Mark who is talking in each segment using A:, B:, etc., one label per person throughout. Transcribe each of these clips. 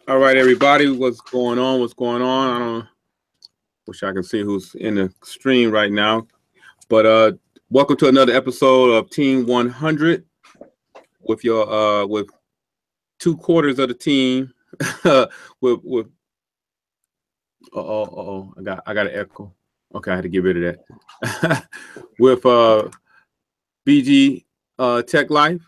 A: All right, everybody, what's going on? What's going on? I don't wish I could see who's in the stream right now, but welcome to another episode of Team 100 with your with 2/4 of the team. with I got an echo. Okay, I had to get rid of that. With BG Tech Life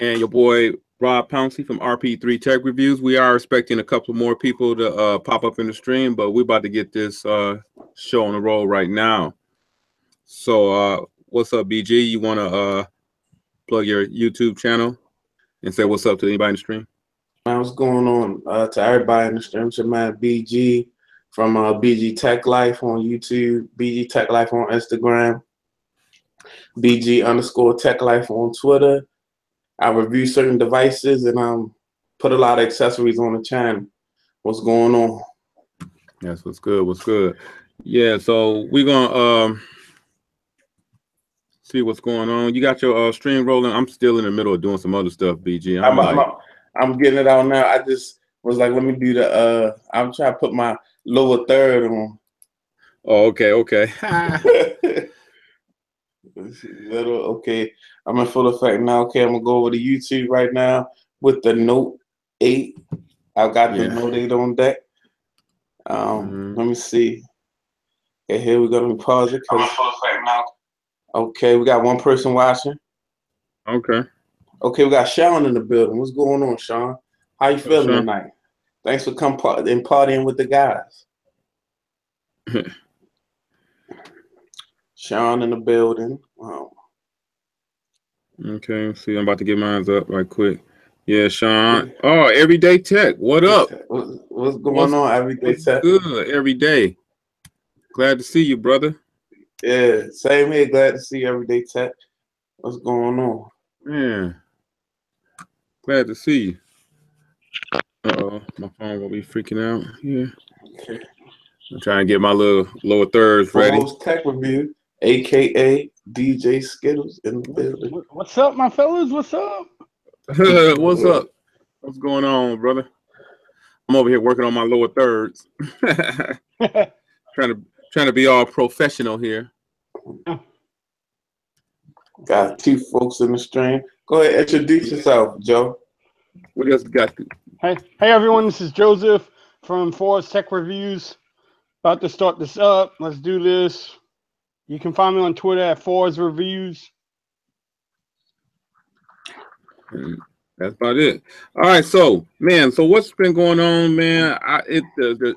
A: and your boy Rob Pouncey from RP3 Tech Reviews. We are expecting a couple more people to pop up in the stream, but we're about to get this show on the roll right now. So what's up, BG? You want to plug your YouTube channel and say what's up to anybody in the stream?
B: What's going on to everybody in the stream? It's your man BG from BG Tech Life on YouTube, BG Tech Life on Instagram, BG_Tech Life on Twitter. I review certain devices and put a lot of accessories on the channel. What's going on?
A: Yes, what's good? What's good? Yeah, so we're gonna see what's going on. You got your stream rolling. I'm still in the middle of doing some other stuff, BG.
B: I'm getting it out now. I just was like, let me do the I'm trying to put my lower third on.
A: Oh, okay.
B: Okay, I'm in full effect now. Okay, I'm gonna go over to YouTube right now with the Note 8. I've got the Note 8 on deck. Let me see. Okay, here we go. Let me pause it. I'm in full effect now. Okay, we got one person watching.
A: Okay,
B: we got Sean in the building. What's going on, Sean? How you feeling tonight? Thanks for coming and partying with the guys. Sean in the building. Wow.
A: Okay, see, I'm about to get mine up right quick. Yeah, Sean. Oh, Everyday Tech. What up?
B: What's going on, Everyday Tech?
A: Good, every day. Glad to see you, brother.
B: Yeah, same here. Glad to see you, Everyday Tech. What's going on?
A: Man, glad to see you. Uh-oh, my phone will be freaking out. Yeah.
B: Okay.
A: I'm trying to get my little lower thirds ready.
B: Forbes Tech Review, a.k.a. DJ Skittles in the building.
C: What's up, my fellas? What's up?
A: What's up? What's going on, brother? I'm over here working on my lower thirds. trying to be all professional here.
B: Got two folks in the stream. Go ahead, introduce yourself, Joe.
A: What else got?
C: Hey everyone, this is Joseph from Forbes Tech Reviews. About to start this up. Let's do this. You can find me on Twitter at Forbes Reviews.
A: That's about it. All right, so what's been going on, man? The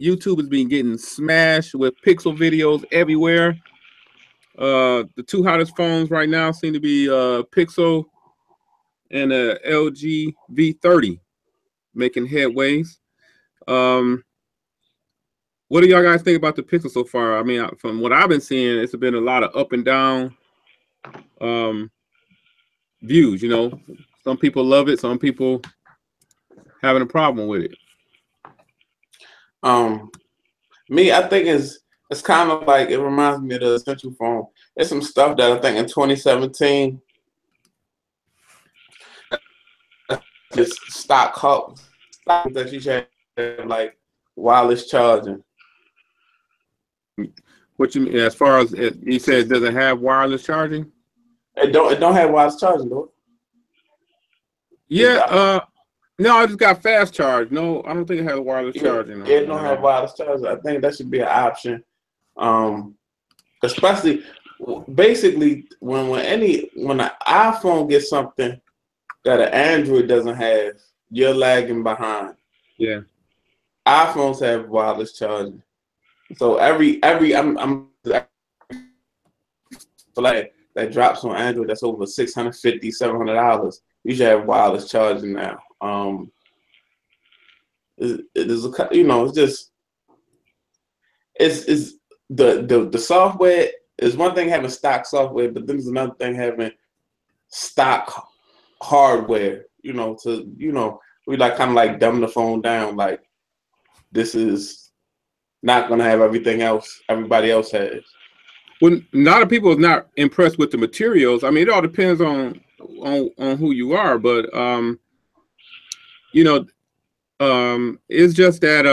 A: YouTube has been getting smashed with pixel videos everywhere. The two hottest phones right now seem to be Pixel and LG V30 making headways. What do y'all guys think about the Pixel so far? I mean, from what I've been seeing, it's been a lot of up and down views. You know, some people love it, some people having a problem with it.
B: Me, I think it's kind of like, it reminds me of the Essential phone. There's some stuff that I think in 2017 just stock that you should have, like wireless charging.
A: What you mean, as far as you said, it doesn't have wireless charging?
B: It don't have wireless charging, though.
A: Yeah, no, I just got fast charge. No, I don't think it has wireless charging.
B: It don't have wireless charging. I think that should be an option. Especially, basically, when an iPhone gets something that an Android doesn't have, you're lagging behind.
A: Yeah.
B: iPhones have wireless charging. So I'm like that drops on Android that's over $650, $700. You should have wireless charging now. It's the software is one thing, having stock software, but then there's another thing having stock hardware. We like kind of like dumb the phone down. Like, this is not gonna have everything else everybody else has.
A: Well, a lot of people are not impressed with the materials. I mean, it all depends on who you are, but It's just that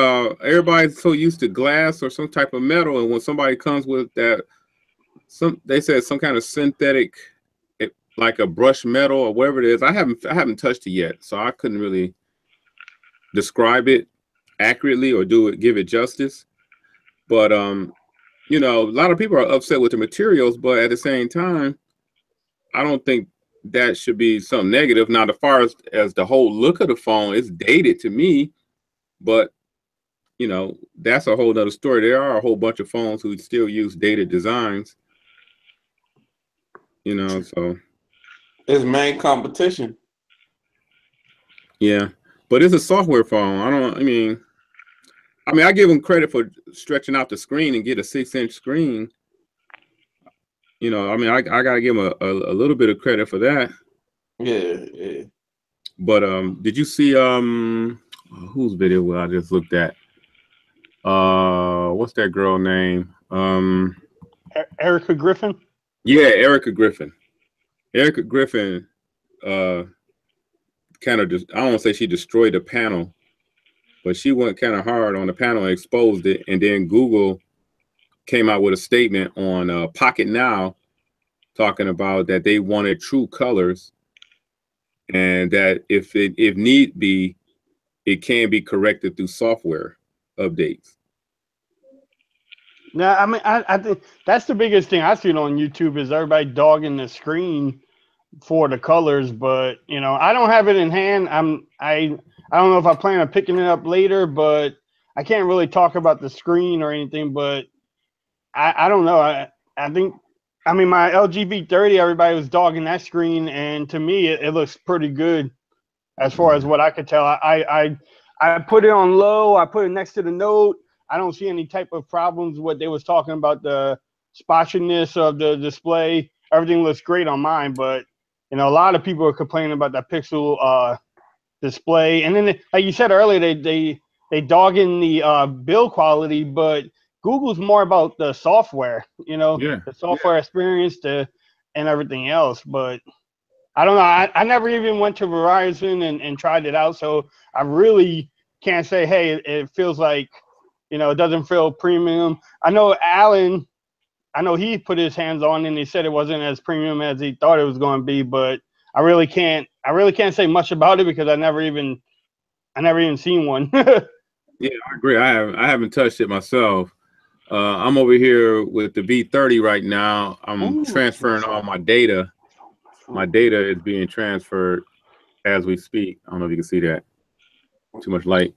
A: everybody's so used to glass or some type of metal, and when somebody comes with that, they said some kind of synthetic, like a brushed metal or whatever it is. I haven't touched it yet, so I couldn't really describe it accurately or give it justice. But you know, a lot of people are upset with the materials, but at the same time, I don't think that should be something negative. Now, as far as the whole look of the phone, it's dated to me, but you know, that's a whole nother story. There are a whole bunch of phones who still use dated designs, you know, so
B: it's main competition.
A: Yeah, but it's a software phone. I mean, I give them credit for stretching out the screen and get a 6-inch screen. You know, I mean, I gotta give them a little bit of credit for that.
B: Yeah.
A: But did you see whose video I just looked at? What's that girl name?
C: Erica Griffin.
A: Yeah, Erica Griffin. Erica Griffin kind of just, I don't want to say she destroyed the panel, but she went kind of hard on the panel and exposed it. And then Google came out with a statement on Pocket Now talking about that they wanted true colors and that if need be, it can be corrected through software updates.
C: Now, I mean, I think that's the biggest thing I see on YouTube is everybody dogging the screen for the colors, but you know, I don't have it in hand. I don't know if I plan on picking it up later, but I can't really talk about the screen or anything. But I don't know. I think, I mean, my LG V30, everybody was dogging that screen, and to me, it looks pretty good as far as what I could tell. I put it on low. I put it next to the Note. I don't see any type of problems. What they was talking about, the spottiness of the display, everything looks great on mine. But you know, a lot of people are complaining about that Pixel display. And then, like you said earlier, they dog in the build quality, but Google's more about the software. You know, the software experience, and everything else. But I don't know. I never even went to Verizon and tried it out, so I really can't say, hey, it feels like, you know, it doesn't feel premium. I know Alan, he put his hands on and he said it wasn't as premium as he thought it was going to be, but I really can't say much about it because I never even seen one.
A: Yeah, I agree. I haven't touched it myself. I'm over here with the V30 right now. I'm transferring all my data. My data is being transferred as we speak. I don't know if you can see that. Too much light.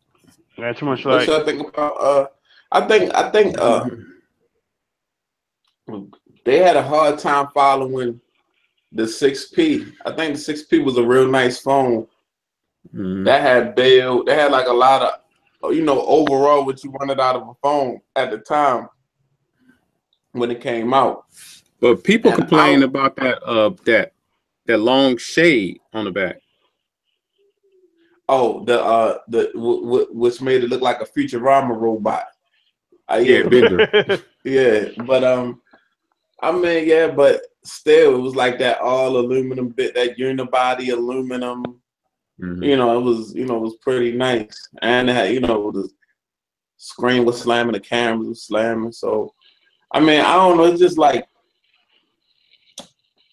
C: Yeah, too much light.
B: What y'all think about? I think they had a hard time following the 6P. I think the 6P was a real nice phone. That had build. They had like a lot of, you know, overall what you wanted out of a phone at the time when it came out.
A: But people complain about that long shade on the back.
B: Oh, which made it look like a Futurama robot.
A: Yeah, bigger.
B: Yeah, but I mean, yeah, but still, it was like that all aluminum bit, that unibody aluminum. You know, it was pretty nice, and it had, you know, the screen was slamming, the camera was slamming. So, I mean, I don't know. It's just like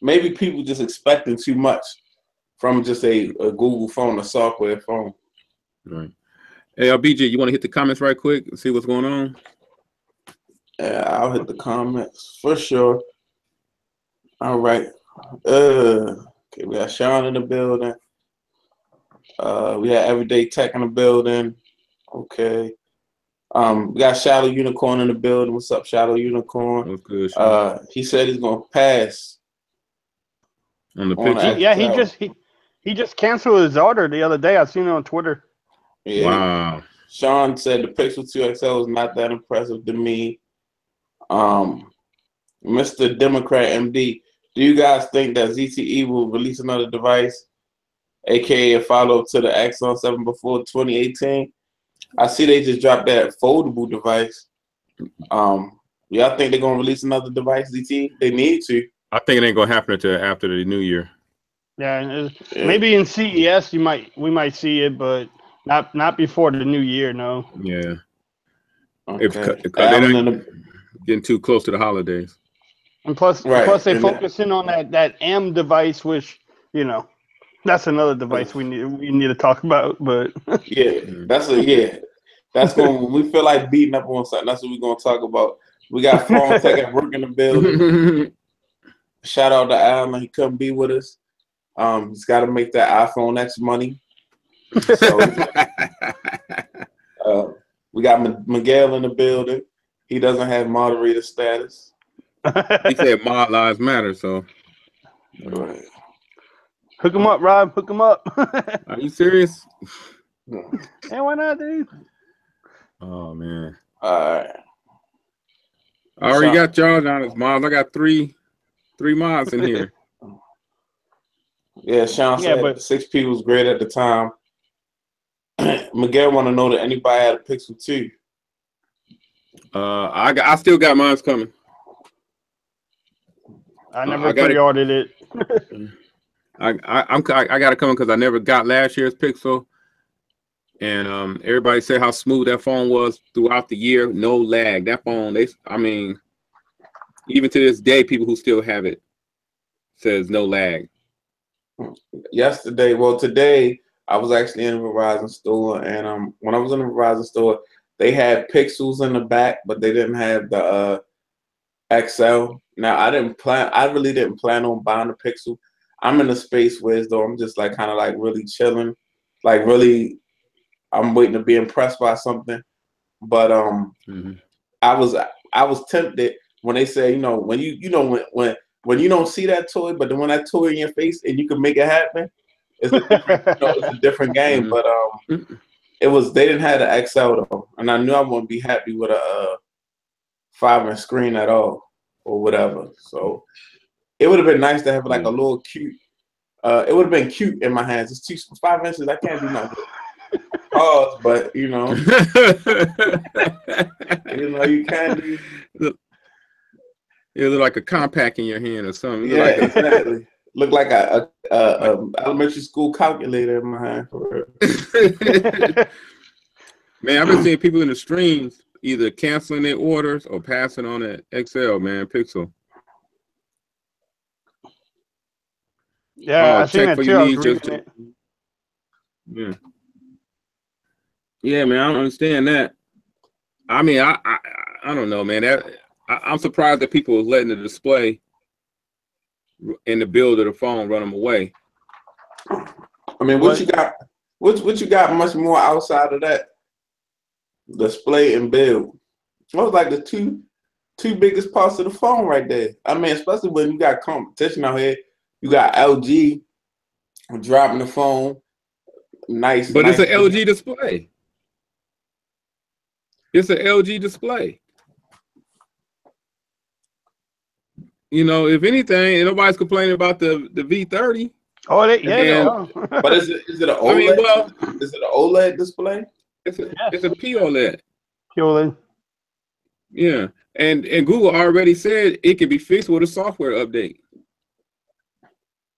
B: maybe people just expecting too much from just a Google phone, a software phone.
A: Right. Hey, BJ, you want to hit the comments right quick and see what's going on?
B: Yeah, I'll hit the comments for sure. All right. Okay, we got Sean in the building. We got Everyday Tech in the building. Okay. We got Shadow Unicorn in the building. What's up, Shadow Unicorn?
A: What's good, Sean?
B: He said he's gonna pass
A: on the picture.
C: Yeah, he just canceled his order the other day. I seen it on Twitter.
B: Yeah.
A: Wow.
B: Sean said the Pixel 2 XL is not that impressive to me. Mr. Democrat MD, do you guys think that ZTE will release another device, aka a follow-up to the Axon 7 before 2018? I see they just dropped that foldable device. Y'all think they're gonna release another device, ZTE? They need to.
A: I think it ain't gonna happen until after the new year.
C: Yeah, maybe in CES we might see it, but Not before the new year, no.
A: Yeah.
B: Okay.
A: If they're not getting too close to the holidays.
C: And plus they focus in on that M device, which, you know, that's another device we need to talk about. But
B: that's when we feel like beating up on something. That's what we're gonna talk about. We got Phone Tech at work in the building. Shout out to Alan. He couldn't be with us. He's got to make that iPhone X money. So we got Miguel in the building. He doesn't have moderator status.
A: He said mod lives matter, so
B: right.
C: Hook him up, Rob. Hook him up.
A: Are you serious?
C: Hey, why not, dude?
A: Oh man.
B: All right.
A: I already got Charles on his mods. I got three mods in here.
B: Yeah, Sean said but 6P was great at the time. Miguel want to know that anybody had a Pixel 2.
A: I still got mine's coming.
C: I never pre-ordered it.
A: I got it coming because I never got last year's Pixel, and everybody said how smooth that phone was throughout the year. No lag. That phone, even to this day, people who still have it says no lag.
B: Today I was actually in a Verizon store, and when I was in the Verizon store, they had Pixels in the back, but they didn't have the XL. Now I really didn't plan on buying a Pixel. I'm in a space where I'm just like kind of like really chilling, like really I'm waiting to be impressed by something. But I was tempted when they say, when when you don't see that toy, but then when that toy in your face and you can make it happen, it's a different game. But they didn't have the XL though, and I knew I wouldn't be happy with a 5-inch screen at all or whatever. So it would have been nice to have like a little cute. It would have been cute in my hands. It's 5 inches. I can't do nothing. Pause, but you can't do.
A: It look like a compact in your hand or something.
B: Yeah, exactly. Look like a elementary school calculator in my hand.
A: Man, I've been seeing people in the streams either canceling their orders or passing on an XL, man, Pixel.
C: Yeah, I seen that too.
A: Yeah, man, I don't understand that. I mean, I don't know, man. I'm surprised that people are letting the display in the build of the phone run them away.
B: I mean, what you got? What you got much more outside of that? Display and build. What was like the two biggest parts of the phone right there? I mean, especially when you got competition out here. You got LG dropping the phone. Nice.
A: But it's an LG display. It's an LG display. If anything, nobody's complaining about the V30.
C: Oh,
B: but is it an OLED? I mean, is it an OLED display?
A: It's a POLED.
C: POLED.
A: Yeah, and Google already said it can be fixed with a software update.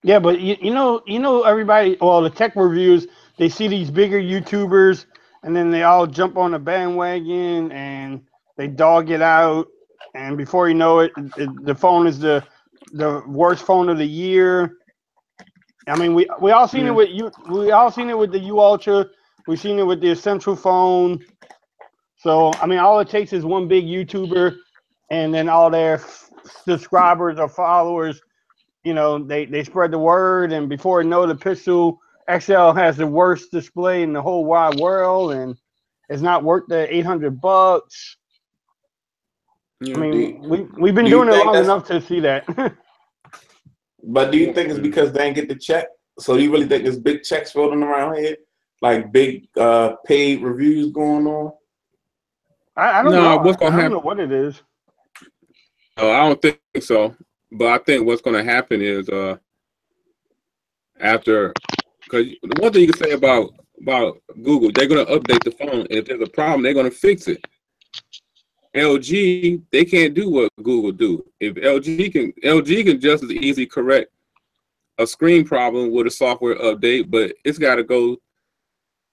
C: Yeah, but you know everybody. Well, the tech reviews, they see these bigger YouTubers, and then they all jump on the bandwagon and they dog it out. And before you know it, the phone is the worst phone of the year. I mean, we all seen it with you. We all seen it with the U Ultra. We've seen it with the Essential phone. So I mean, all it takes is one big YouTuber, and then all their subscribers or followers. They spread the word, and before you know, the Pixel XL has the worst display in the whole wide world, and it's not worth the $800. I mean, we've been doing it long enough to see that.
B: But do you think it's because they didn't get the check? So do you really think there's big checks floating around here, like big paid reviews going on?
C: I don't know. What's going to happen? I don't know what it is.
A: No, I don't think so. But I think what's going to happen is because the one thing you can say about Google, they're going to update the phone. And if there's a problem, they're going to fix it. LG, they can't do what Google do. If LG can just as easily correct a screen problem with a software update, but it's got to go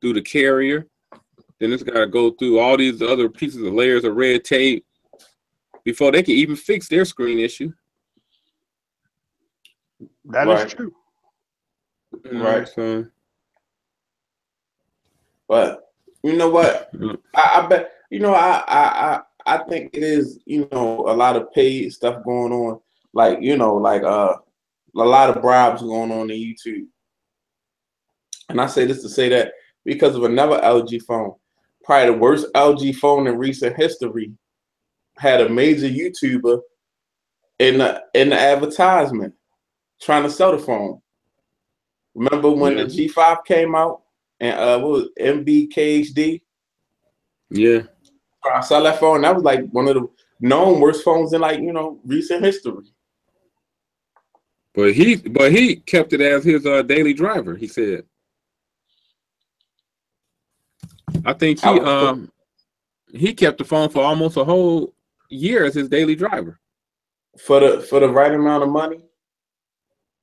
A: through the carrier. Then it's got to go through all these other pieces of layers of red tape before they can even fix their screen issue.
C: That is true.
B: Right.
A: So,
B: but you know what? I bet I think it is, a lot of paid stuff going on. Like, a lot of bribes going on YouTube. And I say this to say that because of another LG phone, probably the worst LG phone in recent history, had a major YouTuber in the advertisement trying to sell the phone. Remember when the G5 came out and what was it, MBKHD?
A: Yeah.
B: I saw that phone. That was like one of the known worst phones in recent history.
A: But he kept it as his daily driver. He said. I think he kept the phone for almost a whole year as his daily driver.
B: For the right amount of money.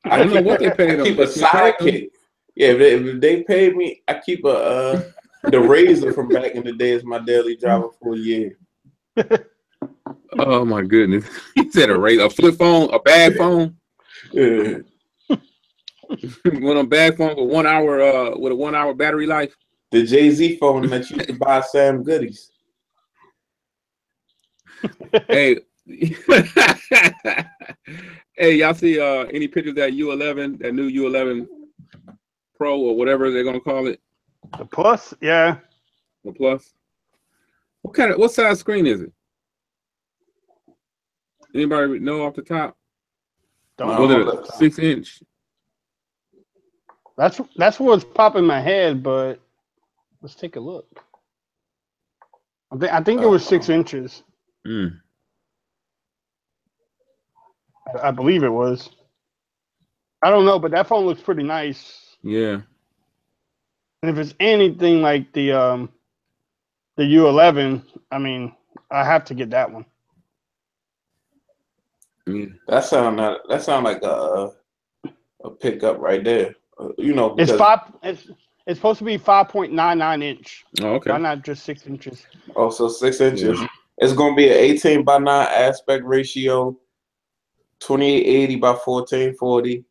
A: I don't know what they paid him.
B: I keep a sidekick. Yeah, if they paid me, I keep the Razor from back in the day as my daily driver for a year.
A: Oh my goodness! He said a Razor, a flip phone, a bad phone.
B: Yeah.
A: One of bad phone for 1 hour with a 1 hour battery life.
B: The Jay-Z phone that you could buy Sam Goodies.
A: Hey, hey, y'all see any pictures of that U11, that new U11 Pro or whatever they're gonna call it?
C: The Plus, yeah.
A: The Plus. What size screen is it? Anybody know off the top? Was it a 6-inch?
C: That's what's popping in my head, but let's take a look. I think it was 6 inches. I believe it was. I don't know, but that phone looks pretty nice.
A: Yeah.
C: And if it's anything like the U11, I mean, I have to get that one.
A: Yeah.
B: That sound like a pickup right there.
C: It's supposed to be 5.99 inch.
A: Oh, okay.
C: Why not just 6 inches?
B: Oh, so 6 inches.
A: Yeah.
B: It's gonna be an 18:9 aspect ratio, 2880 by 1440.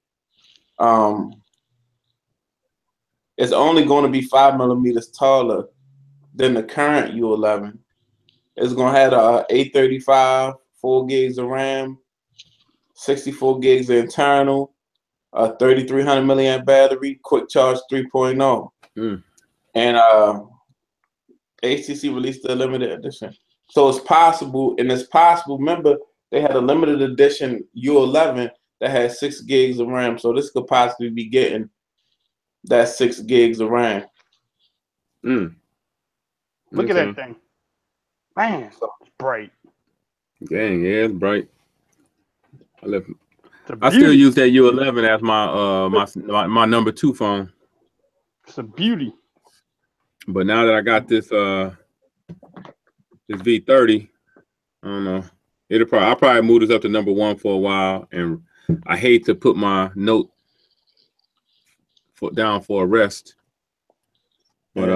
B: It's only going to be 5 millimeters taller than the current U11. It's gonna have a 835, 4 gigs of RAM, 64 gigs of internal, a 3300 milliamp battery, quick charge 3.0. And HTC released the limited edition. So it's possible. Remember, they had a limited edition U11 that had 6 gigs of RAM. So this could possibly be getting that 6 gigs of RAM.
C: Look at that thing. Man, it's bright.
A: Dang, yeah, it's bright. I still use that U11 as my number 2 phone.
C: It's a beauty.
A: But now that I got this this V30, I don't know. I'll probably move this up to number 1 for a while, and I hate to put my Note down for a rest, but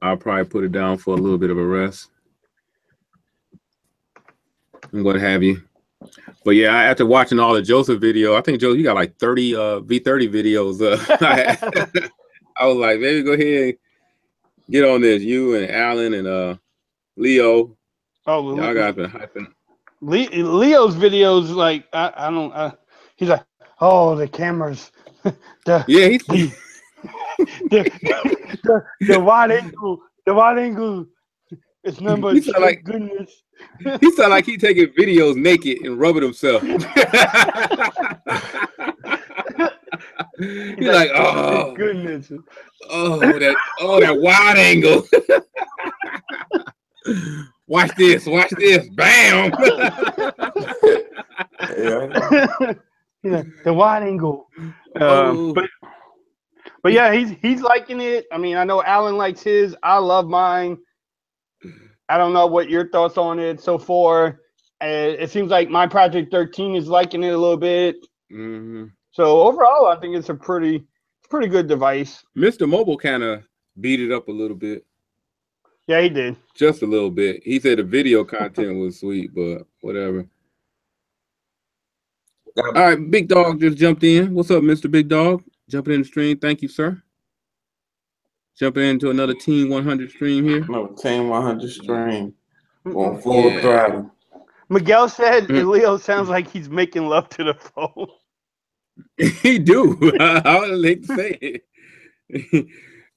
A: I'll probably put it down for a little bit of a rest and what have you. But yeah, after watching all the Joesph video, I think Joe, you got like 30 V30 videos. I was like, maybe go ahead and get on this. You and Alan and Leo.
C: Oh,
A: y'all guys been hyping.
C: Leo's videos, like I don't. He's like, oh, the cameras. The wide angle. The wide angle. It's number. Goodness.
A: He sound like he taking videos naked and rubbing himself. He's like, oh
C: goodness.
A: that wide angle. Watch this. Bam.
C: The wide angle. But yeah, he's liking it. I mean, I know Alan likes his. I love mine. I don't know what your thoughts on it so far. It seems like my Project 13 is liking it a little bit. So overall, I think it's a pretty good device.
A: Mr. Mobile kind of beat it up a little bit.
C: Yeah, he did.
A: Just a little bit. He said the video content was sweet, but whatever. All right, Big Dog just jumped in. What's up, Mr. Big Dog? Jumping in the stream. Thank you, sir. Jumping into another Team 100 stream here.
B: No, Team 100 stream. On full throttle.
C: Miguel said Leo sounds like he's making love to the phone.
A: He do. I would hate to say it.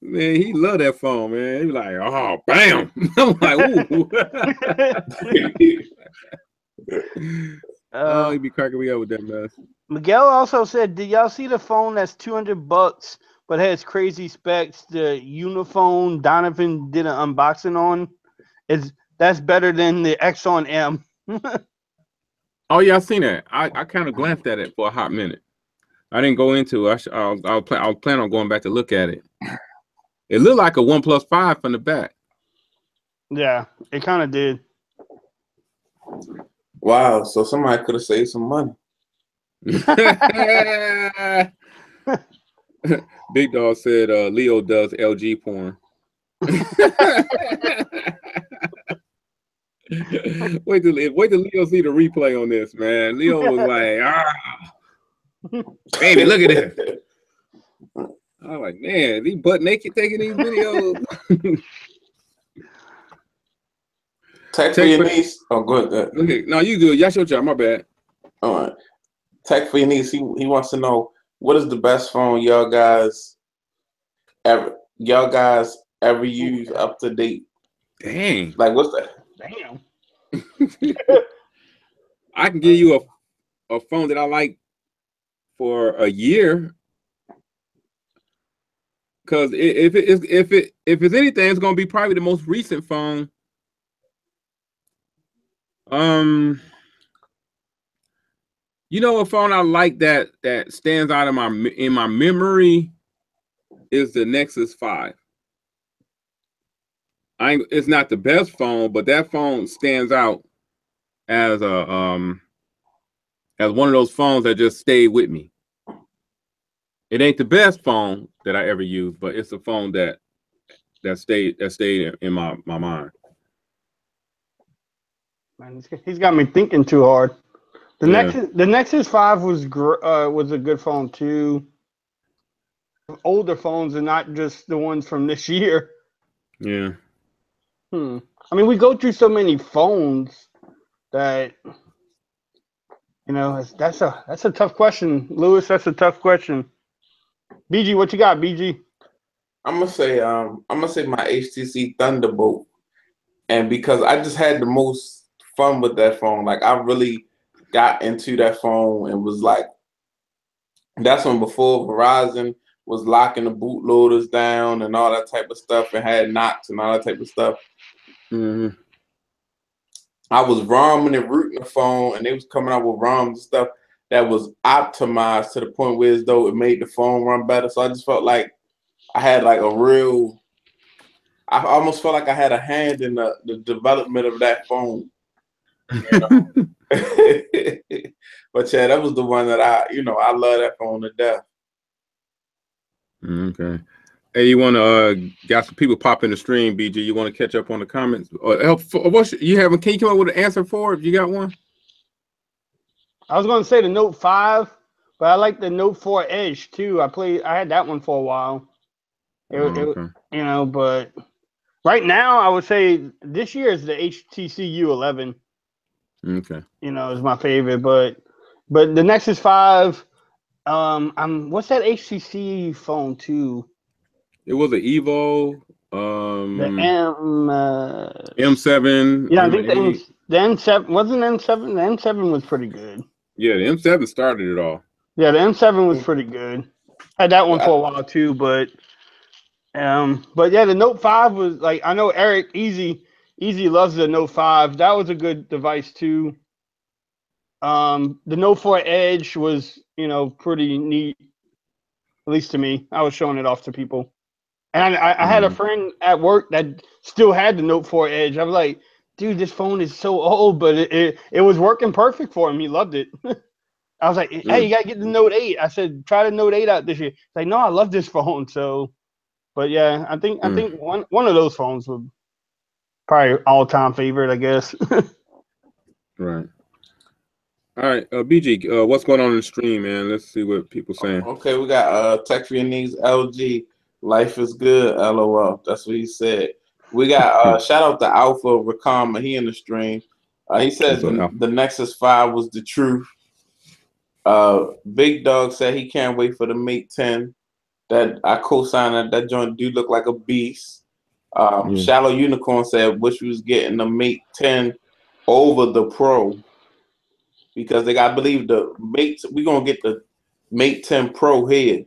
A: Man, he love that phone, man. He be like, oh, bam. I'm like, ooh. Oh, he be cracking me up with that mess.
C: Miguel also said, did y'all see the phone that's $200 but has crazy specs? The Uniphone Donovan did an unboxing on. That's better than the Exxon M.
A: Oh yeah, I seen that. I kind of glanced at it for a hot minute. I didn't go into it. I'll plan on going back to look at it. It looked like a OnePlus 5 from the back.
C: Yeah, it kind of did.
B: Wow, so somebody could have saved some money.
A: Big Dog said Leo does LG porn. Wait till Leo see the replay on this, man. Leo was like, baby, look at this. I was like, man, he butt naked taking these videos.
B: Tech for your niece. Oh, good.
A: Okay, no, you good. That's your job. My bad.
B: All right. Tech for your niece. He wants to know, what is the best phone y'all guys ever use up to date?
A: Dang.
B: Like, what's that?
C: Damn.
A: I can give you a phone that I like for a year. Because if it's anything, it's gonna be probably the most recent phone. You know, a phone I like that stands out in my memory is the Nexus 5. It's not the best phone, but that phone stands out as one of those phones that just stayed with me. It ain't the best phone that I ever used, but it's a phone that stayed in my mind.
C: Man, he's got me thinking too hard. The Nexus 5 was a good phone too. Older phones and not just the ones from this year.
A: Yeah.
C: I mean, we go through so many phones that, you know, that's a tough question, Lewis. That's a tough question. BG, what you got, BG?
B: I'm gonna say my HTC Thunderbolt, and because I just had the most fun with that phone. Like, I really got into that phone and was like, that's when before Verizon was locking the bootloaders down and all that type of stuff, and had knocks and all that type of stuff.
A: Mm-hmm.
B: I was ROMing and rooting the phone, and they was coming out with ROMs and stuff that was optimized to the point where as though it made the phone run better. So I just felt like I had like I almost felt like I had a hand in the development of that phone. You know? But yeah, that was the one that I love that phone to death.
A: Okay. Hey, you want to got some people pop in the stream, BG? You want to catch up on the comments? Or what you have? Can you come up with an answer for it? You got one?
C: I was going to say the Note 5, but I like the Note 4 Edge too. I had that one for a while. Okay. You know, but right now I would say this year is the HTC U11.
A: Okay.
C: You know, is my favorite, but the Nexus 5, what's that HTC phone too?
A: It was an Evo.
C: The
A: M7.
C: Yeah, I think the M7 wasn't M7. The M7 was pretty good.
A: Yeah, the M7 started it all.
C: Yeah, the M7 was pretty good. I had that one for a while too, but yeah, the Note 5 was like, I know Eric Easy loves the Note 5. That was a good device too. The Note 4 Edge was, you know, pretty neat, at least to me. I was showing it off to people. And I had a friend at work that still had the Note 4 Edge. I was like, dude, this phone is so old, but it was working perfect for him. He loved it. I was like, hey, you got to get the Note 8. I said, try the Note 8 out this year. He's like, no, I love this phone. So But yeah, I think one of those phones would probably all-time favorite, I guess.
A: Right. All right, BG, what's going on in the stream, man? Let's see what people saying.
B: Okay, we got Tech for Your Needs LG. Life is good, LOL. That's what he said. We got shout out to Alpha Rakama. He in the stream. He said the Nexus 5 was the truth. Big Dog said he can't wait for the Mate 10. That I co-signed that joint do look like a beast. Shallow Unicorn said wish we was getting the Mate 10 over the Pro. Because they got to believe the Mate, we're gonna get the Mate 10 Pro here,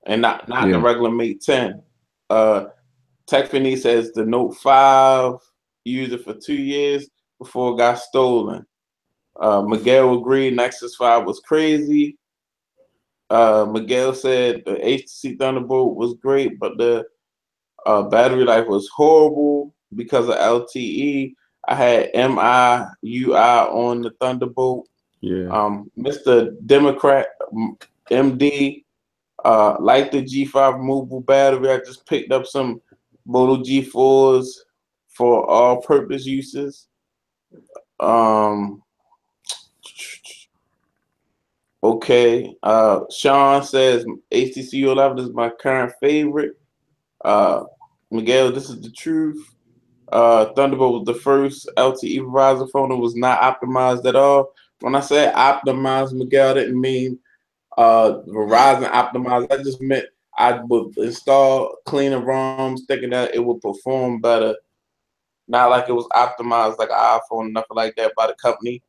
B: and not the regular Mate 10. Techfini says the Note 5 used it for 2 years before it got stolen. Miguel agreed Nexus 5 was crazy. Miguel said the HTC Thunderbolt was great, but the battery life was horrible because of LTE. I had MIUI on the Thunderbolt.
A: Yeah.
B: Mr. Democrat MD, like the G5 mobile battery. I just picked up some Moto G4s for all-purpose uses. Okay. Sean says HTC U11 is my current favorite. Miguel, this is the truth. Thunderbolt was the first LTE Verizon phone that was not optimized at all. When I said optimized, Miguel, I didn't mean Verizon optimized. I just meant I would install cleaner ROMs thinking that it would perform better. Not like it was optimized like an iPhone, nothing like that by the company.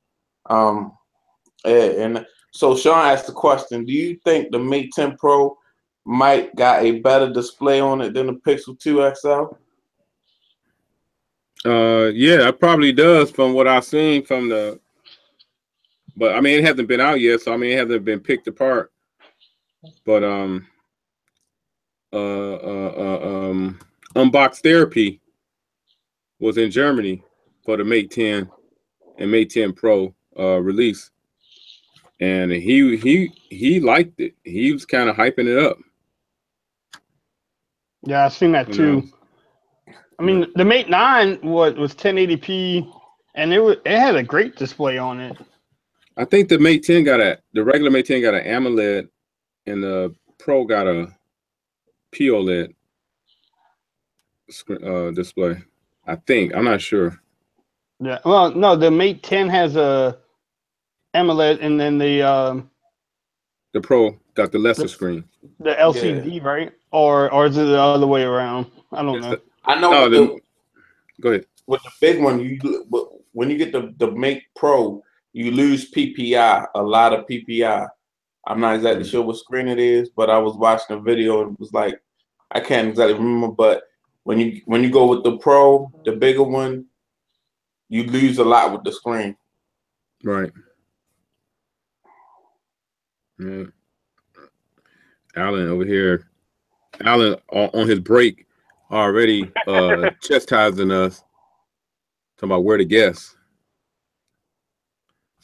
B: And so Sean asked the question, do you think the Mate 10 Pro might got a better display on it than the Pixel 2 XL?
A: Yeah, it probably does from what I've seen from the, but I mean, it hasn't been out yet, so I mean, it hasn't been picked apart. But Unbox Therapy was in Germany for the Mate 10 and Mate 10 Pro release, and he liked it. He was kind of hyping it up.
C: Yeah, I've seen that too. I mean, the Mate 9 was 1080p, and it had a great display on it.
A: I think the Mate 10 the regular Mate 10 got an AMOLED, and the Pro got a POLED display. I think, I'm not sure.
C: Yeah, well, no, the Mate 10 has a AMOLED, and then the
A: Pro got the lesser screen.
C: The LCD, right? Or is it the other way around? I don't know.
B: I know.
A: Go ahead.
B: With the big one, when you get the Mate Pro, you lose PPI, a lot of PPI. I'm not exactly sure what screen it is, but I was watching a video and it was like, I can't exactly remember, but when you go with the Pro, the bigger one, you lose a lot with the screen.
A: Right. Yeah. Alan over here, Alan on his break already chastising us, talking about where to guess.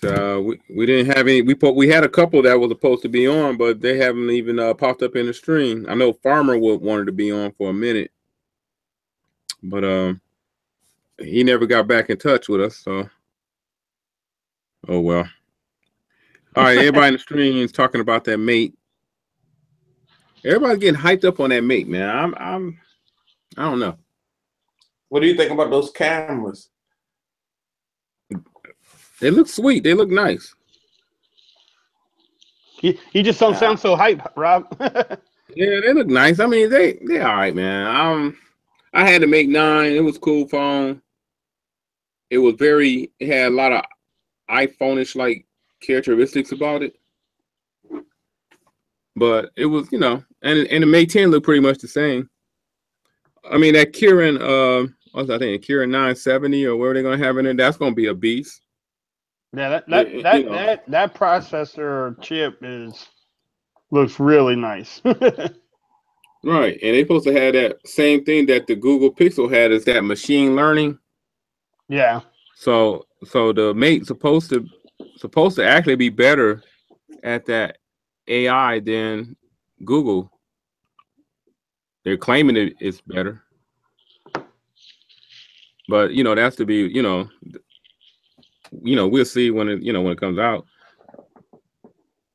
A: So we didn't have any. We had a couple that was supposed to be on, but they haven't even popped up in the stream. I know Farmer wanted to be on for a minute, but he never got back in touch with us. So, oh well. All right, everybody in the stream is talking about that Mate. Everybody's getting hyped up on that Mate, man. I don't know.
B: What do you think about those cameras?
A: They look sweet. They look nice.
C: You just don't sound so hype, Rob.
A: Yeah, they look nice. I mean, they all right, man. I had the Mate 9. It was a cool phone. It had a lot of iPhone-ish like characteristics about it. But it was, and the Mate 10 looked pretty much the same. I mean, that Kirin, I think Kirin 970 or where they're gonna have in it, that's gonna be a beast.
C: Yeah, that processor chip looks really nice.
A: Right, and they're supposed to have that same thing that the Google Pixel had, is that machine learning.
C: Yeah.
A: So the Mate's supposed to actually be better at that AI than Google. They're claiming it's better, but you know that's to be we'll see when it comes out.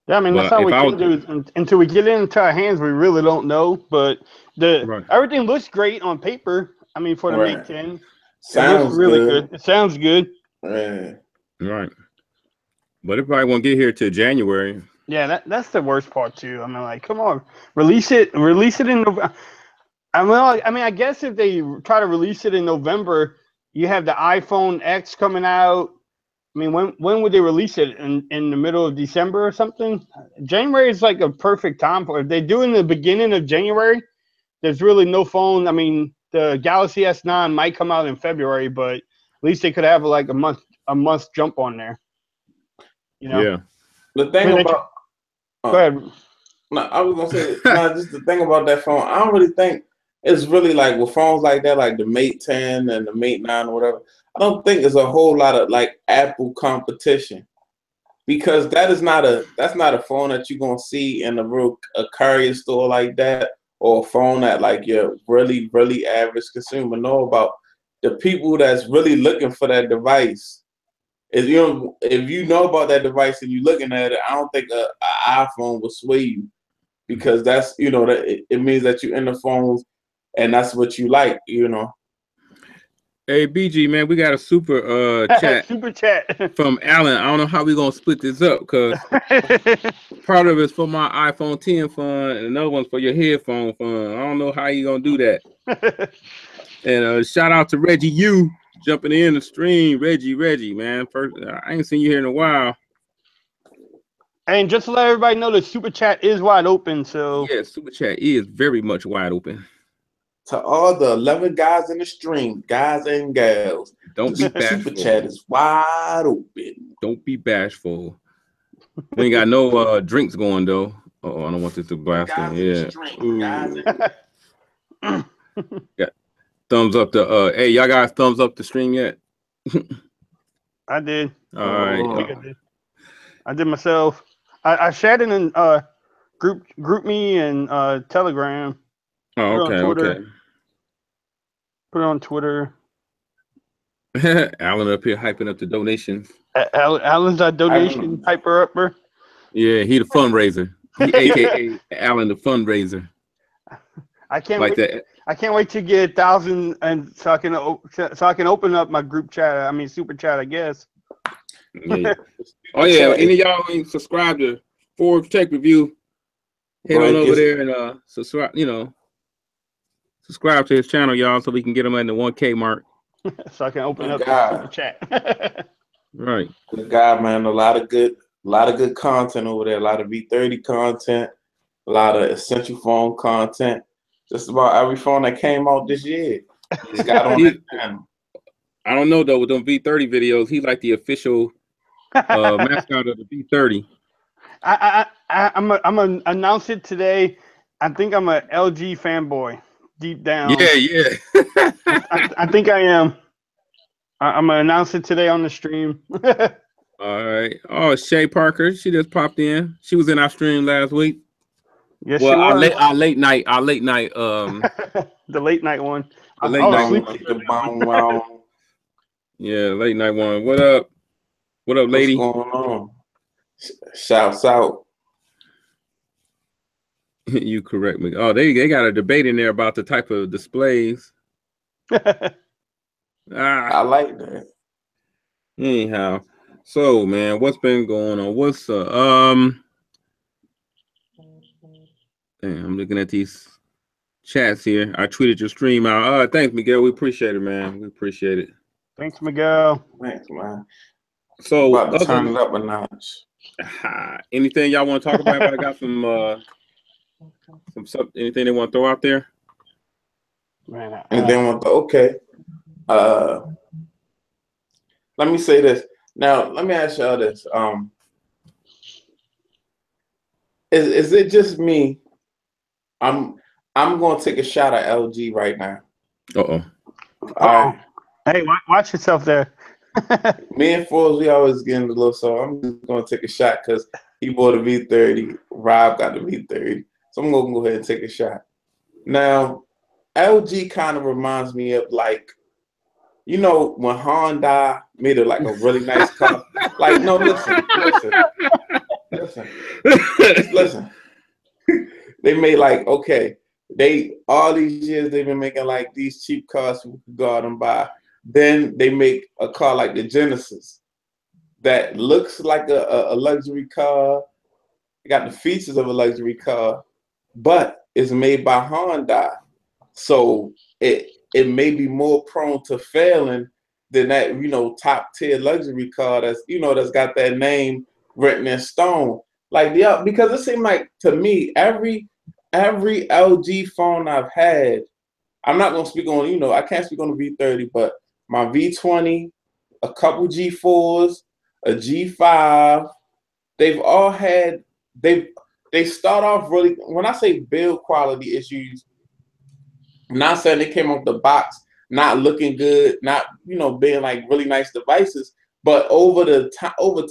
C: Yeah, I mean that's
A: But
C: all
A: if
C: we
A: I
C: can do. Until we get it into our hands, we really don't know. But
A: right.
C: everything looks great on paper. I mean, for the Mate 10, it looks
B: Sounds
C: really
B: good.
C: good. It sounds good.
B: Yeah.
A: Right. But if I won't get here till January.
C: Yeah, that's the worst part too. I mean, like, come on, release it in November. I guess if they try to release it in November, you have the iPhone X coming out. I mean, when would they release it? In the middle of December or something? January is like a perfect time for it. If they do it in the beginning of January, there's really no phone. I mean, the Galaxy S9 might come out in February, but at least they could have like a month jump on there. You know?
A: Yeah.
B: The thing about
C: go ahead.
B: No, I was gonna say just the thing about that phone. I don't really think it's really like with phones like that, like the Mate 10 and the Mate 9 or whatever. I don't think there's a whole lot of like Apple competition, because that's not a phone that you're gonna see in a carrier store like that, or a phone that like your really, really average consumer know about. The people that's really looking for that device, if you know about that device and you're looking at it, I don't think an iPhone will sway you, because that's that it means that you're in the phones and that's what you like.
A: Hey BG, man, we got a super chat
C: super chat
A: from Alan. I don't know how we're gonna split this up, because part of it's for my iPhone 10 fund and another one's for your headphone fund. I don't know how you gonna do that. And shout out to Reggie U jumping in the stream. Reggie, man. First, I ain't seen you here in a while.
C: And just to let everybody know, the super chat is wide open. So
A: yeah, super chat is very much wide open.
B: To all the 11 guys in the stream, guys and gals,
A: don't be bashful.
B: Super chat is wide open.
A: Don't be bashful. We ain't got no drinks going though. Oh, I don't want this to blast in. Yeah. Got thumbs up to hey, y'all guys thumbs up the stream yet?
C: I did.
A: All right.
C: I did myself. I shared it in group me and Telegram.
A: Oh, okay.
C: Put it on Twitter.
A: Alan up here hyping up the donations.
C: Alan's our donation hyper upper.
A: Yeah, he the fundraiser. He AKA Alan the fundraiser.
C: I can't wait. I can't wait to get 1,000 and so I can open up my group chat. I mean super chat, I guess.
A: Yeah. Oh yeah, any of y'all ain't subscribed to Forbes Tech Review, head on over there and subscribe. Subscribe to his channel, y'all, so we can get him at the 1K mark.
C: So I can open up the super chat.
A: Right.
B: Good guy, man. A lot of good content over there. A lot of V30 content. A lot of essential phone content. Just about every phone that came out this year. He's got on his channel.
A: I don't know though with them V30 videos. He like the official mascot of the V30.
C: I'm gonna announce it today. I think I'm a LG fanboy deep down.
A: Yeah.
C: I think I am. I'm gonna announce it today on the stream.
A: All right. Oh, Shay Parker, she just popped in. She was in our stream last week.
C: Yes,
A: well,
C: she was.
A: Our late night.
C: The late night one.
A: The late night one. Yeah, late night one. What up? What up, lady?
B: What's going on? Shouts out.
A: You correct me. Oh, they got a debate in there about the type of displays.
B: I like that.
A: Anyhow, so man, what's been going on? What's I'm looking at these chats here. I tweeted your stream out. Thanks, Miguel. We appreciate it, man. We appreciate it.
C: Thanks, Miguel.
B: Thanks, man.
A: So
B: about to turn it up a notch.
A: Anything y'all want to talk about? I got some anything they want to throw out there?
B: Okay. Let me say this. Now, let me ask y'all this. Is it just me? I'm gonna take a shot at LG right now.
A: All
B: right.
C: Hey, watch yourself there.
B: Me and Forbes, we always getting a little, so I'm just gonna take a shot because he bought a V30. Rob got the V30, so I'm gonna go ahead and take a shot. Now, LG kind of reminds me of like, you know, when Honda made it like a really nice car. Like, no, listen. They made like, okay, all these years they've been making like these cheap cars people could go out and buy. Then they make a car like the Genesis that looks like a luxury car. It got the features of a luxury car, but it's made by Honda. So it may be more prone to failing than that, you know, top tier luxury car that's, you know, that's got that name written in stone. Like, yeah, because it seemed like to me, every LG phone I've had, I'm not gonna speak on, you know, I can't speak on the V30, but my V20, a couple G4s, a G5, they've all had, they start off really, when I say build quality issues, I'm not saying they came off the box not looking good, not, you know, being like really nice devices, but over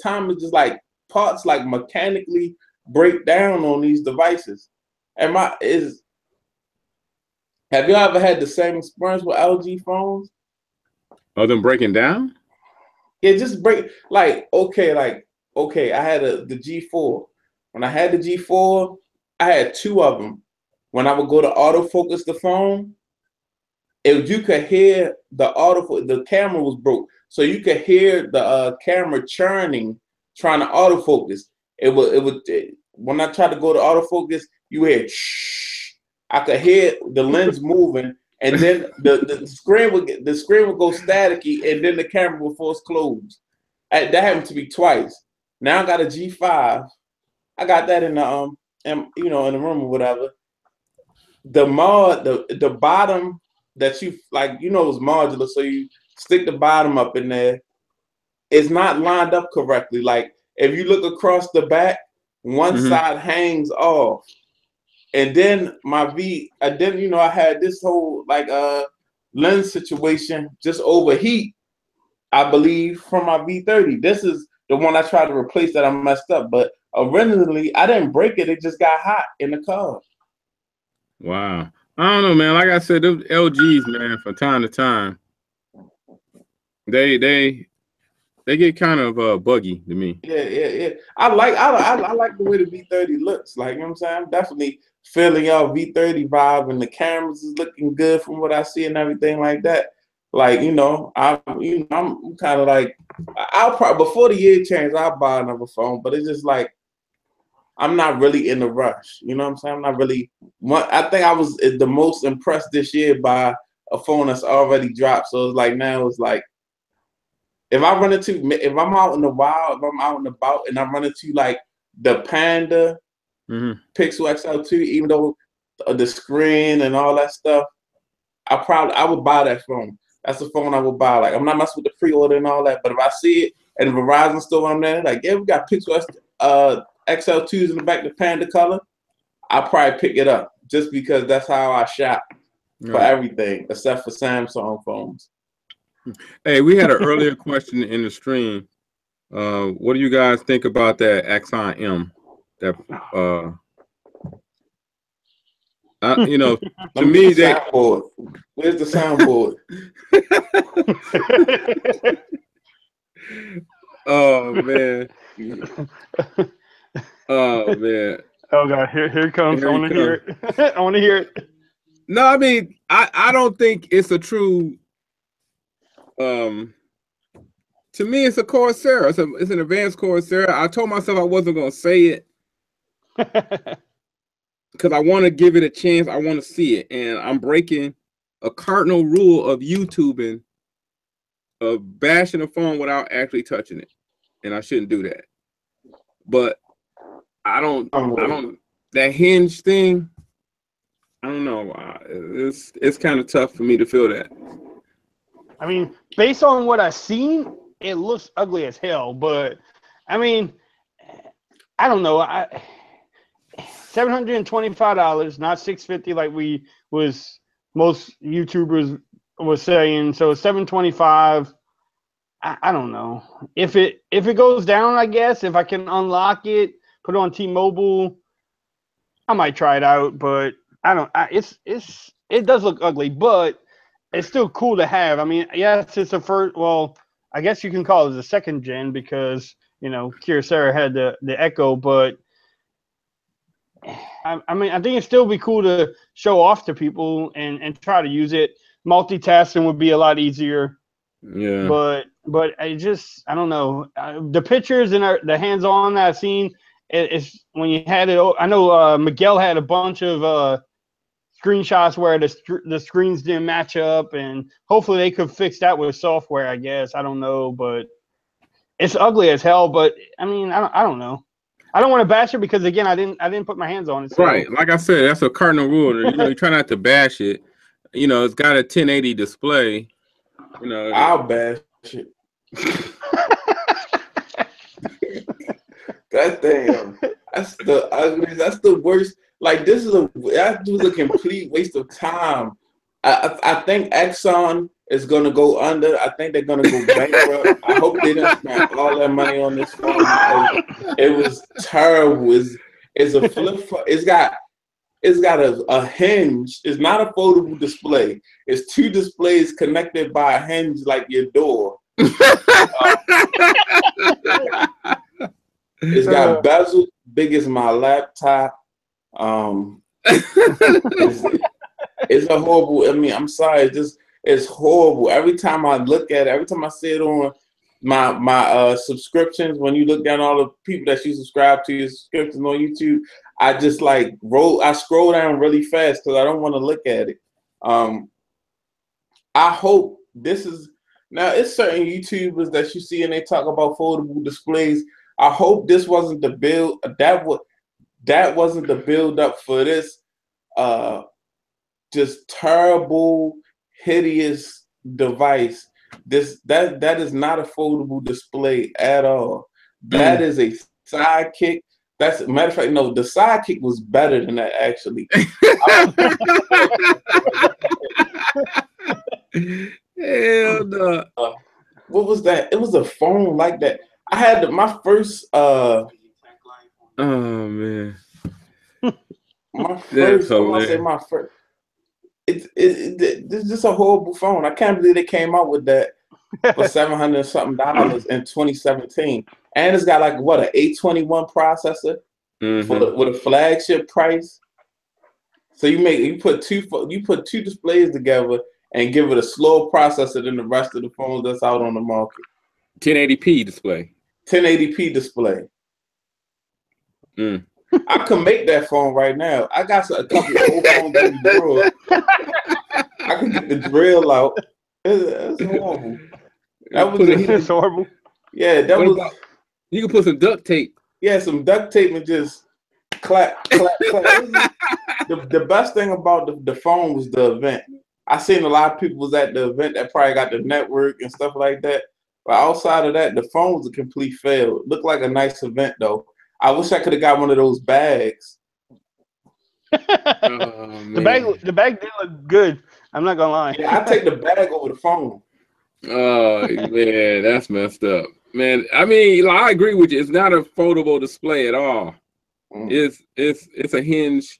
B: time it's just like parts like mechanically break down on these devices. Have you ever had the same experience with LG phones?
A: Oh, them breaking down?
B: It just break okay, I had the G4. When I had the G4, I had two of them. When I would go to autofocus the phone, if you could hear the camera was broke, so you could hear the camera churning, trying to autofocus. When I tried to go to autofocus, you hear shh. I could hear the lens moving, and then the screen would go staticky, and then the camera would force close. That happened to me twice. Now I got a G5. I got that in the in the room or whatever. The bottom that you like, you know, is modular, so you stick the bottom up in there. It's not lined up correctly. Like if you look across the back, one side hangs off. And then I had this whole like lens situation just overheat, I believe, from my V30. This is the one I tried to replace that I messed up. But originally I didn't break it, it just got hot in the car.
A: Wow. I don't know, man. Like I said, those LGs, man, from time to time, they get kind of buggy to me.
B: Yeah. I like the way the V30 looks. Like, you know what I'm saying? I'm definitely feeling y'all V30 vibe, and the cameras is looking good from what I see and everything like that. Like, you know, I'm kind of like, I'll probably before the year change, I'll buy another phone, but it's just like I'm not really in a rush. You know what I'm saying? I'm not really. I think I was the most impressed this year by a phone that's already dropped. So it's like now it's like if I'm out in the wild, if I'm out and about, and I run into like the Panda Pixel XL2, even though the screen and all that stuff, I would buy that phone. That's the phone I would buy. Like I'm not messing with the pre-order and all that, but if I see it and the Verizon store when I'm there, like yeah, we got Pixel XL2s in the back, the Panda color, I'll probably pick it up just because that's how I shop for everything except for Samsung phones.
A: Hey, we had an earlier question in the stream. What do you guys think about that Axon M? That you know, to me,
B: soundboard. Where's the soundboard?
A: Oh man. Oh man.
C: Oh god, here it comes. I want to hear it. I want to hear it.
A: No, I mean, I don't think it's a true. To me, it's a Corsair. It's an advanced Corsair. I told myself I wasn't gonna say it because I want to give it a chance. I want to see it, and I'm breaking a cardinal rule of YouTubing, of bashing a phone without actually touching it, and I shouldn't do that. But I don't. That hinge thing. I don't know. It's kind of tough for me to feel that.
C: I mean, based on what I've seen, it looks ugly as hell. But I mean, I don't know. $725, not $650 like most YouTubers was saying. So $725. I don't know if it goes down. I guess if I can unlock it, put it on T-Mobile, I might try it out. But it does look ugly, but it's still cool to have. I mean, yes, it's a first. Well, I guess you can call it the second gen because Kyocera had the Echo, but I mean, I think it'd still be cool to show off to people and try to use it. Multitasking would be a lot easier.
A: Yeah.
C: But I don't know. The pictures and the hands-on that I've seen, it's when you had it. I know Miguel had a bunch of screenshots where the screens didn't match up, and hopefully they could fix that with software. I guess I don't know, but it's ugly as hell. But I mean, I don't know. I don't want to bash it because again, I didn't put my hands on it. So.
A: Right, like I said, that's a cardinal rule. You try not to bash it. It's got a 1080 display.
B: I'll bash it. God damn, that's the ugliest. That's the worst. Like that was a complete waste of time. I think Exxon is gonna go under. I think they're gonna go bankrupt. I hope they didn't spend all that money on this phone because it was terrible. It's a flip. It's got a hinge. It's not a foldable display. It's two displays connected by a hinge like your door. It's got bezel big as my laptop. It's a horrible. I mean, I'm sorry. It's horrible. Every time I look at it, every time I see it on my subscriptions, when you look down all the people that you subscribe to your subscriptions on YouTube, I just I scroll down really fast because I don't want to look at it. I hope this is now. It's certain YouTubers that you see and they talk about foldable displays. I hope this wasn't the build. That wasn't the build up for this. Just terrible, hideous device. That is not a foldable display at all. That is a sidekick. That's a matter of fact. No, the sidekick was better than that actually.
A: Hell no.
B: What was that? It was a phone like that. I had my first.
A: Oh man.
B: My first. I want to say my first. It's just a horrible phone. I can't believe they came out with that for $700 something in 2017, and it's got like what, an A21 processor with a flagship price. So you put two displays together and give it a slower processor than the rest of the phones that's out on the market.
A: 1080p display.
B: 1080p display. I can make that phone right now. I got a couple of old phones in the drawer. I can get the drill out. It's horrible.
C: It's horrible.
B: Yeah,
A: you can put some duct tape.
B: Yeah, some duct tape and just clap, clap, clap. The best thing about the phone was the event. I seen a lot of people was at the event that probably got the network and stuff like that. But outside of that, the phone was a complete fail. It looked like a nice event though. I wish I could have got one of those bags.
C: The bag did look good. I'm not gonna lie.
B: Yeah, I take the bag over the phone.
A: Oh man, that's messed up, man. I mean, I agree with you. It's not a foldable display at all. It's a hinge,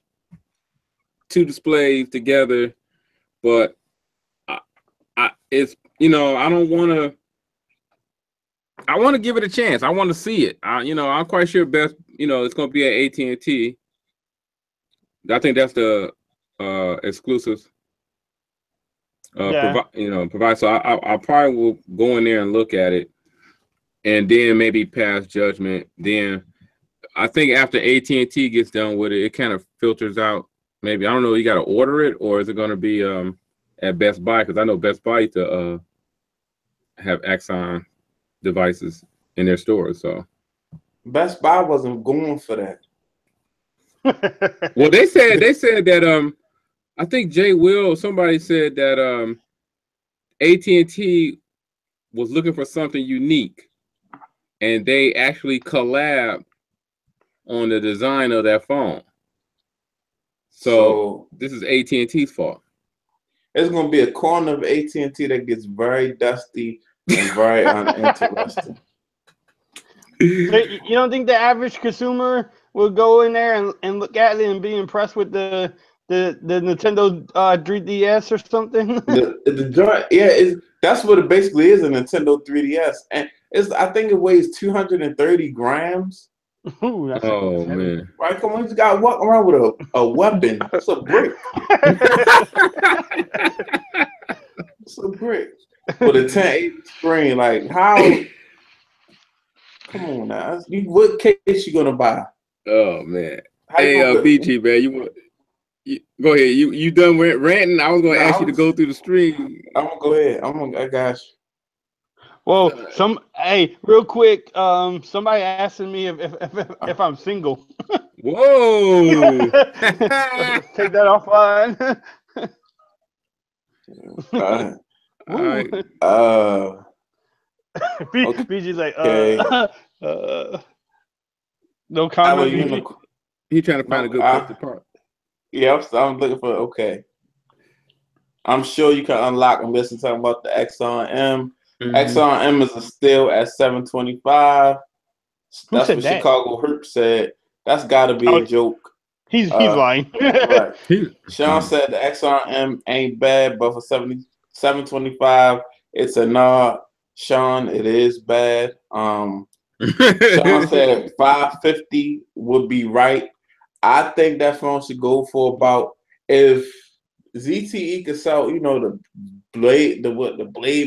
A: two displays together, but it's I don't want to. I want to give it a chance. I want to see it. I'm quite sure it's going to be at AT&T. I think that's the exclusive provide. So I probably will go in there and look at it, and then maybe pass judgment. Then I think after AT&T gets done with it, it kind of filters out. Maybe I don't know. You got to order it, or is it going to be at Best Buy? Because I know Best Buy to have Axon devices in their stores. So
B: Best Buy wasn't going for that.
A: Well, they said that I think somebody said that AT&T was looking for something unique, and they actually collabed on the design of that phone. So this is AT&T's fault.
B: It's going to be a corner of AT&T that gets very dusty and very uninteresting.
C: You don't think the average consumer will go in there and look at it and be impressed with the the Nintendo 3DS or something.
B: The joint, yeah, that's what it basically is, a Nintendo 3DS, and I think it weighs 230 grams.
C: Ooh, that's
A: man.
C: heavy.
B: Right, come on, you just got to walk around with a weapon. It's a brick. It's a brick with a 1080 screen. Like how? Come on now, what case you gonna buy?
A: Oh man.
B: How
A: Hey, BG, man, go ahead. You done ranting? I was gonna ask you to go through the stream.
B: I'm gonna go ahead. I got you.
C: Well, hey, real quick, somebody asking me if I'm single.
A: Whoa!
C: Take that offline.
A: All right.
C: BG's like,
B: okay.
C: No comment.
A: He trying to find a good place to park.
B: Yeah, I'm looking for. Okay, I'm sure you can unlock them. Listen, talking about the Exxon M. Exxon M is still at $725. That's what Chicago Herp said. That's got to be a joke.
C: He's lying.
B: Right. Sean said the Exxon M ain't bad, but for $725, it's a nah. Sean, it is bad. Sean said $550 would be right. I think that phone should go for about, if ZTE could sell, the Blade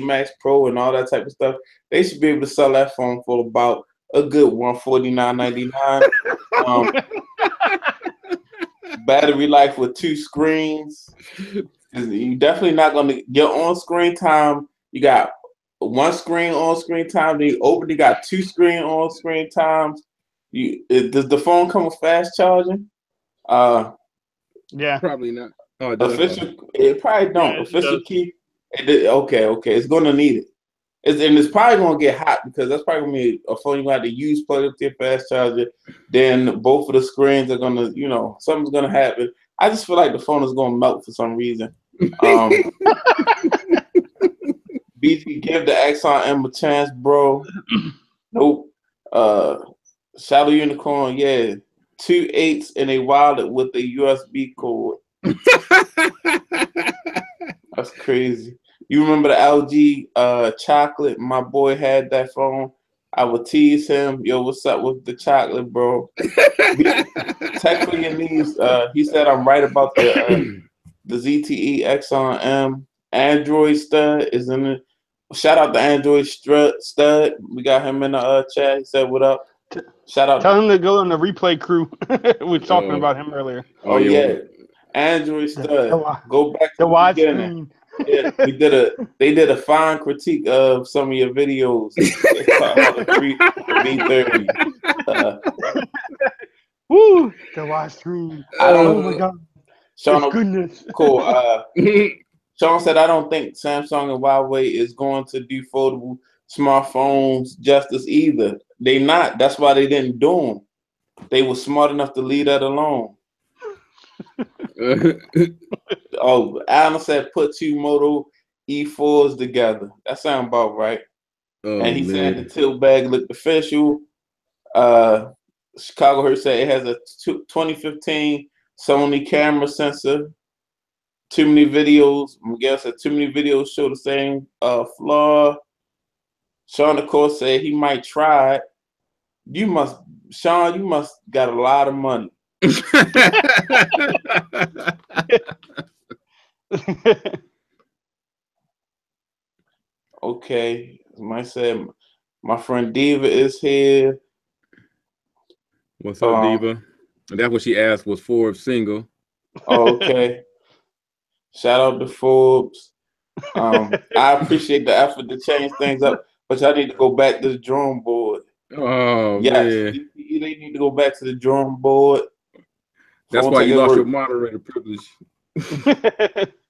B: Max Pro and all that type of stuff, they should be able to sell that phone for about a good $149.99. Battery life with 2 screens. You definitely not gonna, your on-screen time, you got 1 screen on-screen time, then you got 2 screen on-screen times. Does the phone come with fast charging?
C: Yeah,
A: probably not.
B: It probably don't.
C: Yeah,
B: official key. Okay. It's gonna need it. It's probably gonna get hot, because that's probably gonna be a phone you're gonna have to use, plug up to your fast charger. Then both of the screens are gonna, something's gonna happen. I just feel like the phone is gonna melt for some reason. BT, give the Exxon M a chance, bro. Nope. Shadow Unicorn, yeah. 2 8s in a wallet with a USB cord. That's crazy. You remember the LG chocolate? My boy had that phone. I would tease him. Yo, what's up with the chocolate, bro? Tech for your needs. He said I'm right about the ZTE Exxon M. Androidstud is in it. Shout out to Androidstud. We got him in the chat. He said, "What up?" Shout out.
C: Tell him to go on the replay crew. We were talking about him earlier.
B: Oh yeah. Androidstud. Go back to the beginning. Yeah, they did a fine critique of some of your videos. It's about the V30.
C: Woo! The widescreen. Oh my god.
B: Sean,
C: goodness.
B: Cool. Sean said, I don't think Samsung and Huawei is going to do foldable smartphones justice either. They not. That's why they didn't do them. They were smart enough to leave that alone. Alan said put 2 Moto E4s together. That sounds about right. And he said the tilt bag looked official. Chicago Hertz said it has a 2015 Sony camera sensor. Too many videos. I guess too many videos show the same flaw. Sean, of course, said he might try it. Sean, you must got a lot of money. Okay, somebody said my friend Diva is here.
A: What's up, Diva? And that's what she asked, was Forbes single?
B: Okay. Shout out to Forbes. I appreciate the effort to change things up, but I need to go back to the drawing board.
A: Oh
B: yes,
A: man.
B: They need to go back to the drawing board.
A: That's why you lost your moderator privilege.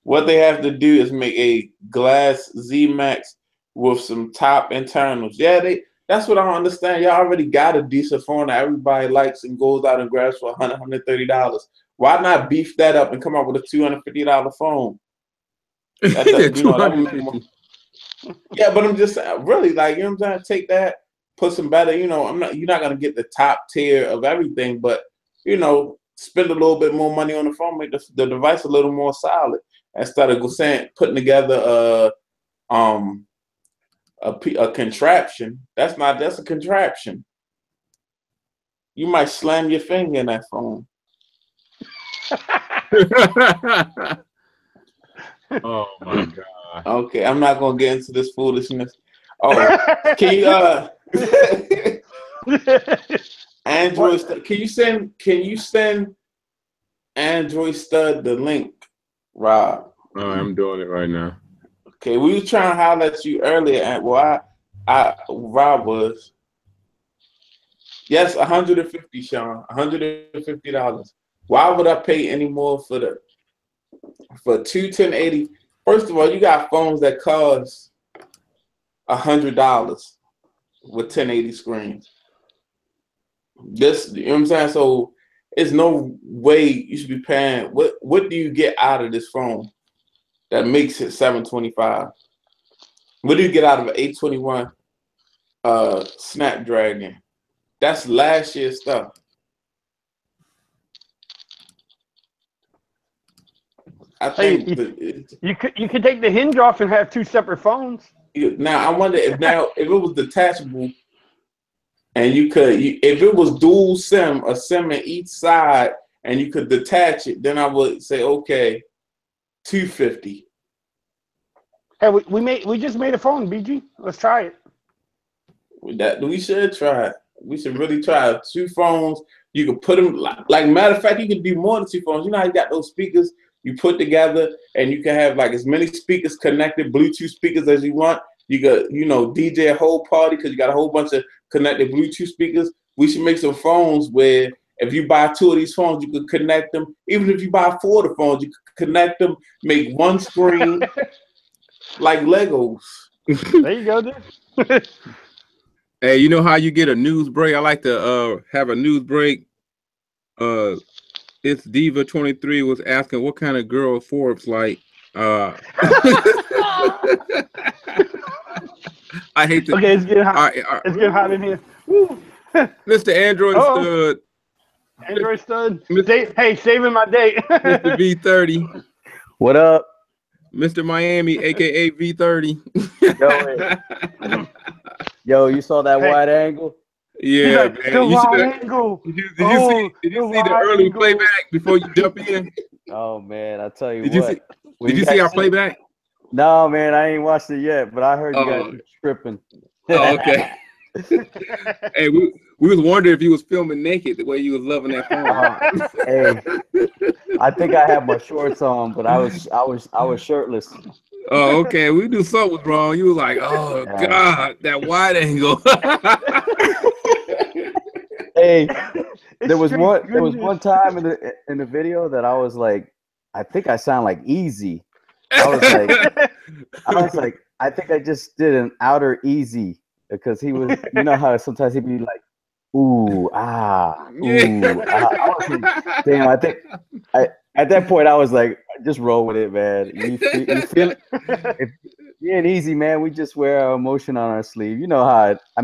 B: What they have to do is make a glass Z Max with some top internals. Yeah, that's what I don't understand. Y'all already got a decent phone that everybody likes and goes out and grabs for $100, $130. Why not beef that up and come up with a $250 phone? Yeah, but I'm just really like, you know what I'm saying? Take that, put some better, you're not gonna get the top tier of everything, but spend a little bit more money on the phone, make the device a little more solid instead of putting together a contraption. That's a contraption. You might slam your finger in that phone.
A: Oh my God.
B: Okay, I'm not gonna get into this foolishness. Oh, can you Android? Can you send Androidstud the link, Rob?
A: I'm doing it right now.
B: Okay, we were trying to holler at you earlier, and Rob was. Yes, 150, Sean. $150. Why would I pay any more for two 1080? First of all, you got phones that cost $100 with 1080 screens. This, you know what I'm saying? So it's no way you should be paying. What do you get out of this phone that makes it $725? What do you get out of an 821 Snapdragon? That's last year's stuff. I think
C: you could take the hinge off and have two separate phones.
B: Now I wonder if it was detachable, and if it was dual SIM, a SIM in each side, and you could detach it, then I would say okay, $250.
C: Hey, we just made a phone, BG. Let's try it.
B: We should try it. We should really try it. Two phones. You could put them like matter of fact, you could do more than two phones. You know how you got those speakers you put together, and you can have like as many speakers connected, Bluetooth speakers as you want. You got, DJ a whole party because you got a whole bunch of connected Bluetooth speakers. We should make some phones where if you buy two of these phones, you could connect them. Even if you buy four of the phones, you could connect them, make one screen like Legos.
C: There you go, dude.
A: Hey, you know how you get a news break? I like to have a news break. It's Diva 23 was asking what kind of girl Forbes like. I hate to.
C: Okay, it's getting hot. It's getting hot in here. Woo.
A: Mr. Androidstud.
C: Androidstud. Hey, saving my date.
A: Mr. V30.
D: What up?
A: Mr. Miami, aka V30.
D: Yo, you saw that wide angle?
A: Yeah,
C: man. The wide angle.
A: Did you see the early angle. Playback before you jump in?
D: Oh man, I tell you
A: Did you see our playback?
D: No, man, I ain't watched it yet, but I heard you guys were tripping.
A: Oh, okay. Hey, we was wondering if you was filming naked the way you was loving that phone.
D: Hey, I think I had my shorts on, but I was shirtless.
A: Oh, okay. We knew something was wrong. You was like, oh God, that wide angle.
D: Hey, there was one time in the video that I was like, I think I sound like Easy. I was like, I think I just did an outer Easy because he was, you know how sometimes he'd be like, ooh, ah, ooh, ah. I was like, damn, I think at that point I was like, just roll with it, man. You feel it? If you ain't Easy, man, we just wear our emotion on our sleeve. You know how I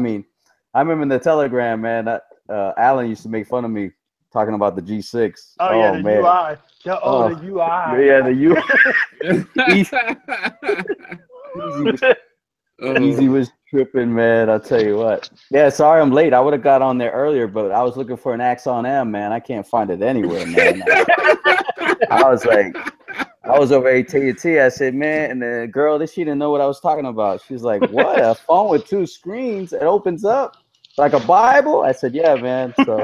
D: remember in the Telegram, man, Alan used to make fun of me talking about the G6.
C: Oh yeah, the
D: man.
C: UI. The UI.
D: Yeah, the UI. Easy was tripping, man. I'll tell you what. Yeah, sorry I'm late. I would have got on there earlier, but I was looking for an Axon M, man. I can't find it anywhere, man. I was over at AT&T. I said, man, and the girl, she didn't know what I was talking about. She's like, what? A phone with two screens? It opens up like a Bible? I said, yeah, man. So,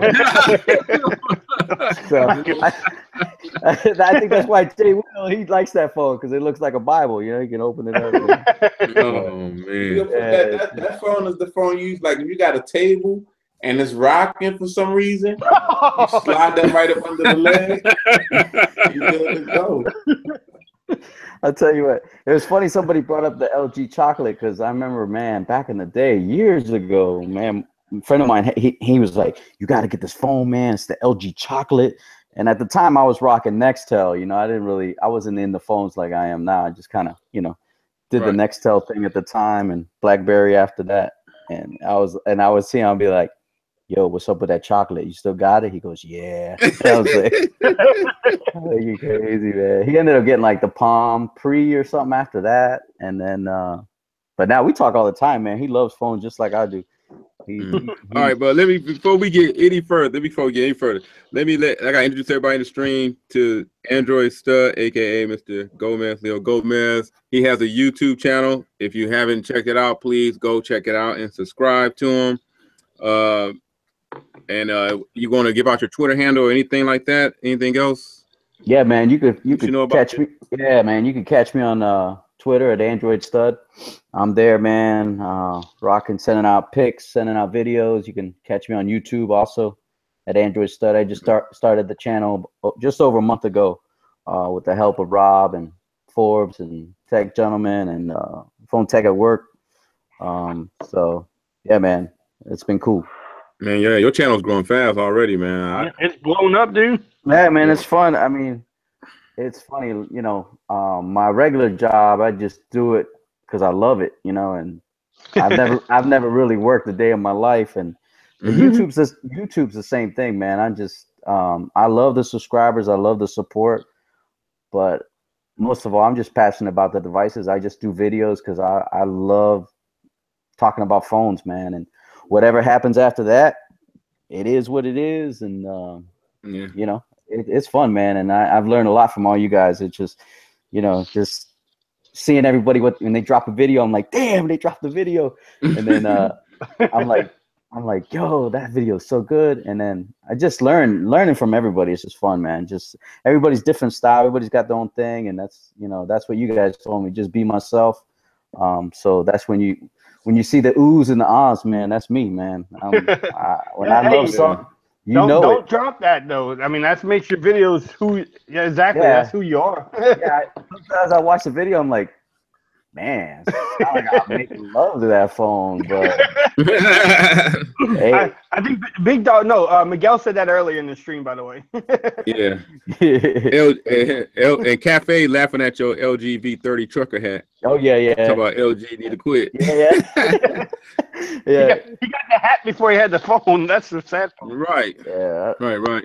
D: I think that's why Jay Will, he likes that phone because it looks like a Bible. You know, you can open it up.
A: Oh man,
B: that phone is the phone you use. Like if you got a table and it's rocking for some reason, you slide that right up under the leg. You're good to go.
D: I'll tell you what, it was funny. Somebody brought up the LG chocolate because I remember, man, back in the day, years ago, man, a friend of mine, he was like, you got to get this phone, man. It's the LG chocolate. And at the time I was rocking Nextel, you know, I wasn't in the phones like I am now. I just kind of, you know, did the Nextel thing at the time and BlackBerry after that. And I would see him be like, yo, what's up with that chocolate? You still got it? He goes, yeah. I was like, oh, you crazy, man. He ended up getting like the Palm Pre or something after that. And then, but now we talk all the time, man. He loves phones just like I do.
A: All right, but before we get any further, I gotta introduce everybody in the stream to Androidstud, aka Mr. Gomez, Leo Gomez. He has a YouTube channel. If you haven't checked it out, please go check it out and subscribe to him. You want to give out your Twitter handle or anything like that? Anything else?
D: Yeah, man, you could catch me. Yeah, man, you can catch me on Twitter at Androidstud. I'm there, man. Rocking, sending out pics, sending out videos. You can catch me on YouTube also at Androidstud. I just started the channel just over a month ago with the help of Rob and Forbes and Tech Gentleman and Phone Tech at Work. So yeah, man, it's been cool.
A: Man, yeah, your channel's growing fast already, man.
C: It's blown up, dude.
D: Yeah, man, it's fun. I mean, it's funny, you know, my regular job, I just do it because I love it, you know, and I've never really worked a day in my life. And YouTube's the same thing, man. I love the subscribers, I love the support, but most of all, I'm just passionate about the devices. I just do videos because I love talking about phones, man. And whatever happens after that, it is what it is. And you know, it's fun, man. And I've learned a lot from all you guys. It's just, you know, just seeing everybody when they drop a video, I'm like, damn, they dropped the video. And then I'm like, yo, that video is so good. And then I just learning from everybody. It's just fun, man. Just everybody's different style. Everybody's got their own thing. And that's, you know, that's what you guys told me. Just be myself. So that's when you see the oohs and the ahs, man, that's me, man. When I love something,
C: don't drop that though. I mean, that makes your videos exactly. Yeah. That's who you are.
D: Yeah. Sometimes I watch the video, I'm like, man, I'm making love to that phone, but
C: hey. I think Big Dog. No, Miguel said that earlier in the stream, by the way.
A: Yeah. And Cafe laughing at your LG V30 trucker hat.
D: Oh yeah.
A: Talk about LG need to quit.
D: Yeah. Yeah.
C: He got the hat before he had the phone. That's the sad part.
A: Right.
D: Yeah.
A: Right.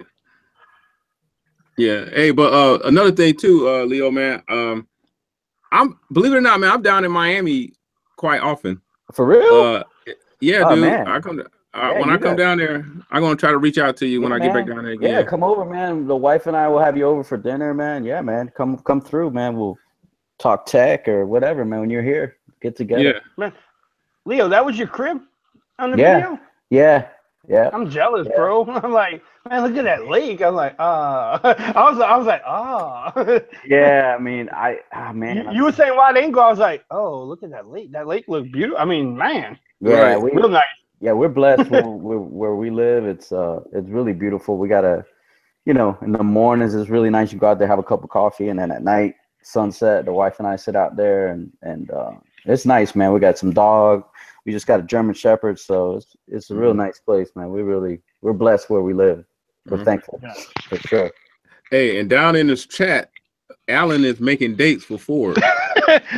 A: Yeah. Hey, but another thing too, Leo, man. I'm believe it or not, man. I'm down in Miami quite often.
D: For real?
A: Yeah,
D: oh,
A: dude.
D: Man.
A: I come when I come down there. I'm gonna try to reach out to you when I get back down there again.
D: Yeah, come over, man. The wife and I will have you over for dinner, man. Yeah, man. Come through, man. We'll talk tech or whatever, man. When you're here, get together.
A: Yeah,
C: man. Leo, that was your crib on the video?
D: Yeah.
C: I'm jealous, bro. I'm like, man, look at that lake. I'm like, I was like,
D: Yeah, I mean, man.
C: You were saying wide angle. I was like, oh, look at that lake. That lake looks beautiful. I mean, man.
D: Yeah,
C: right. Real nice.
D: Yeah, we're blessed where we live. It's really beautiful. We gotta, you know, in the mornings it's really nice. You go out there, have a cup of coffee, and then at night, sunset, the wife and I sit out there, and it's nice, man. We got some dog. We just got a German Shepherd, so it's a real nice place, man. We're blessed where we live. We're thankful for sure.
A: Hey, and down in this chat, Alan is making dates for Ford.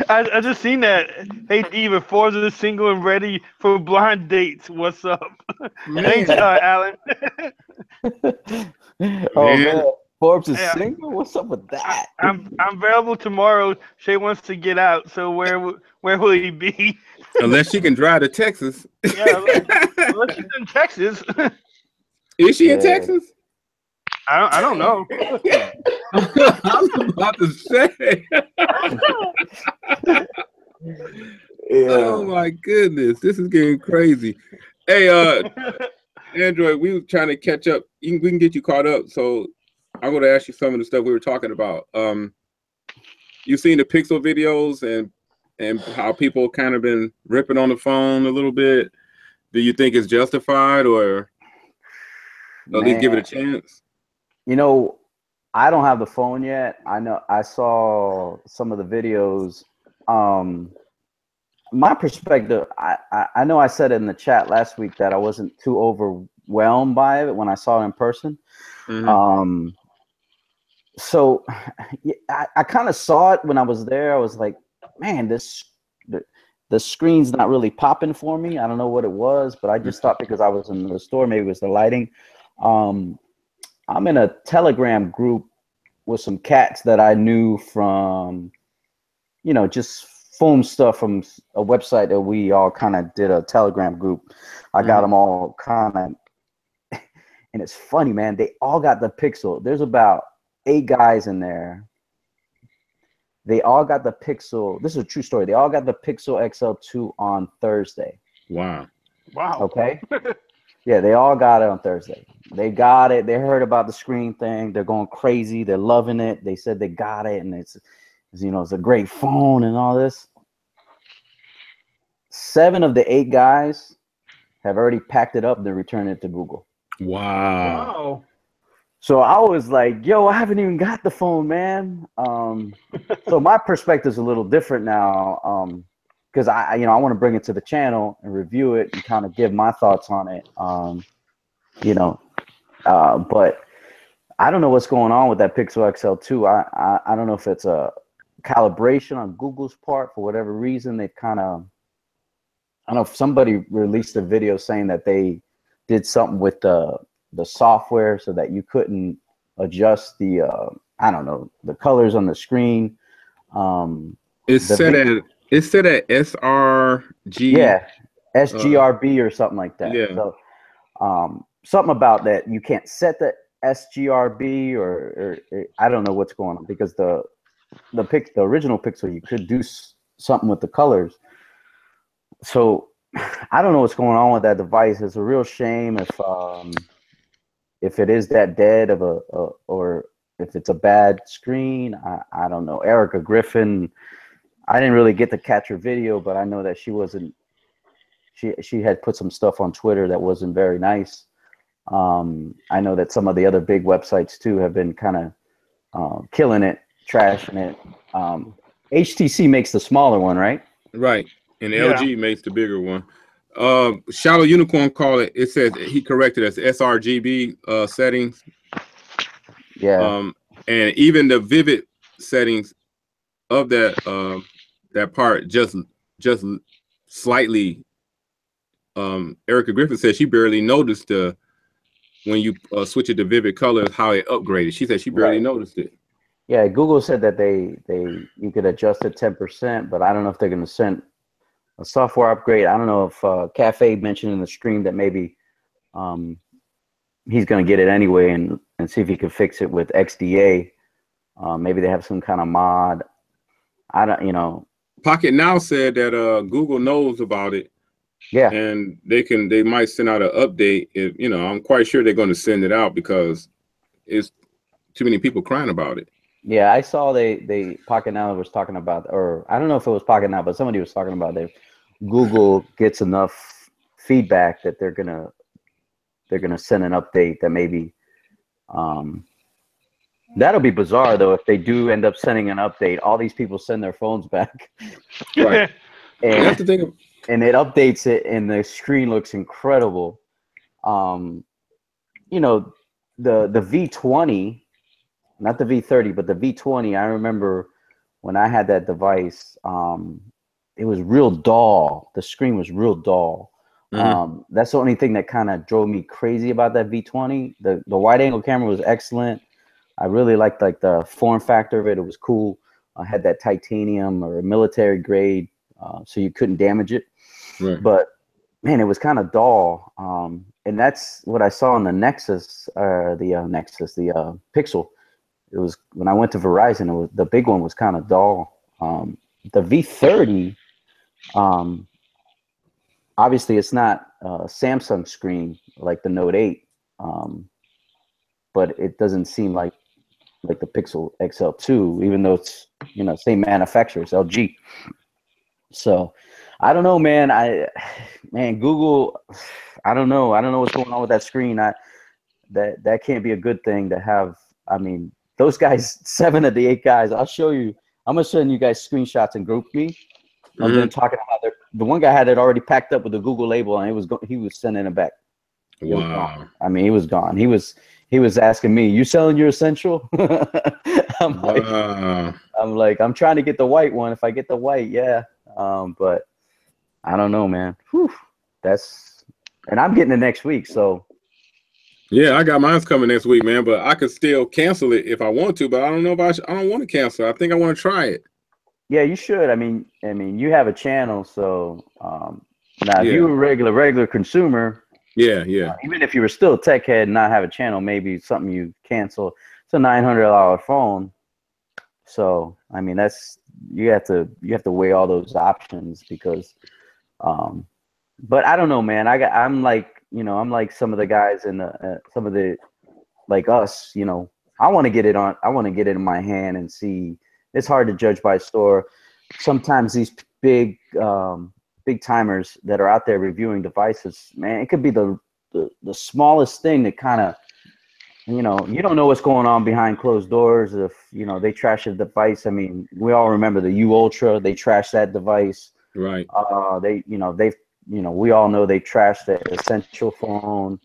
C: I just seen that. Hey, Diva, Forbes is single and ready for blind dates. What's up? Thanks, Alan.
D: Oh man, Forbes is single. What's up with that?
C: I'm available tomorrow. Shay wants to get out, so where will he be?
A: Unless she can drive to Texas.
C: Yeah, unless she's in Texas.
A: Is she in Texas?
C: I don't know.
A: I was about to say. Oh my goodness, this is getting crazy. Hey, Android, we were trying to catch up. We can get you caught up. So I'm going to ask you some of the stuff we were talking about. You've seen the Pixel videos and how people kind of been ripping on the phone a little bit. Do you think it's justified, or at least give it a chance?
D: You know, I don't have the phone yet. I know I saw some of the videos. My perspective, I know I said it in the chat last week that I wasn't too overwhelmed by it when I saw it in person. Mm-hmm. So I kind of saw it when I was there. I was like, man, the screen's not really popping for me. I don't know what it was, but I just thought because I was in the store, maybe it was the lighting. I'm in a Telegram group with some cats that I knew from, you know, just film stuff from a website that we all kind of did a Telegram group. I got them all kind of, and it's funny, man. They all got the Pixel. There's about 8 guys in there. They all got the Pixel. This is a true story. They all got the Pixel XL2 on Thursday.
A: Wow.
D: Okay. Yeah, they all got it on Thursday. They got it. They heard about the screen thing. They're going crazy. They're loving it. They said they got it, and it's, you know, it's a great phone and all this. 7 of the 8 guys have already packed it up and they're returning it to Google.
A: Wow.
D: So I was like, yo, I haven't even got the phone, man. So my perspective is a little different now, because I want to bring it to the channel and review it and kind of give my thoughts on it. But I don't know what's going on with that Pixel XL2. I don't know if it's a calibration on Google's part for whatever reason. They've kind of, I don't know if somebody released a video saying that they did something with the software so that you couldn't adjust the I don't know, the colors on the screen.
A: It said at SRG.
D: Yeah, sGRB or something like that.
A: Yeah.
D: So something about that you can't set the sGRB or I don't know what's going on, because the original Pixel, you could do something with the colors. So I don't know what's going on with that device. It's a real shame if it is that dead of or if it's a bad screen. I don't know. Erica Griffin, I didn't really get to catch her video, but I know that she wasn't. She had put some stuff on Twitter that wasn't very nice. I know that some of the other big websites too have been kind of killing it, trashing it. HTC makes the smaller one, right?
A: Right. And LG makes the bigger one. Shallow Unicorn called it. It says he corrected us sRGB settings.
D: Yeah.
A: And even the vivid settings of that that part just slightly. Erica Griffin said she barely noticed when you switch it to vivid colors how it upgraded. She said she barely noticed it.
D: Yeah, Google said that you could adjust it 10%, but I don't know if they're going to send a software upgrade. I don't know if Cafe mentioned in the stream that maybe he's going to get it anyway and see if he can fix it with XDA. Maybe they have some kind of mod. I don't, you know.
A: Pocket Now said that Google knows about it.
D: Yeah.
A: And they might send out an update. If you know, I'm quite sure they're going to send it out because it's too many people crying about it.
D: Yeah, I saw they Pocket Now was talking about, or I don't know if it was Pocket Now, but somebody was talking about that Google gets enough feedback that they're gonna send an update that maybe that'll be bizarre though if they do end up sending an update. All these people send their phones back,
A: right?
D: And
A: that's the thing.
D: And it updates it, and the screen looks incredible. You know, the V20, not the V30, but the V20. I remember when I had that device. It was real dull. The screen was real dull. That's the only thing that kind of drove me crazy about that V20. The wide angle camera was excellent. I really liked like the form factor of it. It was cool. I had that titanium or military grade, so you couldn't damage it.
A: Right.
D: But man, it was kind of dull. And that's what I saw on the Nexus, the Pixel. It was when I went to Verizon. The big one was kind of dull. The V30. Obviously it's not a Samsung screen like the Note 8, but it doesn't seem like the Pixel XL2, even though it's, you know, same manufacturer, it's LG. So I don't know, man. Google, I don't know what's going on with that screen. That can't be a good thing to have. I mean, those guys, 7 of the 8 guys, I'll show you. I'm gonna send you guys screenshots and group me. And then talking about the one guy had it already packed up with the Google label, and he was sending it back.
A: Wow.
D: I mean, he was gone. He was asking me, "You selling your Essential?" I'm like, I'm trying to get the white one. If I get the white, yeah. But I don't know, man. Whew. And I'm getting it next week, so.
A: Yeah, I got mine's coming next week, man. But I could still cancel it if I want to. But I don't know if I don't want to cancel. I think I want to try it.
D: Yeah, you should. I mean, you have a channel, so now if you were a regular consumer,
A: yeah,
D: even if you were still a tech head and not have a channel, maybe something you cancel. It's a $900 phone, so I mean you have to weigh all those options because, but I don't know, man. I'm like some of the guys in some of the like us, I want to get it in my hand and see. It's hard to judge by store. Sometimes these big timers that are out there reviewing devices, man, it could be the smallest thing that kind of, you don't know what's going on behind closed doors. If they trash a device, I mean, we all remember the U Ultra. They trashed that device.
A: Right.
D: We all know they trashed the Essential phone.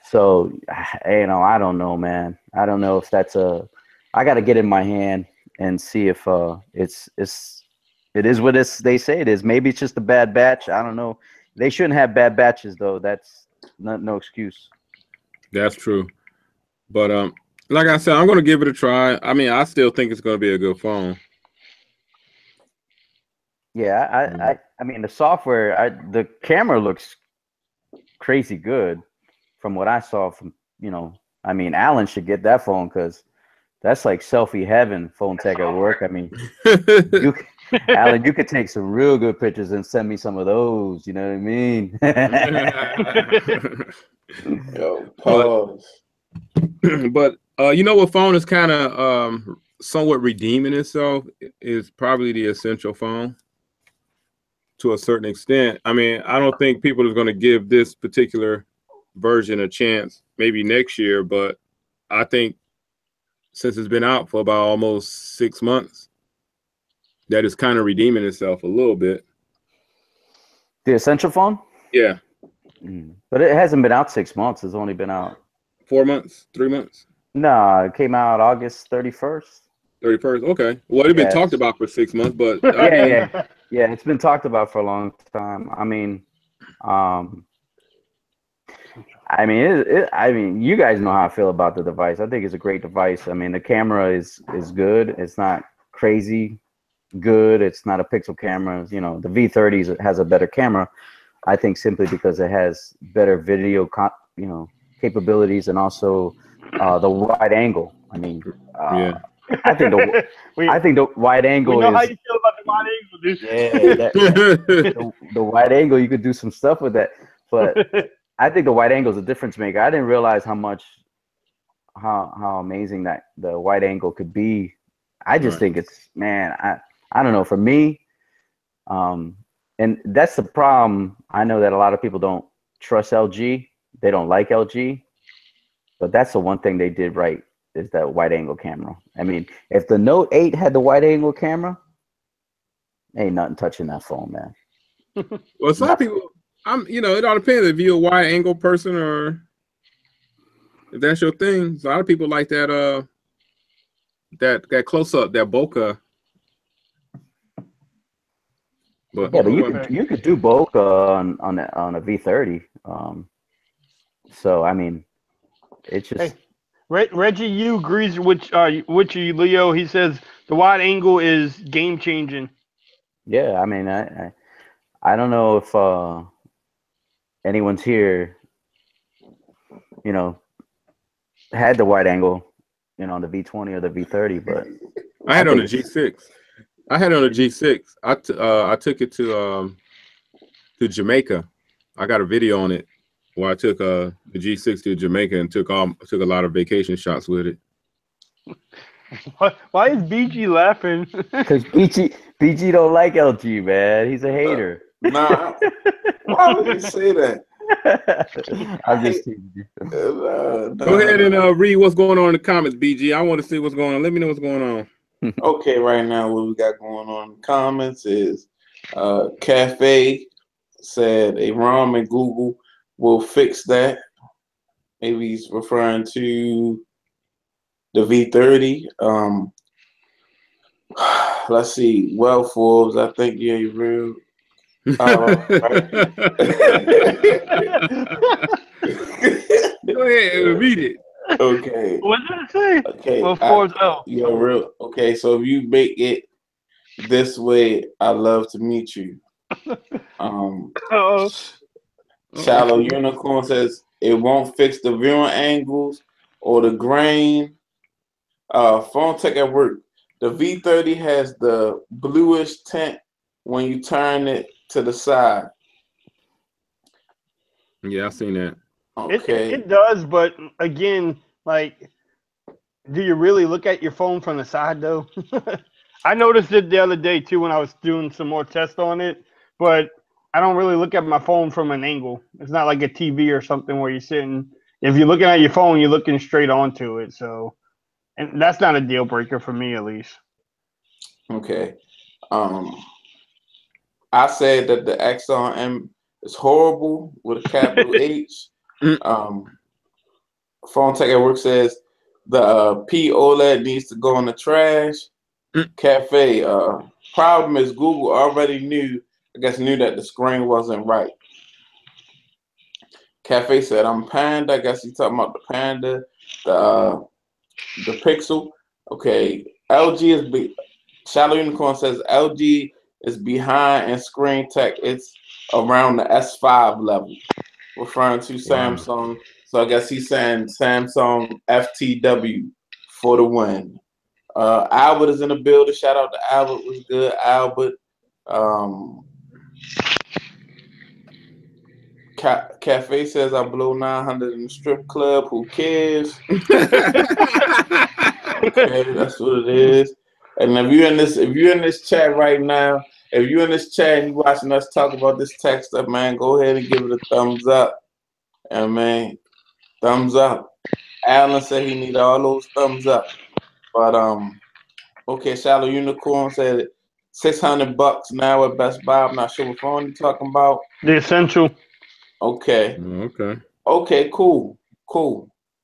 D: So I don't know, man. I don't know if that's I got to get in my hand and see if it is what they say it is. Maybe it's just a bad batch. I don't know. They shouldn't have bad batches though. That's no excuse.
A: That's true. But like I said, I'm going to give it a try. I mean, I still think it's going to be a good phone.
D: Yeah, I mean the software, the camera looks crazy good from what I saw from, I mean, Alan should get that phone because that's like selfie heaven, phone tech at work. I mean, Alan, you could take some real good pictures and send me some of those. You know what I mean?
B: Yo, pause.
A: But you know what phone is kind of somewhat redeeming itself is probably the Essential phone to a certain extent. I mean, I don't think people are going to give this particular version a chance maybe next year, but I think since it's been out for about almost 6 months, that is kind of redeeming itself a little bit.
D: The Essential phone?
A: Yeah.
D: But it hasn't been out 6 months. It's only been out
A: 4 months, 3 months.
D: No, it came out August 31st.
A: 31st. Okay. Well, it's been talked about for 6 months, but
D: yeah, it's been talked about for a long time. I mean, you guys know how I feel about the device. I think it's a great device. I mean, the camera is good. It's not crazy good. It's not a pixel camera. The V30 has a better camera, I think, simply because it has better video, capabilities, and also the wide angle. I mean, I think the wide angle.
C: We know how you feel about the wide angle, dude.
D: Yeah, the wide angle, you could do some stuff with that, but I think the wide angle is a difference maker. I didn't realize how amazing that the wide angle could be. I just think it's, man, I don't know, for me, and that's the problem. I know that a lot of people don't trust LG. They don't like LG, but that's the one thing they did right, is that wide angle camera. I mean, if the Note 8 had the wide angle camera, ain't nothing touching that phone, man.
A: Well, some people, it all depends if you're a wide angle person or if that's your thing. So a lot of people like that that close up, that bokeh. But
D: yeah, but you could do bokeh on a V30. So I mean, it's just.
C: Hey, Reggie, you agrees with you, Leo. He says the wide angle is game changing.
D: Yeah, I mean, I don't know if anyone's here, had the wide angle, on the V20 or the V30, but
A: I had on the G6. I had on a G6. I took it to Jamaica. I got a video on it where I took the G6 to Jamaica and took a lot of vacation shots with it.
C: Why is BG laughing?
D: Because BG don't like LG, man. He's a hater.
B: Nah, why would you say that?
D: I'm just teasing you.
A: Go ahead and read what's going on in the comments, BG. I want to see what's going on. Let me know what's going on.
B: Okay, right now what we got going on in the comments is Cafe said a ROM and Google will fix that. Maybe he's referring to the V30. Let's see. Well, Forbes, I think you're real. Right.
A: Go ahead and read it.
B: Okay.
C: What did it say?
B: Okay.
C: Well, Forbes.
B: You're real. Okay, so if you make it this way, I love to meet you. Shallow Unicorn says it won't fix the viewing angles or the grain. Phone tech at work. The V30 has the bluish tint when you turn it to the side.
A: Yeah, I've seen that.
B: Okay.
C: It does, but again, like, do you really look at your phone from the side though? I noticed it the other day too when I was doing some more tests on it, but I don't really look at my phone from an angle. It's not like a TV or something where you're sitting. If you're looking at your phone, you're looking straight onto it. So, and that's not a deal breaker for me, at least.
B: Okay. I said that the Exxon M is horrible with a capital H. Phone Tech at Work says the P OLED needs to go in the trash. Cafe. Problem is Google already knew that the screen wasn't right. Cafe said I'm Panda. I guess he's talking about the Panda, the Pixel. Okay. LG is Shallow Unicorn says LG is behind in screen tech. It's around the S5 level, referring to Samsung. So I guess he's saying Samsung FTW for the win. Albert is in the building. Shout out to Albert. Was good, Albert. Cafe says I blow 900 in the strip club. Who cares? Okay, that's what it is. And if you're in this chat right now, if you're in this chat and you're watching us talk about this tech stuff, man, go ahead and give it a thumbs up. And man, thumbs up. Alan said he need all those thumbs up. But okay, Shallow Unicorn said $600 now at Best Buy. I'm not sure what phone you're talking about.
C: The Essential.
B: Okay. Okay, cool.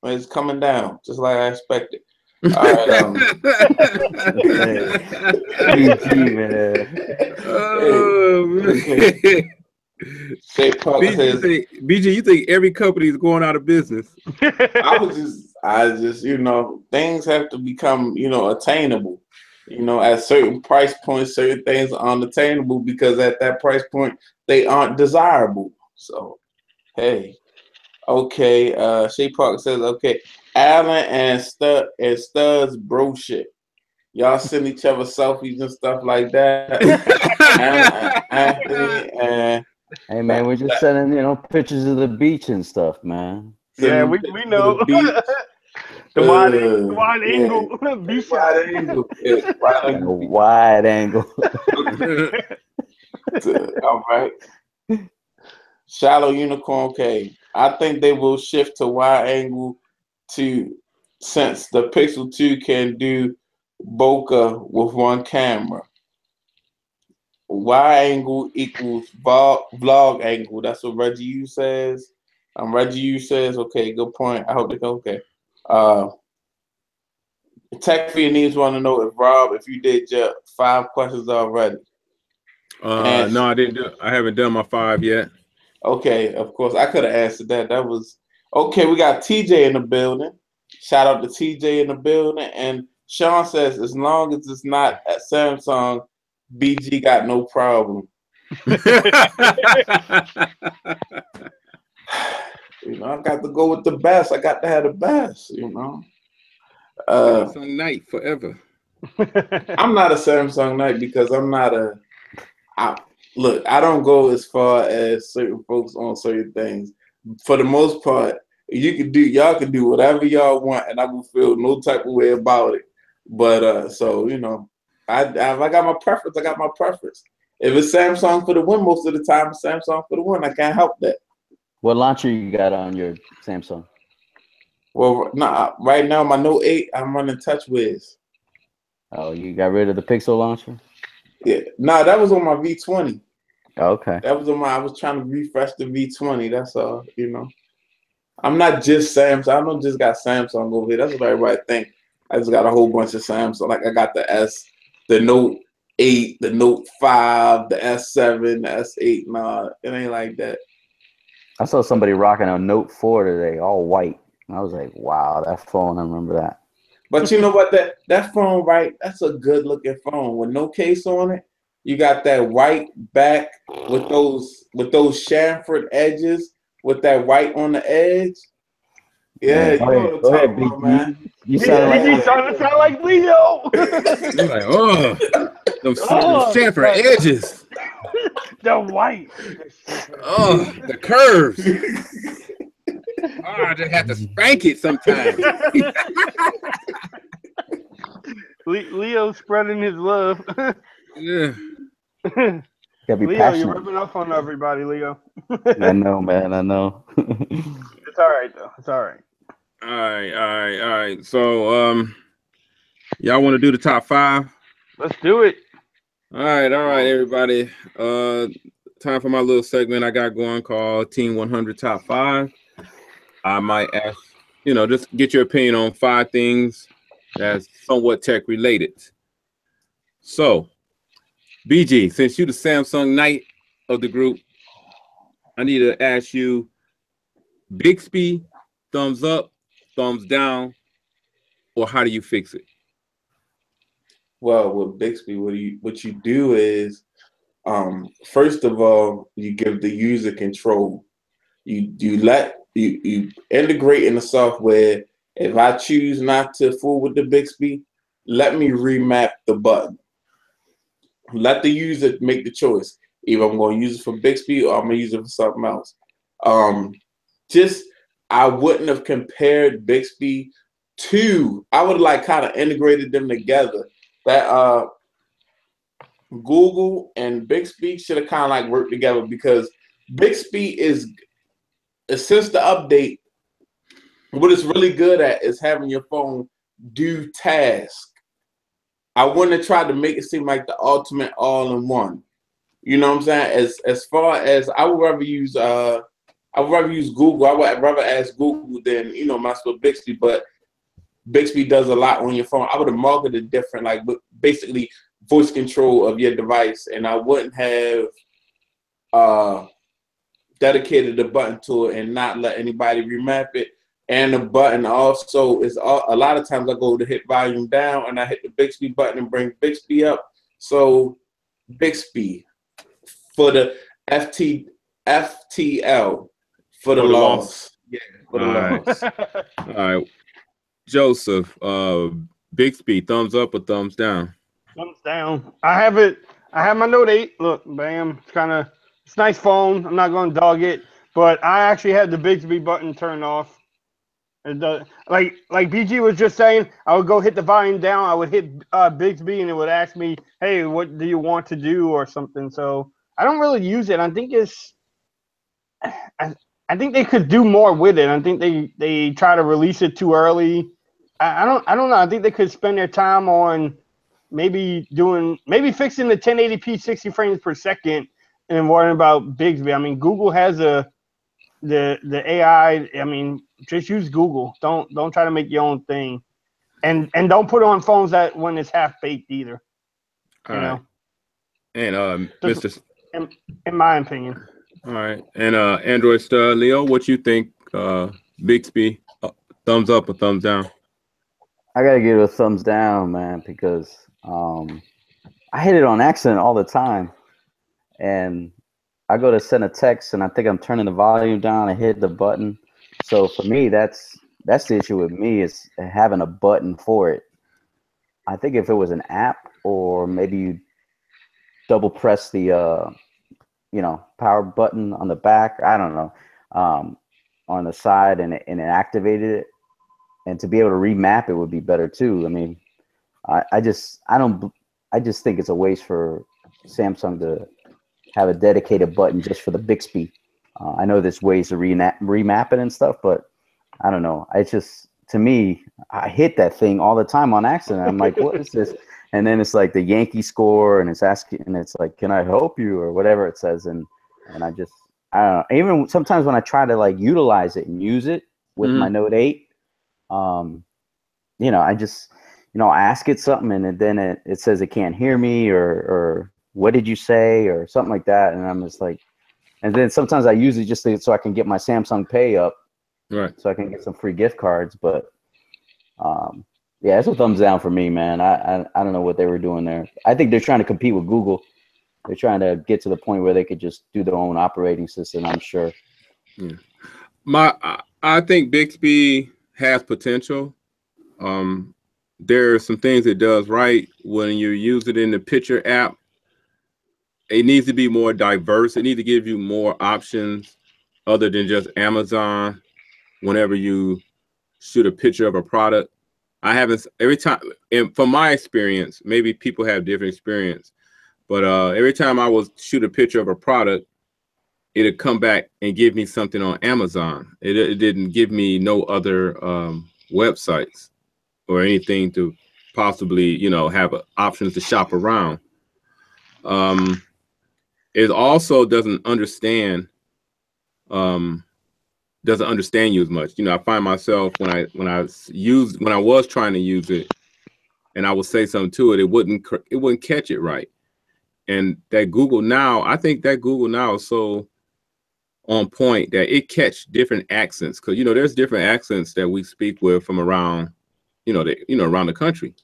B: It's coming down, just like I expected. All right,
D: BG, man.
A: BG, you think every company is going out of business?
B: I just, things have to become, attainable. At certain price points, certain things are unattainable because at that price point, they aren't desirable. So, hey. Okay, Shay Park says, okay, Allen and Stud's bro shit. Y'all send each other selfies and stuff like that. Anthony and
D: hey man, we're just sending pictures of the beach and stuff, man.
C: Yeah, we know. The wide angle.
D: Wide angle.
B: All right. Shallow Unicorn. Okay, I think they will shift to wide angle since the Pixel 2 can do bokeh with one camera. Wide angle equals vlog angle. That's what Reggie U says. Reggie U says, okay, good point. I hope they go okay. Tech Needs want to know if you did your 5 questions already.
A: No, I didn't. I haven't done my 5 yet.
B: Okay, of course. I could have answered that. That was okay. We got TJ in the building. Shout out to TJ in the building. And Sean says, as long as it's not at Samsung, BG got no problem. I got to go with the best. I got to have the best,
A: Samsung Night forever.
B: I'm not a Samsung Night because I'm not look, I don't go as far as certain folks on certain things. For the most part, y'all can do whatever y'all want, and I will feel no type of way about it. But so if I got my preference, I got my preference. If it's Samsung for the win, most of the time it's Samsung for the win. I can't help that.
D: What launcher you got on your Samsung?
B: Well, right now my Note 8, I'm running TouchWiz.
D: Oh, you got rid of the Pixel launcher?
B: Yeah, that was on my V20.
D: Okay.
B: That was I was trying to refresh the V20. That's all, I'm not just Samsung. I don't just got Samsung over here. That's what everybody think. I just got a whole bunch of Samsung. Like I got the S, the Note 8, the Note 5, the S7, the S8. Nah, it ain't like that.
D: I saw somebody rocking a Note 4 today, all white. I was like, wow, that phone, I remember that.
B: But you know what? That phone, right? That's a good looking phone with no case on it. You got that white back with those chamfered edges with that white on the edge. Yeah, you know what I'm talking about, man.
D: You sound like
C: starting to sound like Leo.
A: You're like, oh, those chamfer edges.
C: The white.
A: Oh, the curves. Oh, I just have to spank it sometimes.
C: Leo spreading his love.
A: Yeah.
C: Leo, you're rubbing off on everybody, Leo.
D: I know, man. I know.
C: It's all right, though. It's all right.
A: All right. So, y'all want to do the top 5?
C: Let's do it.
A: All right, everybody. Time for my little segment I got going called Team 100 Top 5. I might ask, just get your opinion on 5 things that's somewhat tech related. So, BG, since you're the Samsung Knight of the group, I need to ask you, Bixby, thumbs up, thumbs down, or how do you fix it?
B: Well, with Bixby, what you do is, first of all, you give the user control. You integrate in the software. If I choose not to fool with the Bixby, let me remap the button. Let the user make the choice. Either I'm going to use it for Bixby or I'm going to use it for something else. I wouldn't have compared Bixby to, I would have kind of integrated them together. That Google and Bixby should have kind of worked together, because Bixby is, since the update, what it's really good at is having your phone do tasks. I wouldn't have tried to make it seem like the ultimate all-in-one. You know what I'm saying? As far as I would rather use Google. I would rather ask Google than mess with Bixby. But Bixby does a lot on your phone. I would have marketed different, basically voice control of your device, and I wouldn't have dedicated the button to it and not let anybody remap it. And the button also is a lot of times I go to hit volume down and I hit the Bixby button and bring Bixby up. So Bixby for the FTL for the loss. Yeah, for the loss.
A: All right. Joesph, Bixby, thumbs up or thumbs down?
C: Thumbs down. I have my Note 8. Look, bam. It's a nice phone. I'm not going to dog it, but I actually had the Bixby button turned off. It does, like BG was just saying, I would go hit the volume down. I would hit Bixby, and it would ask me, "Hey, what do you want to do?" or something. So I don't really use it. I think I think they could do more with it. I think they try to release it too early. I don't know. I think they could spend their time on maybe fixing the 1080p 60 frames per second and worrying about Bixby. I mean, Google has the AI. I mean, just use Google. Don't try to make your own thing, and don't put it on phones that when it's half baked either.
A: All right. And Mr.
C: In my opinion.
A: All right. And Androidstud, Leo, what you think? Bixby, thumbs up or thumbs down?
D: I gotta give it a thumbs down, man, because I hit it on accident all the time, and I go to send a text and I think I'm turning the volume down. I hit the button. So for me, that's the issue with me, is having a button for it. I think if it was an app, or maybe you double press the power button on the back, I don't know, on the side, and it activated it, and to be able to remap it would be better too. I mean, I just think it's a waste for Samsung to have a dedicated button just for the Bixby. I know there's ways to remap it and stuff, but I don't know. It's just, to me, I hit that thing all the time on accident. I'm like, what is this? And then it's like the Yankee score, and it's asking, and it's like, can I help you, or whatever it says, and I don't know. Even sometimes when I try to utilize it and use it with my Note 8, you know, ask it something, and then it says it can't hear me, or what did you say, or something like that. And I'm just like, and then sometimes I use it just so I can get my Samsung Pay up,
A: right?
D: So I can get some free gift cards. But yeah, it's a thumbs down for me, man. I don't know what they were doing there. I think they're trying to compete with Google. They're trying to get to the point where they could just do their own operating system, I'm sure.
A: Yeah. I think Bixby has potential. There are some things it does right when you use it in the picture app. It needs to be more diverse. It needs to give you more options other than just Amazon whenever you shoot a picture of a product. I haven't, every time, and from my experience, maybe people have different experience, but every time I was shoot a picture of a product, it'd come back and give me something on Amazon. It didn't give me no other websites or anything to possibly, you know, have options to shop around. It also doesn't understand you as much. You know, I find myself when I was trying to use it and I would say something to it, it wouldn't catch it right. And that Google Now, I think that Google Now is so on point that it catch different accents, because you know there's different accents that we speak with from around, around the country.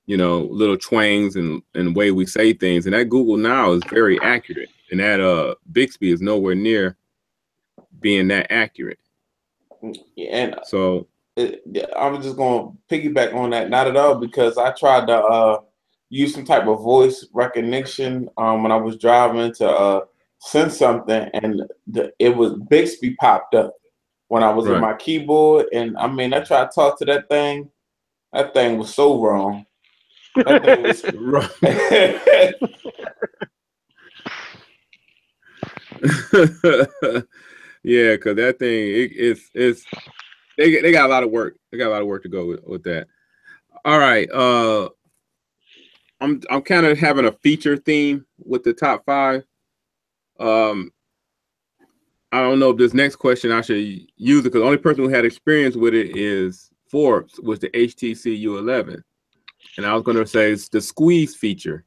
A: You know, little twangs and the way we say things, and that Google Now is very accurate, and that Bixby is nowhere near being that accurate.
B: Yeah, and
A: so
B: I was just going to piggyback on that. Not at all, because I tried to use some type of voice recognition when I was driving to send something, and it was Bixby popped up when I was in my keyboard, and I mean I tried to talk to that thing. That thing was so wrong. That thing was
A: wrong. Yeah, because that thing they got a lot of work. They got a lot of work to go with that. All right. I'm kind of having a feature theme with the top 5. I don't know if this next question I should use it, because the only person who had experience with it is Forbes, with the HTC U11. And I was going to say it's the squeeze feature.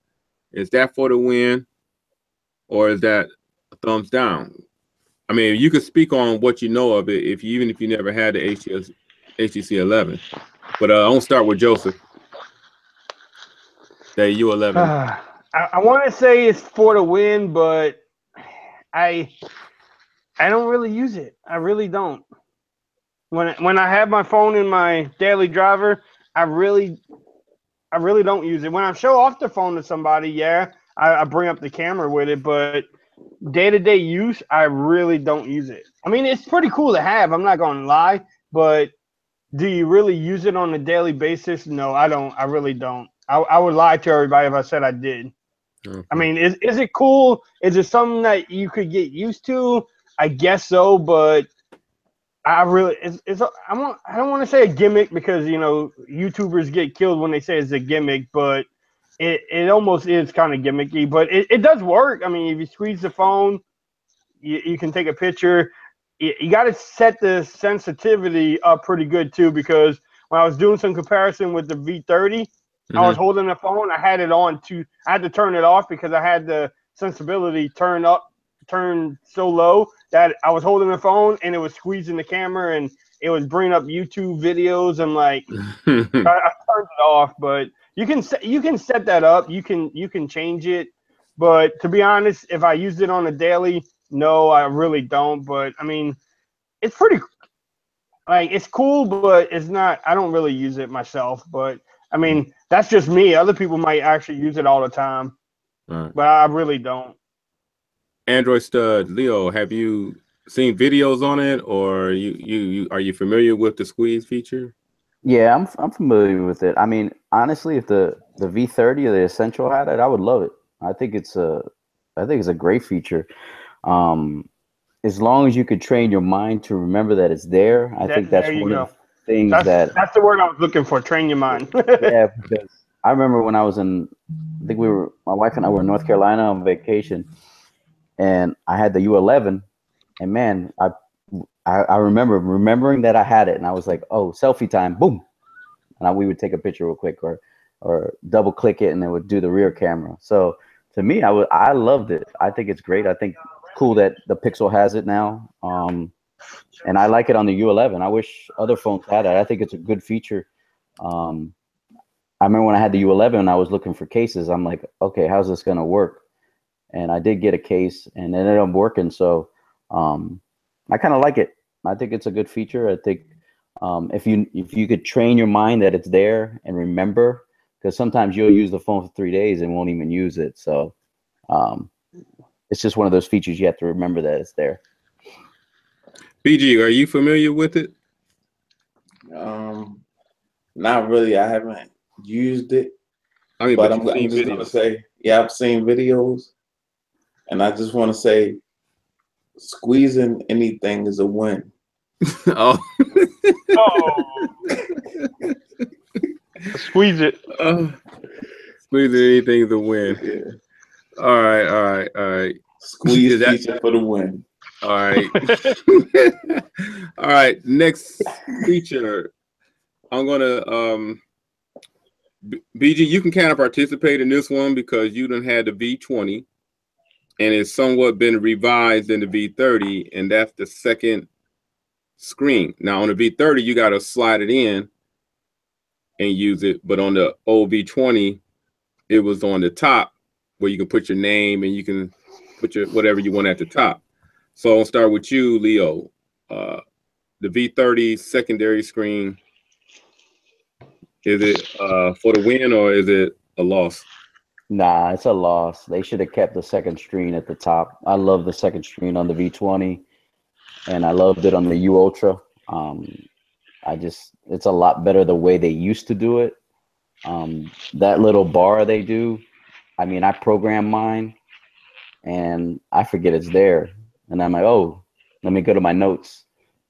A: Is that for the win, or is that a thumbs down? I mean, you could speak on what you know of it, even if you never had the HTC 11. But I want to start with Joesph. The U11.
C: I want to say it's for the win, but I don't really use it. I really don't. When I have my phone in my daily driver, I really don't use it. When I show off the phone to somebody, yeah, I bring up the camera with it, but day-to-day use, I really don't use it. I mean, it's pretty cool to have, I'm not going to lie, but do you really use it on a daily basis? No, I don't. I really don't. I would lie to everybody if I said I did. Okay. I mean, is it cool? Is it something that you could get used to? I guess so, but I really, I don't want to say a gimmick, because, you know, YouTubers get killed when they say it's a gimmick, but it almost is kind of gimmicky, but it does work. I mean, if you squeeze the phone, you can take a picture. You got to set the sensitivity up pretty good too, because when I was doing some comparison with the V30, I was holding the phone. I had it on I had to turn it off because I had the sensibility turned so low that I was holding the phone and it was squeezing the camera and it was bringing up YouTube videos. And like, I turned it off, but you can set that up. You can change it. But to be honest, if I used it on a daily, no, I really don't. But I mean, it's pretty, like, it's cool, but it's not, I don't really use it myself. But I mean, that's just me. Other people might actually use it all the time, but I really don't.
A: Androidstud, Leo, have you seen videos on it, or are you familiar with the squeeze feature?
D: Yeah, I'm familiar with it. I mean, honestly, if the V30 or the Essential had it, I would love it. I think it's a great feature. As long as you could train your mind to remember that it's there, I think that's one of the things
C: that's the word I was looking for. Train your mind.
D: Yeah, because I remember when I was I think my wife and I were in North Carolina on vacation, and I had the U11, and man, I remember remembering that I had it, and I was like, oh, selfie time, boom. and we would take a picture real quick, or double click it and it would do the rear camera. So to me, I loved it. I think it's great. I think it's cool that the Pixel has it now. And I like it on the U11. I wish other phones had it. I think it's a good feature. I remember when I had the U11 and I was looking for cases, I'm like, okay, how's this going to work? And I did get a case and it ended up working. So I kind of like it. I think it's a good feature. I think if you could train your mind that it's there and remember, because sometimes you'll use the phone for 3 days and won't even use it. So it's just one of those features you have to remember that it's there.
A: BG, are you familiar with it?
B: Not really. I haven't used it.
A: I mean,
B: but I'm just going to say, yeah, I've seen videos. And I just want to say, squeezing anything is a win.
C: Oh. Squeeze it.
A: Squeezing anything is a win. Yeah. All right.
B: Squeeze feature for the win.
A: All right. All right. Next feature. I'm gonna BG, you can kind of participate in this one because you done had the V20 and it's somewhat been revised in the V30, and that's the second screen. Now on the V30, you got to slide it in and use it, but on the old V20, it was on the top where you can put your name and you can put your whatever you want at the top. So I'll start with you, Leo. The V30 secondary screen, is it for the win or is it a loss?
D: Nah, it's a loss. They should have kept the second screen at the top. I love the second screen on the V20, and I loved it on the U Ultra. It's a lot better the way they used to do it. That little bar they do, I mean, I program mine, and I forget it's there, and I'm like, oh, let me go to my notes,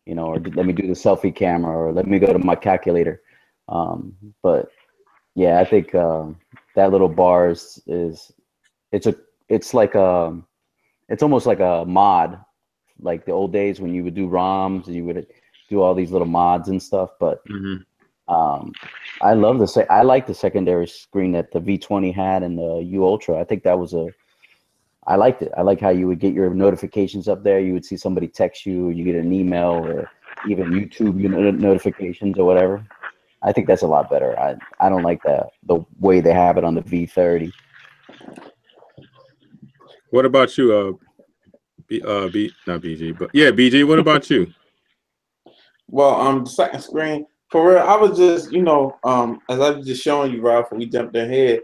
D: or let me do the selfie camera, or let me go to my calculator. But yeah, I think that little bar it's almost like a mod, like the old days when you would do ROMs and you would do all these little mods and stuff. But I like the secondary screen that the V20 had and the U Ultra. I think that was I liked it. I like how you would get your notifications up there. You would see somebody text you, you get an email, or even YouTube notifications or whatever. I think that's a lot better. I don't like the way they have it on the V30.
A: What about you, not BG, but yeah, BG, what about you?
B: Well, the second screen, for real, I was just, as I was just showing you, Ralph, when we jumped ahead,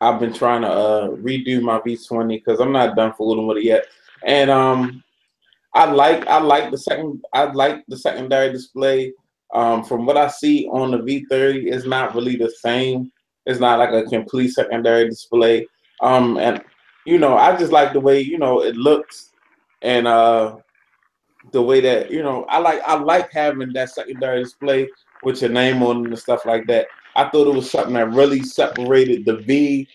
B: I've been trying to redo my V20 because I'm not done fooling with it yet. And I like the secondary display. From what I see on the V30, it's not really the same. It's not like a complete secondary display. And I just like the way it looks, and the way that I like having that secondary display with your name on it and stuff like that. I thought it was something that really separated the V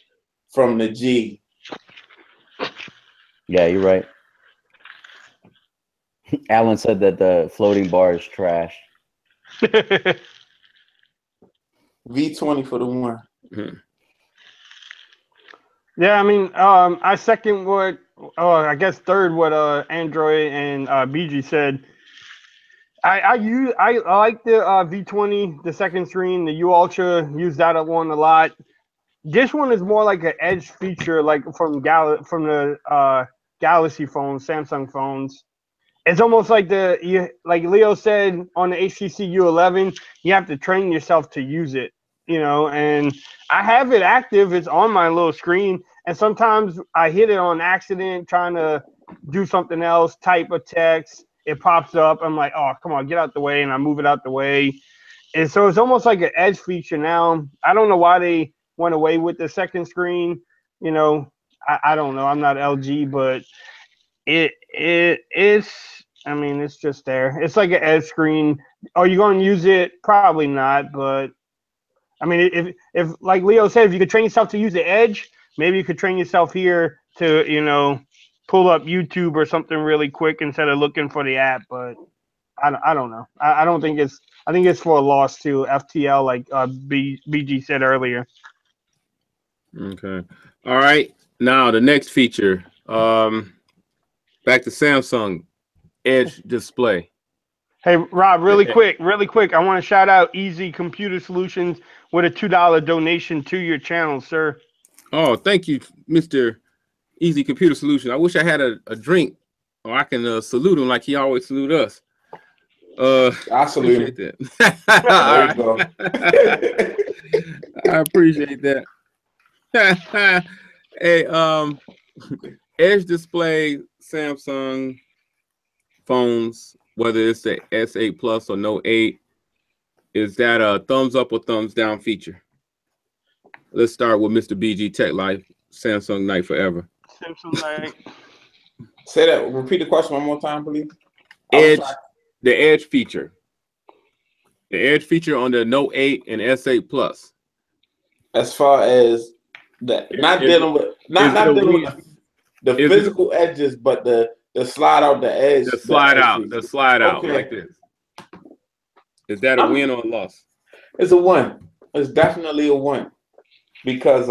B: from the G.
D: Yeah, you're right. Alan said that the floating bar is trash.
B: V20 for the one.
A: Mm-hmm.
C: Yeah, I mean, I second I guess third what Android and BG said. I like the V20, the second screen, the U Ultra. Use that one a lot. This one is more like an edge feature, like from the Galaxy phones, Samsung phones. It's almost like like Leo said on the HTC U11, you have to train yourself to use it, and I have it active. It's on my little screen, and sometimes I hit it on accident trying to do something else, type a text. It pops up. I'm like, oh, come on, get out the way, and I move it out the way. And so it's almost like an edge feature now. I don't know why they went away with the second screen. I don't know. I'm not LG, but it's, I mean, it's just there. It's like an edge screen. Are you going to use it? Probably not. But I mean, if like Leo said, if you could train yourself to use the edge, maybe you could train yourself here to pull up YouTube or something really quick instead of looking for the app. But I don't know. I I think it's for a loss too. FTL, like BG said earlier.
A: Okay. All right. Now the next feature. Back to Samsung Edge display.
C: Hey Rob, really quick. I want to shout out Easy Computer Solutions with a $2 donation to your channel, sir.
A: Oh, thank you, Mr. Easy Computer Solution. I wish I had a drink, or I can salute him like he always salute us.
B: I salute
A: appreciate
B: him.
A: That.
B: There you go.
A: I appreciate that. Hey, Edge display Samsung phones, whether it's the S8 Plus or Note 8, is that a thumbs up or thumbs down feature? Let's start with Mr. BG Tech Life, Samsung Night Forever.
C: Samsung Night.
B: Say that. Repeat the question one more time, please.
A: The Edge feature. The Edge feature on the Note 8 and S8 Plus.
B: As far as the dealing with the physical edges, but the slide out the edge.
A: The slide out
B: okay.
A: like this. Is that a win or a loss?
B: It's a win. It's definitely a win. Because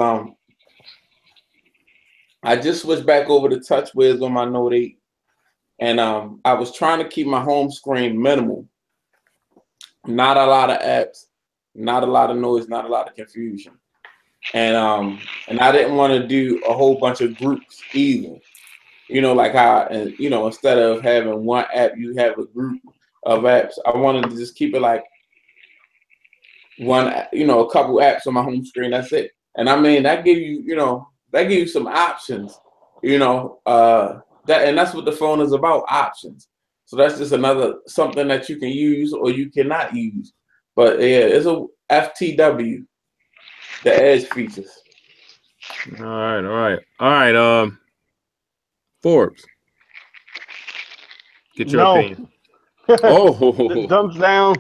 B: I just switched back over to TouchWiz on my Note 8. And I was trying to keep my home screen minimal. Not a lot of apps, not a lot of noise, not a lot of confusion. And I didn't want to do a whole bunch of groups either. You know, like how, you know, instead of having one app, you have a group of apps. I wanted to just keep it like one, you know, a couple apps on my home screen. That's it. And I mean, that give you, you know, that give you some options, you know, and that's what the phone is about, options. So that's just something that you can use or you cannot use. But yeah, it's a FTW, the Edge features.
A: All right. Forbes, get your opinion. Oh,
C: thumbs down.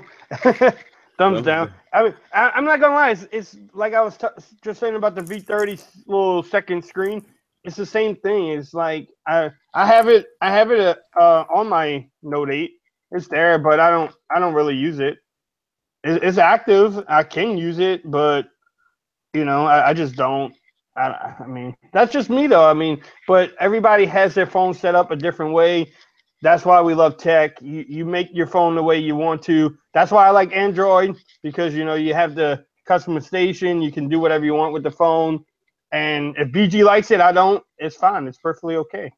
C: Thumbs down. I mean, I'm not gonna lie. It's like I was just saying about the V30 little second screen. It's the same thing. It's like I have it on my Note 8. It's there, but I don't really use it. It's active. I can use it, but you know, I just don't. I mean, that's just me though. I mean, but everybody has their phone set up a different way. That's why we love tech. You make your phone the way you want to. That's why I like Android, because you know you have the customization. You can do whatever you want with the phone. And if BG likes it, I don't. It's fine. It's perfectly okay.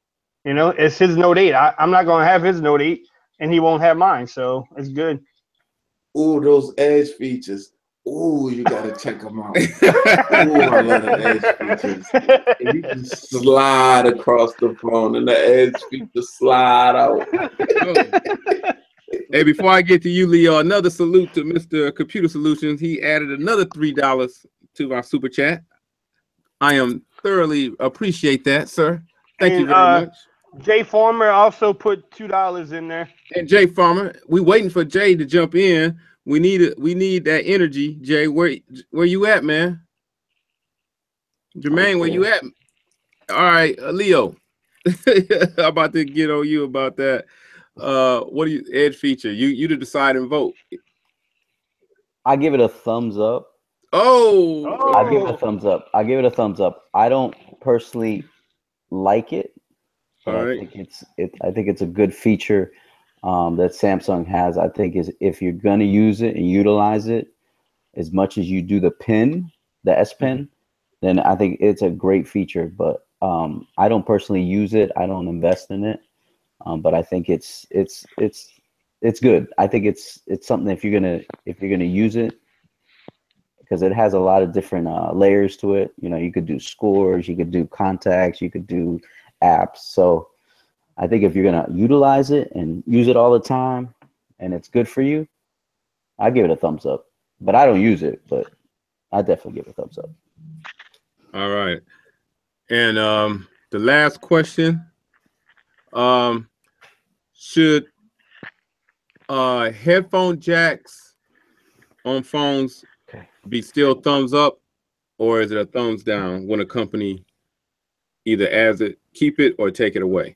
C: You know, it's his Note 8. I'm not going to have his Note 8, and he won't have mine. So it's good.
B: Ooh, those Edge features. Ooh, you gotta check them out. Ooh, I love the Edge features. And you can slide across the phone, and the Edge features slide out.
A: Hey, before I get to you, Leo, another salute to Mr. Computer Solutions. He added another $3 to our super chat. I am thoroughly appreciate that, sir. Thank you very much.
C: Jay Farmer also put $2 in there.
A: And Jay Farmer, we waiting for Jay to jump in. We need that energy, Jay. Where you at, man? Jermaine, where you at? All right, Leo. I'm about to get on you about that. What do you Edge feature? You to decide and vote.
D: I give it a thumbs up.
A: Oh,
D: I give it a thumbs up. I don't personally like it, but
A: all right.
D: I think it's a good feature that Samsung has. I think is if you're gonna use it and utilize it as much as you do the S Pen, then I think it's a great feature. But I don't personally use it. I don't invest in it. But I think it's good. I think it's something if you're gonna use it, because it has a lot of different layers to it. You know, you could do scores, you could do contacts, you could do apps. So I think if you're gonna utilize it and use it all the time, and it's good for you, I give it a thumbs up. But I don't use it, but I definitely give it a thumbs up.
A: All right. And the last question: should headphone jacks on phones be still thumbs up, or is it a thumbs down when a company either adds it, keep it, or take it away?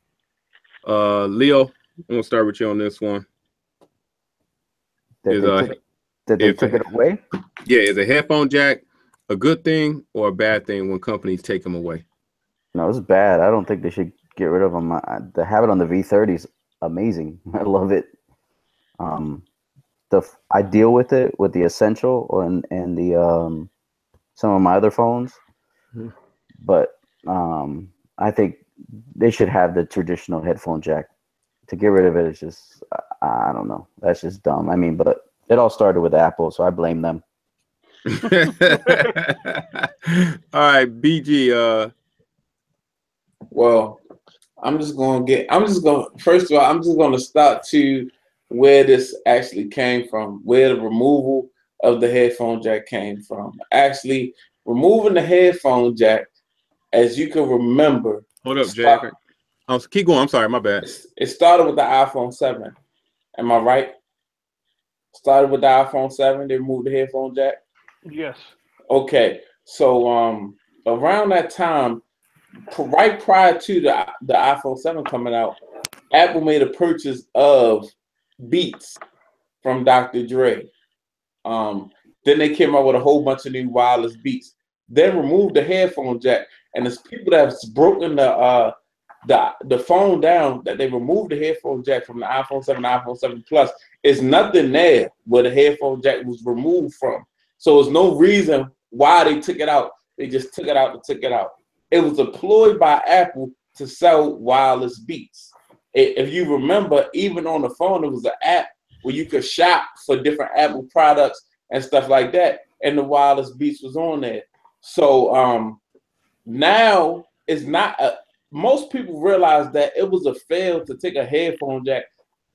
A: Leo, I'm gonna start with you on this one.
D: They that they took it away?
A: Yeah, is a headphone jack a good thing or a bad thing when companies take them away?
D: No, it's bad. I don't think they should get rid of them. To have it on the V30 is amazing. I love it. I deal with it with the Essential and the some of my other phones, but I think they should have the traditional headphone jack. To get rid of it is just, I don't know. That's just dumb. I mean, but it all started with Apple, so I blame them.
A: All right, BG.
B: Well, first of all, I'm just gonna start to where this actually came from, where the removal of the headphone jack came from. Actually, removing the headphone jack, as you can remember.
A: Hold up, Jack. Keep going. I'm sorry, my bad.
B: It started with the iPhone 7. Am I right? Started with the iPhone 7. They removed the headphone jack.
C: Yes.
B: Okay. So around that time, right prior to the iPhone 7 coming out, Apple made a purchase of Beats from Dr. Dre. Then they came out with a whole bunch of new wireless Beats. Then removed the headphone jack, and there's people that have broken the phone down that they removed the headphone jack from the iPhone 7, iPhone 7 Plus. It's nothing there where the headphone jack was removed from. So there's no reason why they took it out. They just took it out to take it out. It was a ploy by Apple to sell wireless Beats. If you remember, even on the phone, there was an app where you could shop for different Apple products and stuff like that, and the wireless Beats was on there. So now it's not most people realize that it was a fail to take a headphone jack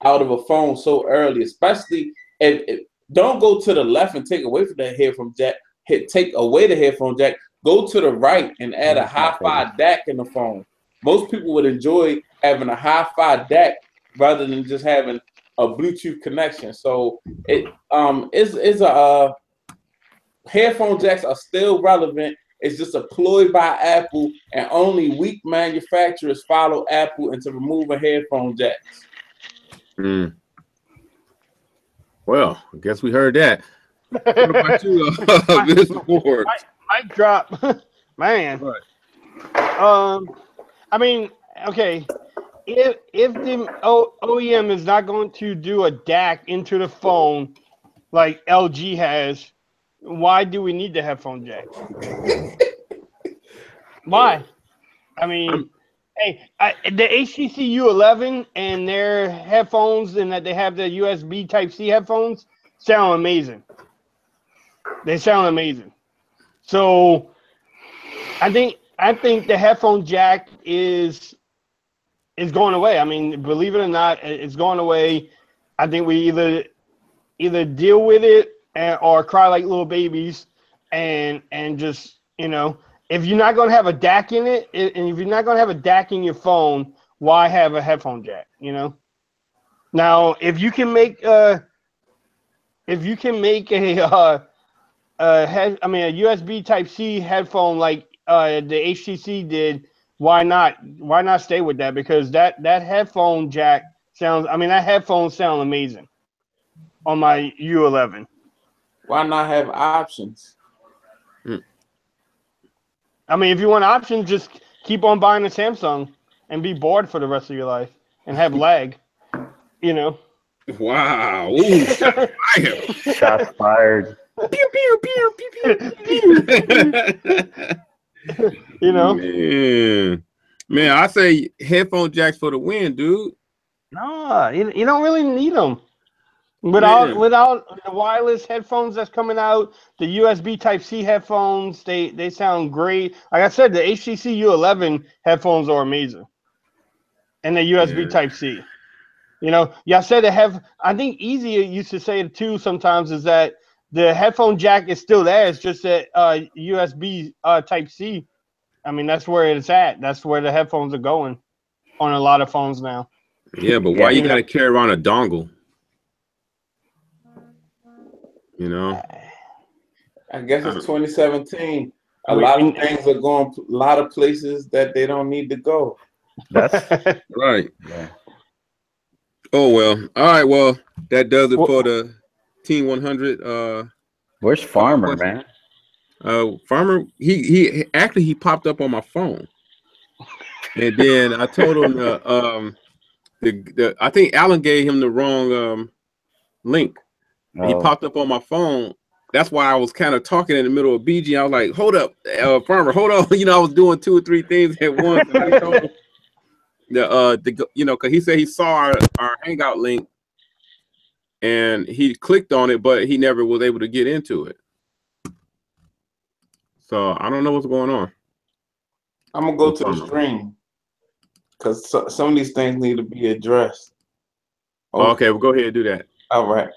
B: out of a phone so early, especially if don't go to the left and take away from that headphone jack. Take away the headphone jack. Go to the right and add a hi-fi DAC in the phone. Most people would enjoy having a hi-fi DAC rather than just having a Bluetooth connection. So headphone jacks are still relevant. It's just a ploy by Apple, and only weak manufacturers follow Apple into removing headphone jacks.
C: Well,
A: I guess we heard that. What about you, Mr. Forbes?
C: Mic drop, man.
A: Right.
C: I mean, okay. If the OEM is not going to do a DAC into the phone like LG has, why do we need the headphone jack? Why? I mean, hey, the HTC U11 and their headphones, and that they have the USB Type-C headphones, sound amazing. They sound amazing. So, I think the headphone jack is going away. I mean, believe it or not, it's going away. I think we either deal with it or cry like little babies, and just, you know, if you're not gonna have a DAC in it, and if you're not gonna have a DAC in your phone, why have a headphone jack? You know. Now, if you can make a USB Type-C headphone like the HTC did, why not stay with that? Because that headphone jack sounds, that headphone sound amazing on my U11.
B: Why not have options?
C: I mean, if you want options, just keep on buying a Samsung and be bored for the rest of your life and have lag, you know.
A: Wow. Ooh,
D: shots fired.
A: Pew, pew, pew, pew, pew, pew.
C: You know.
A: Man, I say headphone jacks for the win, dude.
C: No, you don't really need them. Without the wireless headphones that's coming out, the USB Type-C headphones, they sound great. Like I said, the HTC U11 headphones are amazing. And the USB Type-C. You know, I said I think Easy used to say it too sometimes, is that the headphone jack is still there. It's just that USB Type-C. I mean, that's where it's at. That's where the headphones are going on a lot of phones now.
A: Yeah, but why you got to carry around a dongle? You know,
B: I guess it's 2017. A lot of things are going a lot of places that they don't need to go.
D: That's
A: right. Yeah. Oh well. All right. Well, that does it for the 15100.
D: Where's Farmer, man?
A: Farmer, he actually popped up on my phone, and then I told him I think Alan gave him the wrong link. Oh. He popped up on my phone. That's why I was kind of talking in the middle of BG. I was like, "Hold up, Farmer, hold on." You know, I was doing 2 or 3 things at once. And I told him because he said he saw our Hangout link, and he clicked on it, but he never was able to get into it. So I don't know what's going on.
B: I'm gonna go to the stream because some of these things need to be addressed.
A: Okay, well, go ahead and do that.
B: All right.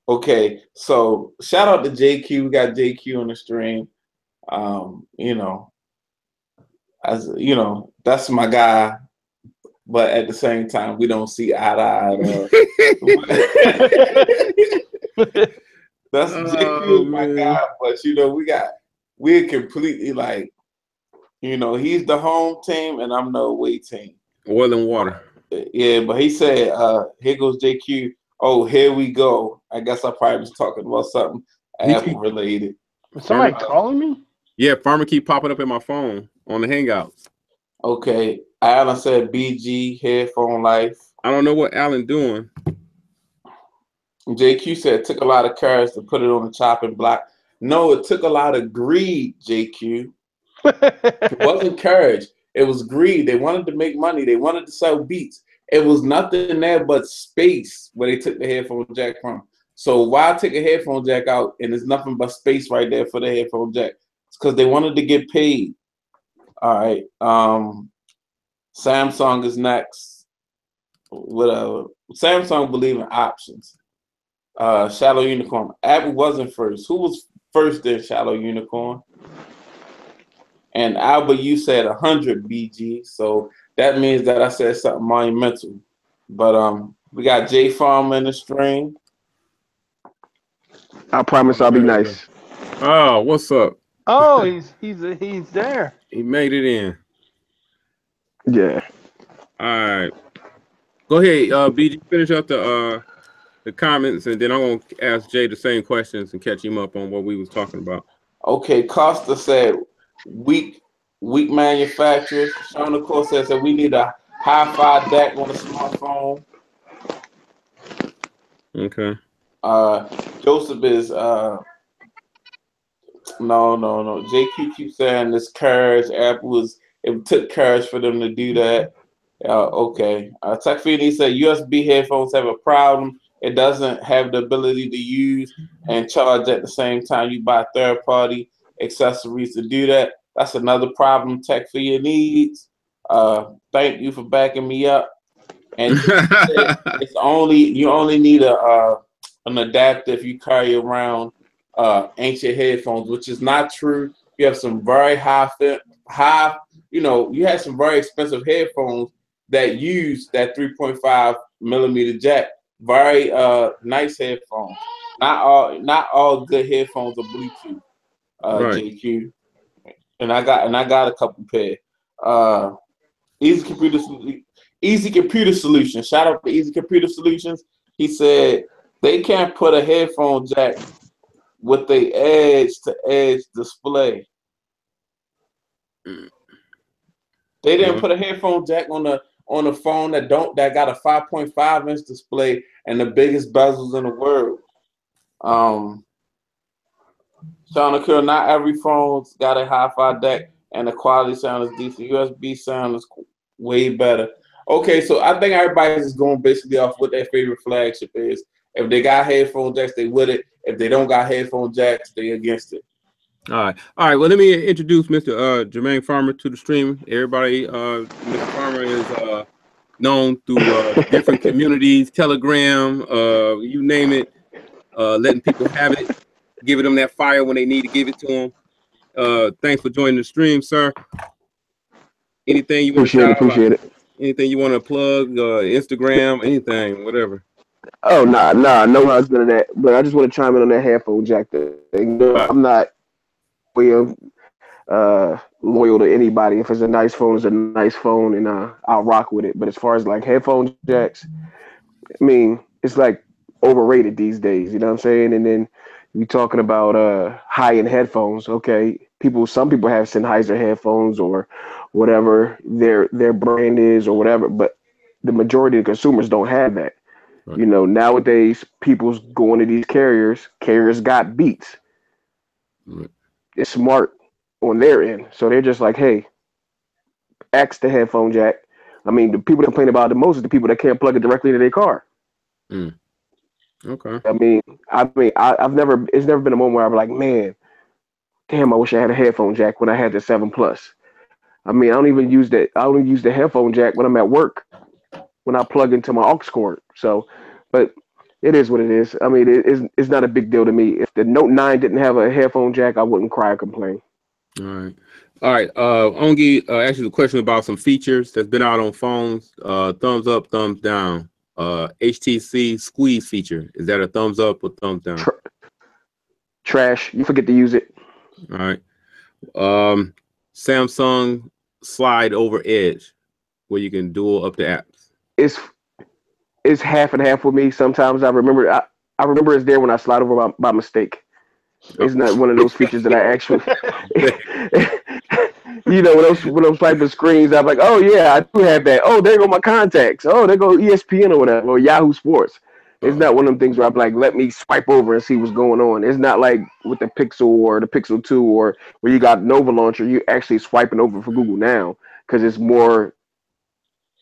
B: Okay. So shout out to JQ. We got JQ on the stream. You know, as you know, that's my guy. But at the same time, we don't see eye to eye. That's JQ, my guy. But you know, we're completely like, you know, he's the home team and I'm the away team.
A: Oil and water.
B: Yeah, but he said, here goes JQ. Oh, here we go. I guess I probably was talking about something Apple related.
C: Was somebody calling me?
A: Yeah, Farmer keep popping up in my phone on the Hangouts.
B: Okay. Alan said BG, headphone life.
A: I don't know what Alan doing.
B: JQ said it took a lot of courage to put it on the chopping block. No, it took a lot of greed, JQ. It wasn't courage. It was greed. They wanted to make money. They wanted to sell beats. It was nothing there but space where they took the headphone jack from. So why take a headphone jack out and there's nothing but space right there for the headphone jack? It's because they wanted to get paid. All right. Samsung is next. Whatever. Samsung believe in options. Shallow Unicorn. Apple wasn't first. Who was first there? Shallow Unicorn. And Albert, you said 100 BG, so that means that I said something monumental. But we got J Farmer in the stream.
E: I promise I'll be nice.
A: Oh, what's up?
C: Oh, he's there.
A: He made it in.
E: Yeah.
A: All right. Go ahead, BG. Finish up the comments, and then I'm gonna ask Jay the same questions and catch him up on what we was talking about.
B: Okay, Costa said weak manufacturers. Sean of course says that we need a hi-fi DAC on a smartphone.
A: Okay.
B: Joesph is no. JQ keeps saying this courage. It took courage for them to do that. Okay. Takfini said USB headphones have a problem. It doesn't have the ability to use and charge at the same time. You buy third-party accessories to do that. That's another problem Tech for your needs. Thank you for backing me up. And you only need an adapter if you carry around ancient headphones, which is not true. You have some very you have some very expensive headphones that use that 3.5 millimeter jack. Very nice headphones. Not all good headphones are Bluetooth.
A: Right.
B: JQ. And I got a couple pair. Easy Computer Solutions. Shout out to Easy Computer Solutions. He said they can't put a headphone jack with the edge-to-edge display. They didn't put a headphone jack on a phone that got a 5.5-inch display and the biggest bezels in the world. Sean Akira, not every phone's got a hi-fi DAC and the quality sound is decent. USB sound is way better. Okay, so I think everybody's just going basically off what their favorite flagship is. If they got headphone jacks, they with it. If they don't got headphone jacks, they against it.
A: All right. Well, let me introduce Mr. Jermaine Farmer to the stream. Everybody, Mr. Farmer is known through different communities, Telegram, you name it, letting people have it, giving them that fire when they need to give it to them. Thanks for joining the stream, sir. Anything you want to
E: appreciate it.
A: Anything you want to plug, Instagram, anything, whatever.
E: Oh, nah, no husband of that. But I just want to chime in on that headphone jack thing. I'm not, loyal to anybody. If it's a nice phone, it's a nice phone, and I'll rock with it. But as far as like headphone jacks, I mean, it's like overrated these days. You know what I'm saying? And then you talking about high-end headphones. Okay, some people have Sennheiser headphones or whatever their brand is or whatever, but the majority of consumers don't have that. Right. You know, nowadays people's going to these carriers. Carriers got Beats. Right. It's smart on their end, so they're just like, hey, axe the headphone jack. I mean, the people that complain about it the most is the people that can't plug it directly into their car.
A: Mm. Okay.
E: I've never. It's never been a moment where I'm like, man, damn, I wish I had a headphone jack when I had the 7 Plus. I mean, I don't even use that. I only use the headphone jack when I'm at work, when I plug into my aux cord. So, but it is what it is. I mean, it's not a big deal to me. If the Note 9 didn't have a headphone jack, I wouldn't cry or complain.
A: All right. Ongi asked you the question about some features that's been out on phones. Thumbs up, thumbs down. HTC squeeze feature. Is that a thumbs up or thumbs down?
E: Trash. You forget to use it.
A: All right. Samsung slide over edge, where you can dual up the apps.
E: It's half and half with me. Sometimes I remember it's there when I slide over by mistake. It's not one of those features that I actually you know, when I'm swiping screens, I'm like, oh yeah, I do have that. Oh, there go my contacts. Oh, there go ESPN or whatever, or Yahoo Sports. It's not one of them things where I'm like, let me swipe over and see what's going on. It's not like with the Pixel or the Pixel 2 or where you got Nova Launcher, you actually swiping over for Google Now because it's more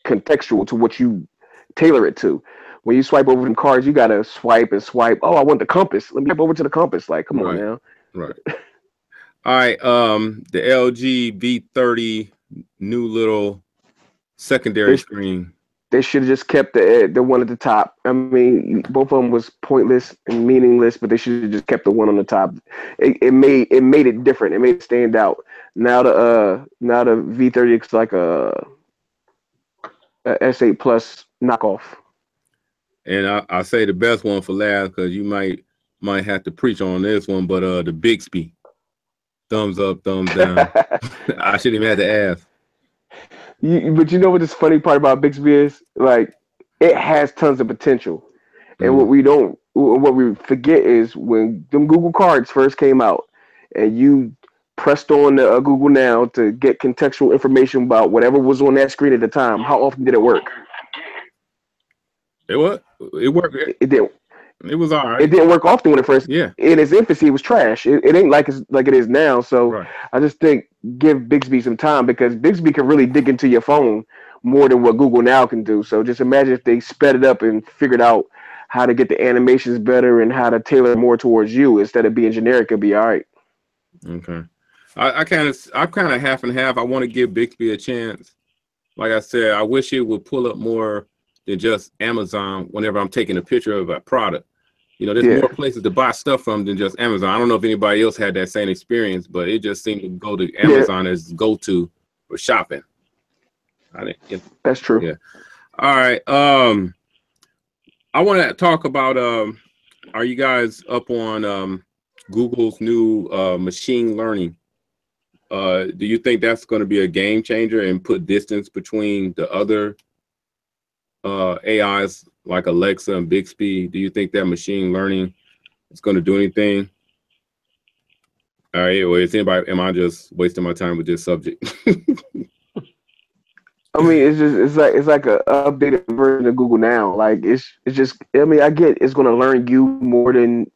E: contextual to what you tailor it to. When you swipe over them cards, you gotta swipe and swipe. Oh, I want the compass. Let me swipe over to the compass. Like, come on now.
A: Right. All right. The LG V30 new little secondary screen.
E: They should have just kept the one at the top. I mean, both of them was pointless and meaningless, but they should have just kept the one on the top. It made it different. It made it stand out. Now the V30 is like a S8 Plus knockoff.
A: And I say the best one for last because you might have to preach on this one, but the Bixby, thumbs up, thumbs down. I shouldn't even have to ask.
E: But you know what this funny part about Bixby is? Like, it has tons of potential, and what we forget is when them Google cards first came out, and you pressed on the Google Now to get contextual information about whatever was on that screen at the time. How often did it work?
A: It worked.
E: It did.
A: It was all right.
E: It didn't work often when it first.
A: Yeah.
E: In its infancy, it was trash. It ain't like it is now. So I just think give Bixby some time because Bixby can really dig into your phone more than what Google Now can do. So just imagine if they sped it up and figured out how to get the animations better and how to tailor more towards you instead of being generic. It'll be all right.
A: Okay. I'm kind of half and half. I want to give Bixby a chance. Like I said, I wish it would pull up more than just Amazon whenever I'm taking a picture of a product. You know, there's more places to buy stuff from than just Amazon. I don't know if anybody else had that same experience, but it just seemed to go to Amazon as go-to for shopping.
E: That's true.
A: Yeah. All right. I want to talk about, are you guys up on Google's new machine learning? Do you think that's going to be a game changer and put distance between the other AIs like Alexa and Bixby? Do you think that machine learning is going to do anything? All right, or am I just wasting my time with this subject?
E: I mean, it's like a updated version of Google Now. Like it's just. I mean, I get it's going to learn you more than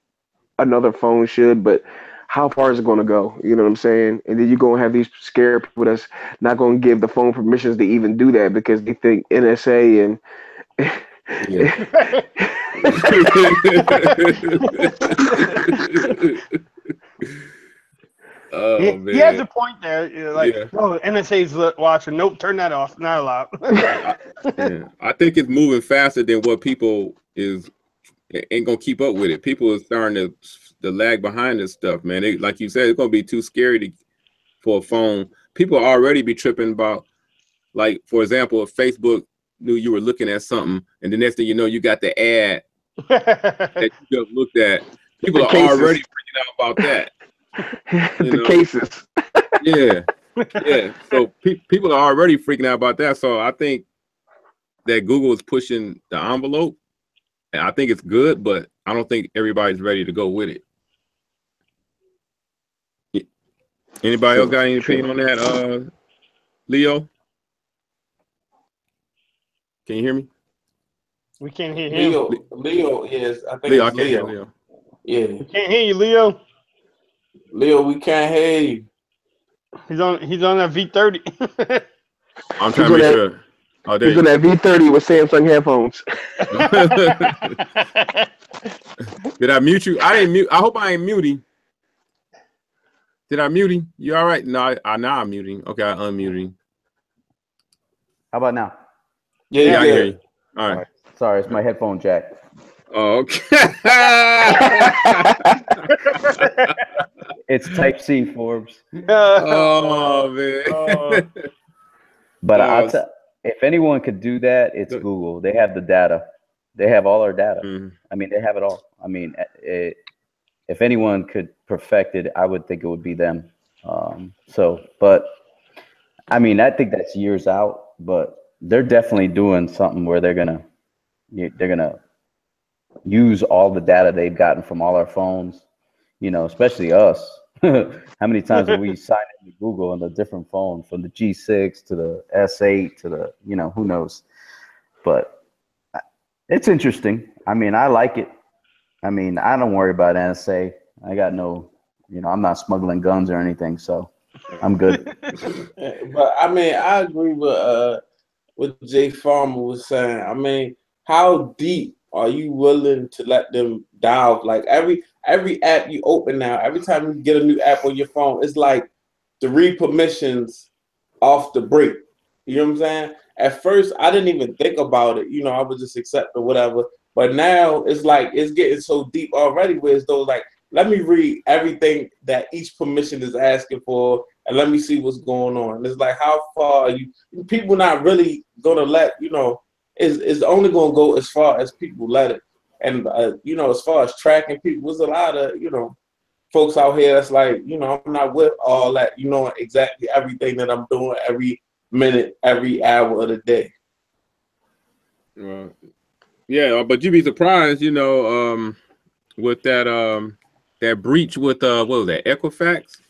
E: another phone should, but how far is it going to go? You know what I'm saying? And then you're going to have these scared people that's not going to give the phone permissions to even do that because they think NSA and
C: he has a point there. You're like, oh, NSA's watching. Nope, turn that off. Not allowed.
A: I think it's moving faster than what people ain't gonna keep up with it. People are starting to lag behind this stuff, man. Like you said, it's gonna be too scary for a phone. People already be tripping about, like, for example, if Facebook knew you were looking at something, and the next thing you know, you got the ad that you just looked at. People are already freaking out about that.
E: The cases.
A: Yeah, yeah. So people are already freaking out about that. So I think that Google is pushing the envelope, and I think it's good, but I don't think everybody's ready to go with it. Anybody else got any opinion on that? Leo, can you hear me?
C: We can't hear him.
B: Leo, yes, I think
A: Leo,
B: it's
A: I can't hear
B: Leo.
A: Leo.
B: Yeah,
C: We can't hear you, Leo.
B: Leo, we can't hear you.
C: He's on that V30.
A: I'm trying to make sure. Oh, there
E: He's
A: you
E: on that V30 with Samsung headphones.
A: Did I mute you? I didn't mute. I hope I ain't muting. Did I mute him? You all right? No, now I'm muting. Okay, I unmuted.
D: How about now?
B: Yeah,
A: I can hear you. All right.
D: Sorry, it's my headphone jack.
A: Oh, okay.
D: It's Type C, Forbes.
A: Oh man.
D: But if anyone could do that, it's Google. They have the data. They have all our data.
A: Mm-hmm.
D: I mean, they have it all. I mean, if anyone could perfect it, I would think it would be them. But I mean, I think that's years out. But they're definitely doing something where they're gonna use all the data they've gotten from all our phones. You know, especially us. How many times have we signed into Google on a different phone, from the G6 to the S8 to the, who knows? But it's interesting. I mean, I like it. I mean, I don't worry about NSA. I got no, I'm not smuggling guns or anything, so I'm good.
B: But I mean, I agree with what Jay Farmer was saying. I mean, how deep are you willing to let them dive? Like every app you open now, every time you get a new app on your phone, it's like to read permissions off the break. You know what I'm saying? At first, I didn't even think about it. I would just accept or whatever. But now it's like it's getting so deep already, where it's those like, let me read everything that each permission is asking for, and let me see what's going on. And it's like, how far are you? People not really gonna let it's only gonna go as far as people let it. And as far as tracking people, there's a lot of folks out here that's like, I'm not with all that, exactly everything that I'm doing every minute, every hour of the day.
A: Yeah, but you'd be surprised, with that breach with what was that, Equifax?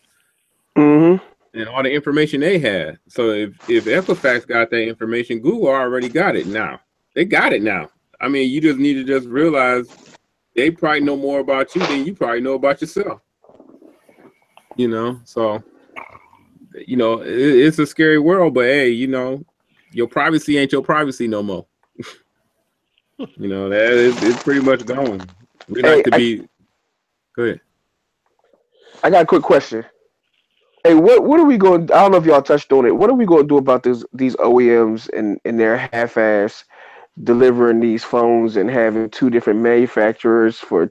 E: Mm-hmm.
A: And all the information they had. So if Equifax got that information, Google already got it now. They got it now. I mean, you just need to just realize they probably know more about you than you probably know about yourself. So it's a scary world, but hey, your privacy ain't your privacy no more. It's pretty much gone. We like to be. Go ahead.
E: I got a quick question. Hey, what are we going? I don't know if y'all touched on it. What are we going to do about these OEMs and their half-ass delivering these phones and having two different manufacturers for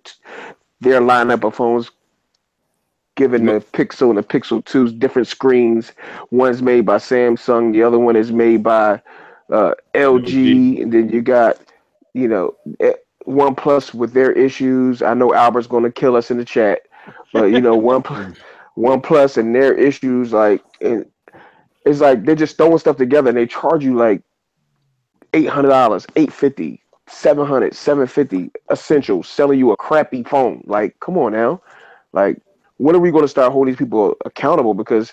E: their lineup of phones, given the Pixel and the Pixel 2's different screens? One's made by Samsung, the other one is made by LG, and then you got OnePlus with their issues. I know Albert's going to kill us in the chat, but OnePlus and their issues, like it's like they're just throwing stuff together and they charge you like $800, $850, $700, $750 essential, selling you a crappy phone. Like, come on now. Like, when are we going to start holding these people accountable? Because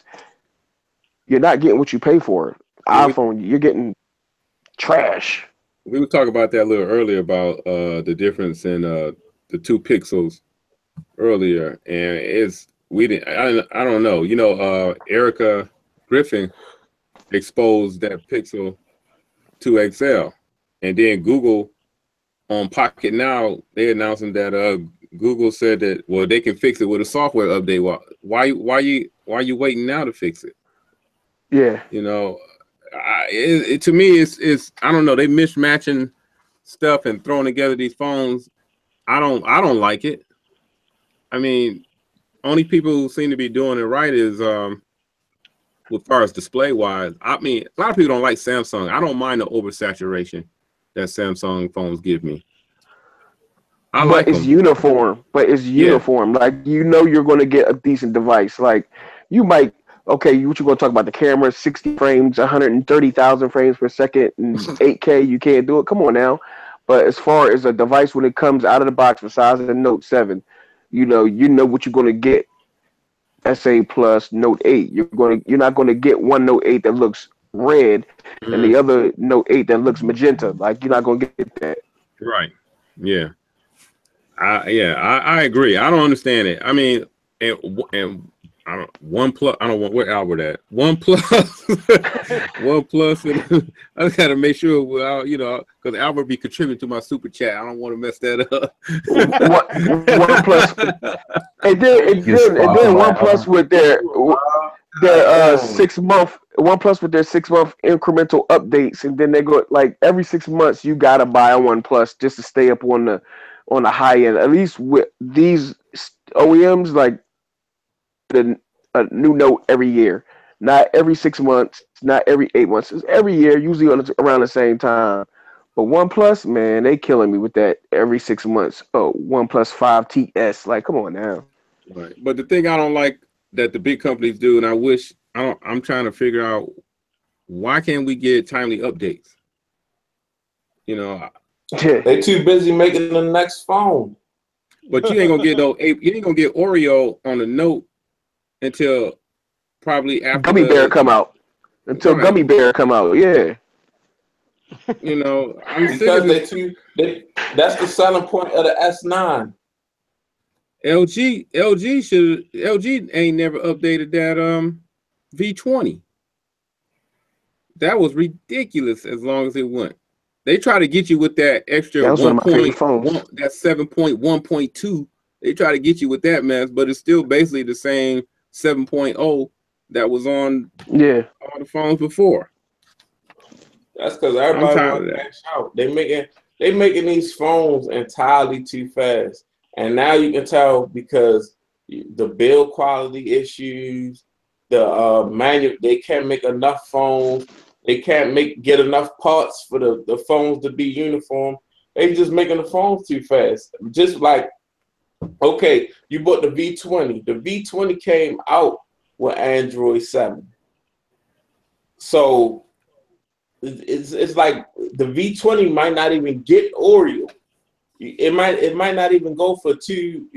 E: you're not getting what you pay for. iPhone, you're getting trash.
A: We were talking about that a little earlier about the difference in the two Pixels earlier, and I don't know. Erica Griffin exposed that Pixel 2 XL, and then Google on Pocket Now, they announcing that Google said that they can fix it with a software update. Why you waiting now to fix it?
E: Yeah,
A: to me it's I don't know. They mismatching stuff and throwing together these phones. I don't like it. I mean, only people who seem to be doing it right is as far as display wise. I mean, a lot of people don't like Samsung. I don't mind the oversaturation that Samsung phones give me.
E: But it's uniform. Like, you're going to get a decent device. Like, you might okay, what you gonna talk about? The camera, 60 frames, 130,000 frames per second, and 8K. You can't do it. Come on now. But as far as a device when it comes out of the box, besides the Note 7, you know what you're gonna get. SA Plus Note 8. You're not gonna get one Note 8 that looks red and the other Note 8 that looks magenta. Like you're not gonna get that.
A: Right. Yeah. I agree. I don't understand it. I mean, and I don't OnePlus. I don't want where Albert at. OnePlus, OnePlus, and I just got to make sure because Albert be contributing to my super chat. I don't want to mess that up.
E: OnePlus, and then OnePlus with their 6 month OnePlus with their 6 month incremental updates, and then they go like every 6 months you gotta buy a OnePlus just to stay up on the high end. At least with these OEMs, like a new Note every year, not every 6 months, not every 8 months. It's every year, usually around the same time. But OnePlus, man, they killing me with that every 6 months. Oh, OnePlus 5TS, like, come on now.
A: Right. But the thing I don't like that the big companies do, and I'm trying to figure out why can't we get timely updates?
B: They too busy making the next phone.
A: But you ain't gonna get Oreo on the Note until probably after
E: Gummy Bear come out. Until Gummy Bear come out, yeah.
A: I'm
B: because that's the selling point of the S9.
A: LG ain't never updated that V20. That was ridiculous as long as it went. They try to get you with that extra 1.1, that 7.1.2. They try to get you with that mess, but it's still basically the same 7.0 that was on all the phones before.
B: That's because everybody wants to cash out. They making these phones entirely too fast, and now you can tell because the build quality issues, they can't make enough phones. They can't get enough parts for the phones to be uniform. They just making the phones too fast. Just like, okay, you bought the V20. The V20 came out with Android 7. So it's like the V20 might not even get Oreo. It might not even go for two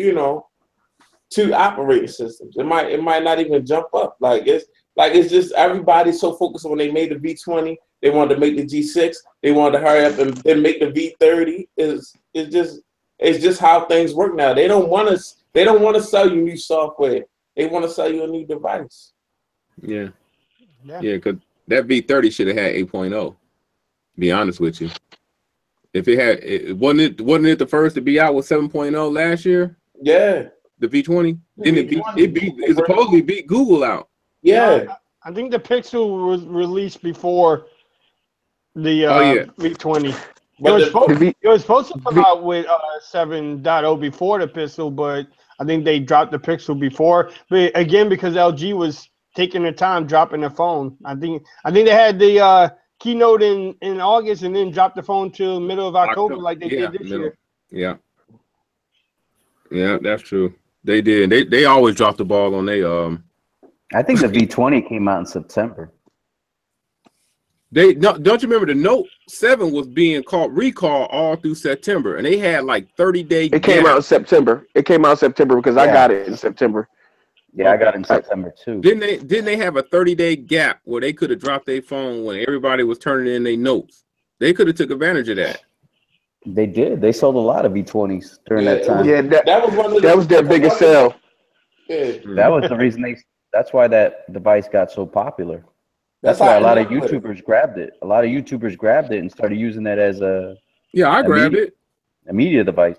B: operating systems. It might not even jump up. It's just everybody's so focused on when they made the V20, they wanted to make the G6, they wanted to hurry up and then make the V30. It's just how things work now. They don't want to sell you new software. They want to sell you a new device.
A: Yeah, because that V30 should have had 8.0. To be honest with you, if it had, wasn't it the first to be out with 7.0 last year?
B: Yeah,
A: the V20. Didn't it supposedly beat Google out?
B: Yeah,
C: I think the Pixel was released before the V20. It was supposed to come out with 7.0 before the Pixel, but I think they dropped the Pixel before. But again, because LG was taking their time dropping the phone. I think they had the keynote in August and then dropped the phone till middle of October like they did this year.
A: Yeah, that's true. They did. They always drop the ball on they
D: I think the V20 came out in September.
A: Don't you remember the Note 7 was being recalled all through September, and they had like 30-day.
E: It came out in September. Because I got it in September.
D: Yeah, I got it in September too.
A: Didn't they have a 30-day gap where they could have dropped their phone when everybody was turning in their notes? They could have took advantage of that.
D: They did. They sold a lot of V20s during that time.
E: Yeah, that was their biggest sell.
B: Yeah.
D: That was the reason that's why that device got so popular. That's why a lot of YouTubers grabbed it. A lot of YouTubers grabbed it and started using it as a media device.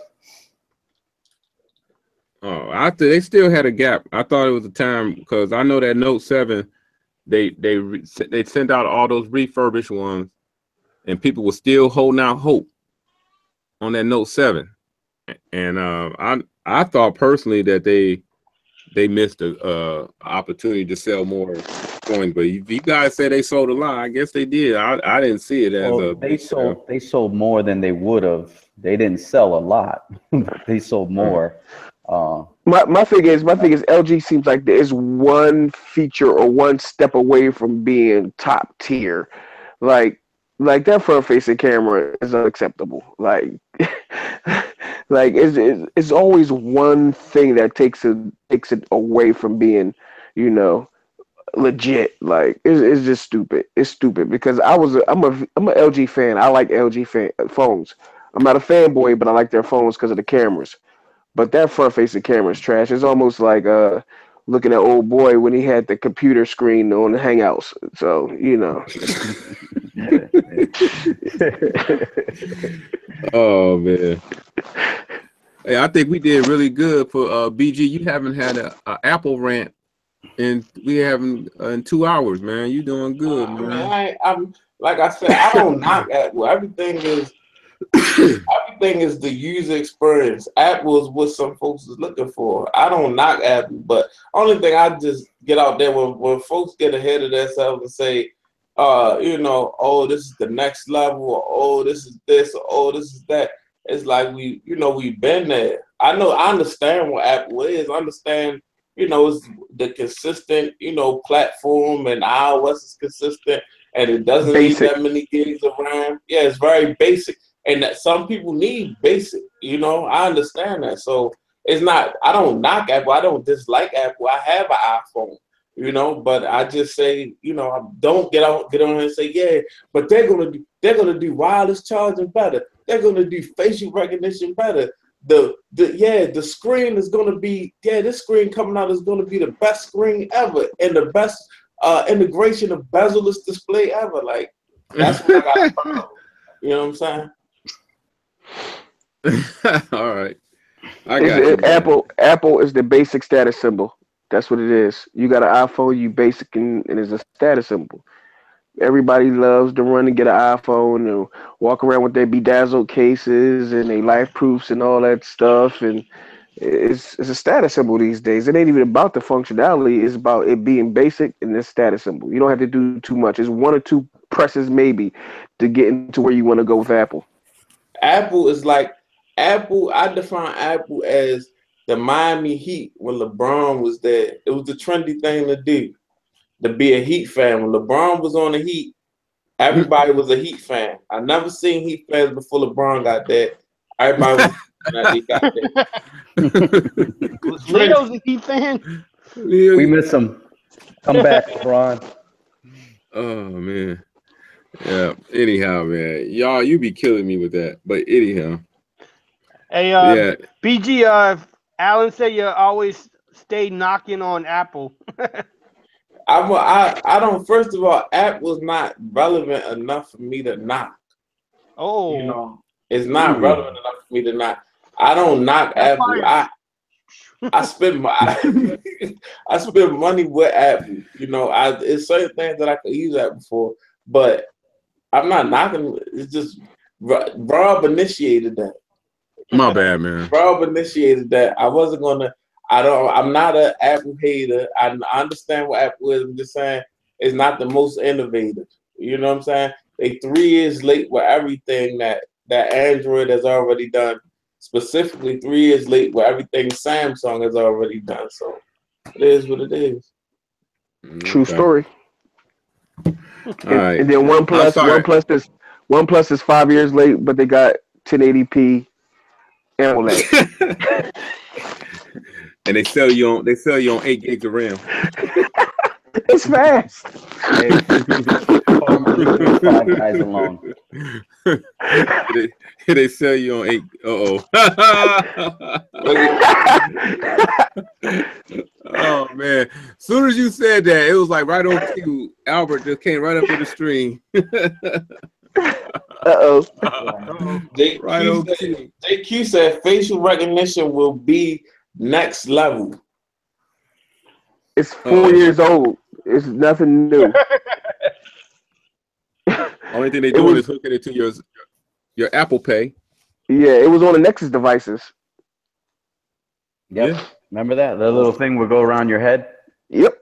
A: Oh, they still had a gap. I thought it was a time because I know that Note 7, they sent out all those refurbished ones, and people were still holding out hope on that Note 7. And I thought personally that they missed a opportunity to sell more coins. But if you guys say they sold a lot, I guess they did. I didn't see it as
D: they sold more than they would have. They didn't sell a lot. They sold more.
E: My thing is LG seems like there is one feature or one step away from being top tier. Like that front facing camera is unacceptable. Like like it's always one thing that takes it away from being, you know, legit. Like it's just stupid. It's stupid because I'm a LG fan. I like LG phones. I'm not a fanboy, but I like their phones because of the cameras. But that front facing camera is trash. It's almost like looking at old boy when he had the computer screen on the Hangouts. So, you know.
A: Oh man. Hey, I think we did really good for BG. You haven't had a Apple rant and we haven't in 2 hours, man. You doing good, man.
B: I'm like I said, I don't knock Apple. Everything is the user experience. Apple is what some folks is looking for. I don't knock Apple, but only thing I just get out there when folks get ahead of themselves and say, you know, oh, this is the next level, or oh, this is this, or oh, this is that. It's like we've been there. I understand what Apple is. I understand, you know, it's the consistent, you know, platform, and iOS is consistent, and it doesn't need that many gigs of RAM. Yeah, it's very basic. And that some people need basic, you know, I understand that. So it's not, I don't knock Apple, I don't dislike Apple. I have an iPhone, you know, but I just say, you know, I don't get on and say, yeah, but they're gonna do wireless charging better. They're gonna do facial recognition better. The screen is gonna be, this screen coming out is gonna be the best screen ever and the best integration of bezel-less display ever. Like that's what I got. You know what I'm saying?
A: All right. I got you,
E: Apple is the basic status symbol. That's what it is. You got an iPhone, you basic, and it's a status symbol. Everybody loves to run and get an iPhone and walk around with their bedazzled cases and their life proofs and all that stuff. And it's a status symbol these days. It ain't even about the functionality. It's about it being basic and this status symbol. You don't have to do too much. It's one or two presses maybe to get into where you want to go with Apple.
B: Apple is like Apple. I define Apple as the Miami Heat when LeBron was there. It was the trendy thing to do, to be a Heat fan. When LeBron was on the Heat, everybody was a Heat fan. I never seen Heat fans before LeBron got there. Everybody was that he got there.
C: Leo's a Heat fan.
D: We miss him. Come back, LeBron.
A: Oh man. Yeah. Anyhow, man, y'all, you be killing me with that. But anyhow,
C: hey, BG, Alan said you always stay knocking on Apple.
B: I don't. First of all, Apple's not relevant enough for me to knock.
C: Oh,
B: you know, it's not relevant enough for me to knock. I don't knock Apple. I spend I spend money with Apple. You know, it's certain things that I could use Apple for, but I'm not knocking. It's just Rob initiated that.
A: My bad, man.
B: Rob initiated that. I wasn't gonna. I'm not an Apple hater. I understand what Apple is. I'm just saying it's not the most innovative. You know what I'm saying? They 3 years late with everything that Android has already done. Specifically 3 years late with everything Samsung has already done. So it is what it is.
E: True story.
A: All right.
E: And then OnePlus is 5 years late, but they got 1080p AMOLED.
A: And they sell you on 8 gigs of RAM.
E: It's fast.
D: 5 guys alone.
A: They sell you on 8. Oh man! As soon as you said that, it was like right on cue. Albert just came right up to the stream.
B: JQ said facial recognition will be next level.
E: It's 4 years old. It's nothing new.
A: Only thing they're doing is hooking it to your Apple Pay.
E: Yeah, it was on the Nexus devices.
D: Yep. Yeah. Remember that? The little thing would go around your head?
E: Yep.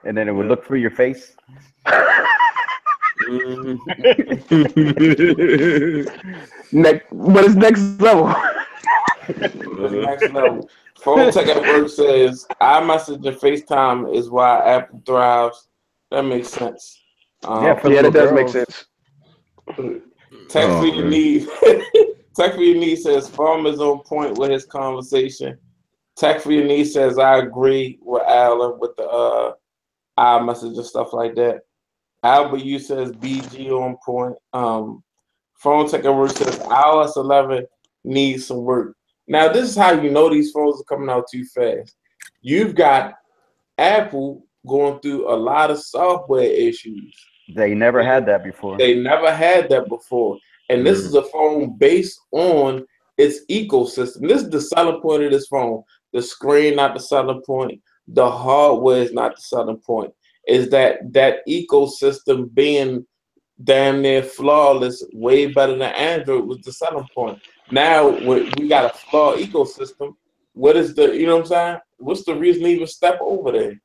D: And then it would look through your face?
E: But it's next level.
B: Next level. Phone Tech at Work says iMessage and FaceTime is why Apple thrives. That makes sense.
D: Yeah,
E: that does make sense.
B: Text for your need. Text for your need says Farm is on point with his conversation. Text for your need says I agree with Alan with the iMessage and stuff like that. Albert U says BG on point. Phone Tech at Work says iOS 11 needs some work. Now, this is how you know these phones are coming out too fast. You've got Apple going through a lot of software issues.
D: They never had that before.
B: They never had that before. And this is a phone based on its ecosystem. This is the selling point of this phone. The screen, not the selling point. The hardware is not the selling point. Is that ecosystem being damn near flawless, way better than Android was the selling point. Now we got a flawed ecosystem. What is the, you know what I'm saying? What's the reason to even step over there?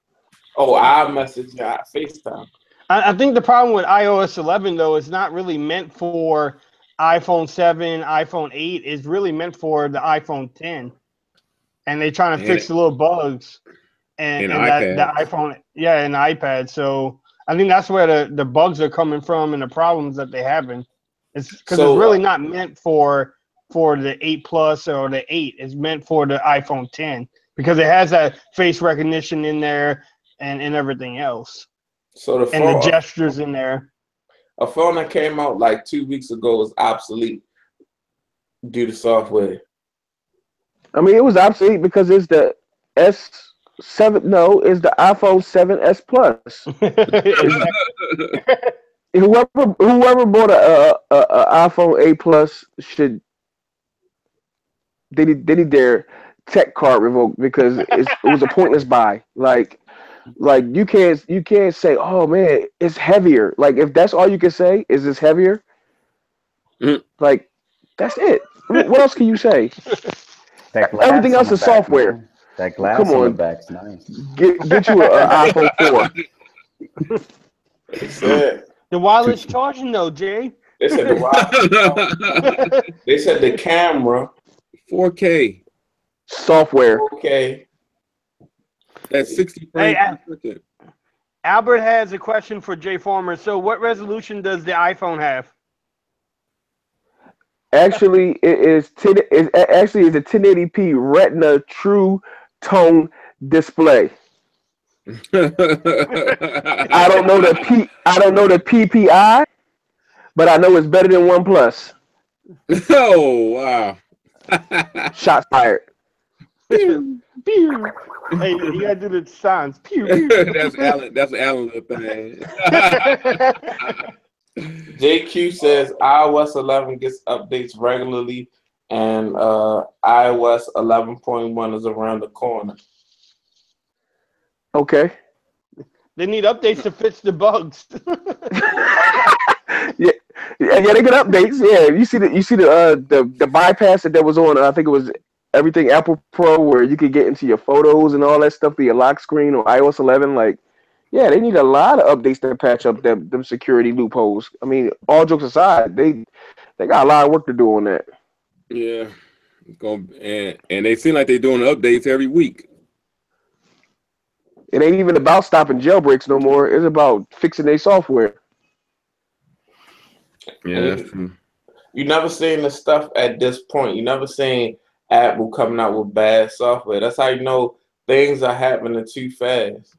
B: Oh, iMessage, FaceTime.
C: I think the problem with iOS 11 though is not really meant for iPhone 7, iPhone 8. It's really meant for the iPhone 10, and they're trying to fix the little bugs and that the iPhone, and the iPad. So I think that's where the bugs are coming from and the problems that they're having. It's because it's really not meant for the 8 Plus or the 8. It's meant for the iPhone 10 because it has that face recognition in there and everything else.
B: So the
C: phone, and the gestures in there.
B: A phone that came out like 2 weeks ago is obsolete due to software.
E: I mean, it was obsolete because it's the S7. No, it's the iPhone 7S Plus. whoever bought a iPhone 8 Plus should they need their tech card revoked because it was a pointless buy. Like you can't say, oh man, it's heavier. Like if that's all you can say is it's heavier, like that's it. What else can you say? Everything else is software.
D: Man. That glass on the back's nice.
E: Get you an iPhone 4.
C: The wireless charging though, Jay.
B: They said the wireless. They said the camera
A: 4K
E: software.
B: 4K.
A: That's 60 frames per second.
C: Albert has a question for Jay Farmer. So what resolution does the iPhone have?
E: Actually, it's a 1080p Retina True Tone display. I don't know the PPI, but I know it's better than OnePlus.
A: Oh wow!
E: Shots fired.
C: Pew, pew. Hey, you gotta do the signs. Pew, pew.
A: That's Alan. That's Alan thing.
B: JQ says iOS 11 gets updates regularly, and iOS 11.1 is around the corner.
E: Okay.
C: They need updates to fix the bugs.
E: yeah, they get updates. Yeah, you see the bypass that was on. I think it was everything Apple Pro, where you could get into your photos and all that stuff, the lock screen on iOS 11. Like, yeah, they need a lot of updates to patch up them security loopholes. I mean, all jokes aside, they got a lot of work to do on that.
A: Yeah, and they seem like they're doing updates every week.
E: It ain't even about stopping jailbreaks no more. It's about fixing their software.
A: Yeah,
B: you never seen the stuff at this point. You never seen Apple coming out with bad software. That's how you know things are happening too fast.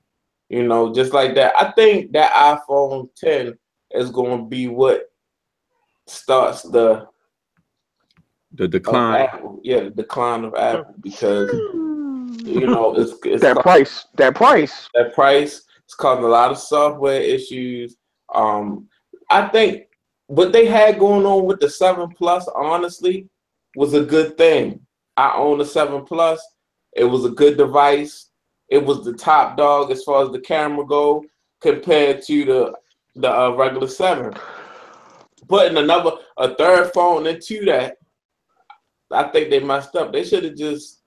B: You know, just like that. I think that iPhone 10 is going to be what starts the
A: decline.
B: Yeah, the decline of Apple, because you know it's
E: that price. That price
B: is causing a lot of software issues. I think what they had going on with the 7 Plus, honestly, was a good thing. I own the 7 Plus. It was a good device. It was the top dog as far as the camera go compared to the regular 7. Putting a third phone into that, I think they messed up. They should have just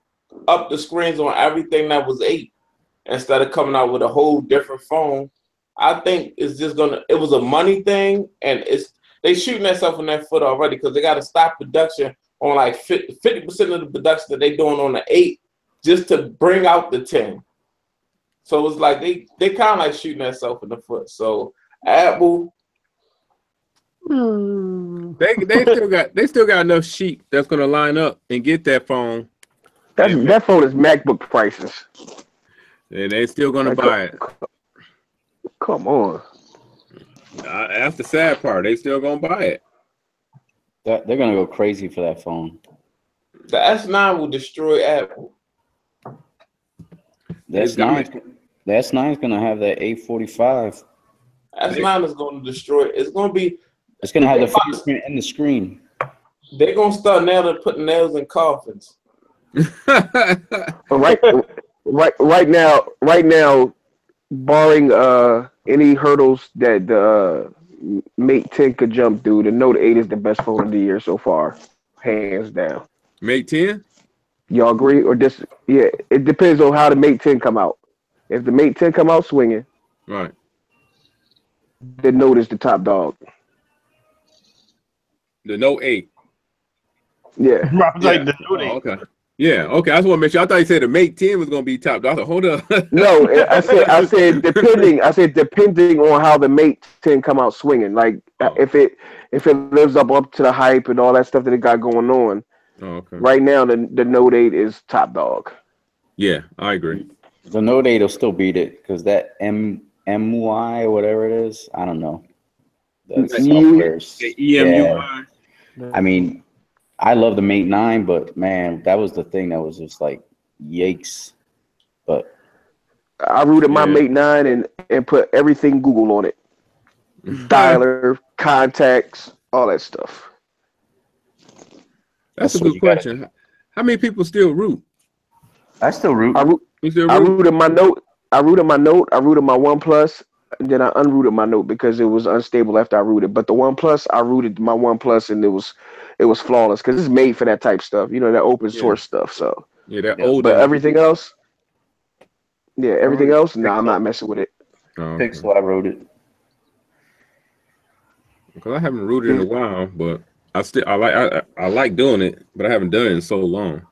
B: upped the screens on everything that was 8 instead of coming out with a whole different phone. I think it's just it was a money thing, and they shooting themselves in their foot already because they got to stop production on like 50% of the production that they doing on the 8 just to bring out the 10. So it's like they kind of like shooting themselves in the foot. So Apple,
A: they still got enough sheep that's gonna line up and get that phone.
E: That phone is MacBook prices.
A: And they still gonna buy it.
E: Come on.
A: That's the sad part. They still gonna buy it.
D: They're gonna go crazy for that phone.
B: The S9 will destroy Apple.
D: The S9 is gonna have that 845.
B: S9 is gonna destroy it. It's
D: gonna have the fingerprint in the screen.
B: They're gonna start putting nails in coffins.
E: right now, barring any hurdles that the Mate 10 could jump through, the Note 8 is the best phone of the year so far, hands down.
A: Mate 10?
E: Y'all agree or dis? Yeah, it depends on how the Mate 10 come out. If the Mate 10 come out swinging,
A: right,
E: the Note is the top dog.
A: The Note 8.
E: Yeah.
C: Like the Note 8.
A: Oh, okay. Yeah, okay. I just want to make sure. I thought you said the Mate 10 was gonna be top. I thought, hold up.
E: No, I said depending. I said depending on how the Mate 10 come out swinging. Like if it lives up to the hype and all that stuff that it got going on.
A: Oh, okay.
E: Right now, the Note 8 is top dog.
A: Yeah, I agree.
D: The Note 8 will still beat it because that MUI or whatever it is, I don't know. The software's
A: the EMUI.
D: Yeah. I mean, I love the Mate 9, but man, that was the thing that was just like, yikes. But
E: I rooted my Mate 9 and put everything Google on it. Dialer, contacts, all that stuff.
A: That's a good question. How many people still root?
D: I still root.
E: I rooted my Note. I rooted my OnePlus. And then I unrooted my Note because it was unstable after I rooted. But the OnePlus, I rooted my OnePlus and it was flawless because it's made for that type stuff. You know, that open source stuff. So
A: old.
E: But everything else, no, I'm not messing with it.
A: Oh, okay.
D: Pixel, I wrote it.
A: Because I haven't rooted in a while, but I like doing it, but I haven't done it in so long.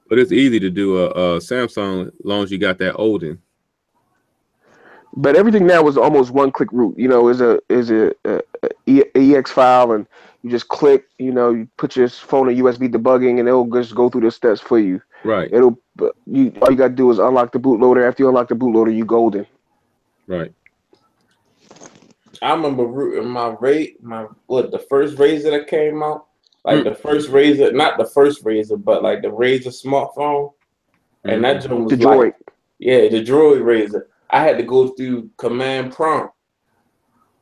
A: But it's easy to do a Samsung as long as you got that Odin.
E: But everything now is almost one-click root. You know, is a EX file, and you just click. You know, you put your phone in USB debugging, and it'll just go through the steps for you.
A: Right.
E: All you gotta do is unlock the bootloader. After you unlock the bootloader, you golden.
A: Right.
B: I remember rooting the first Razor that came out, like the first Razor, not the first Razor, but like the Razor smartphone, and that joint was
E: the Droid.
B: The Droid Razor. I had to go through command prompt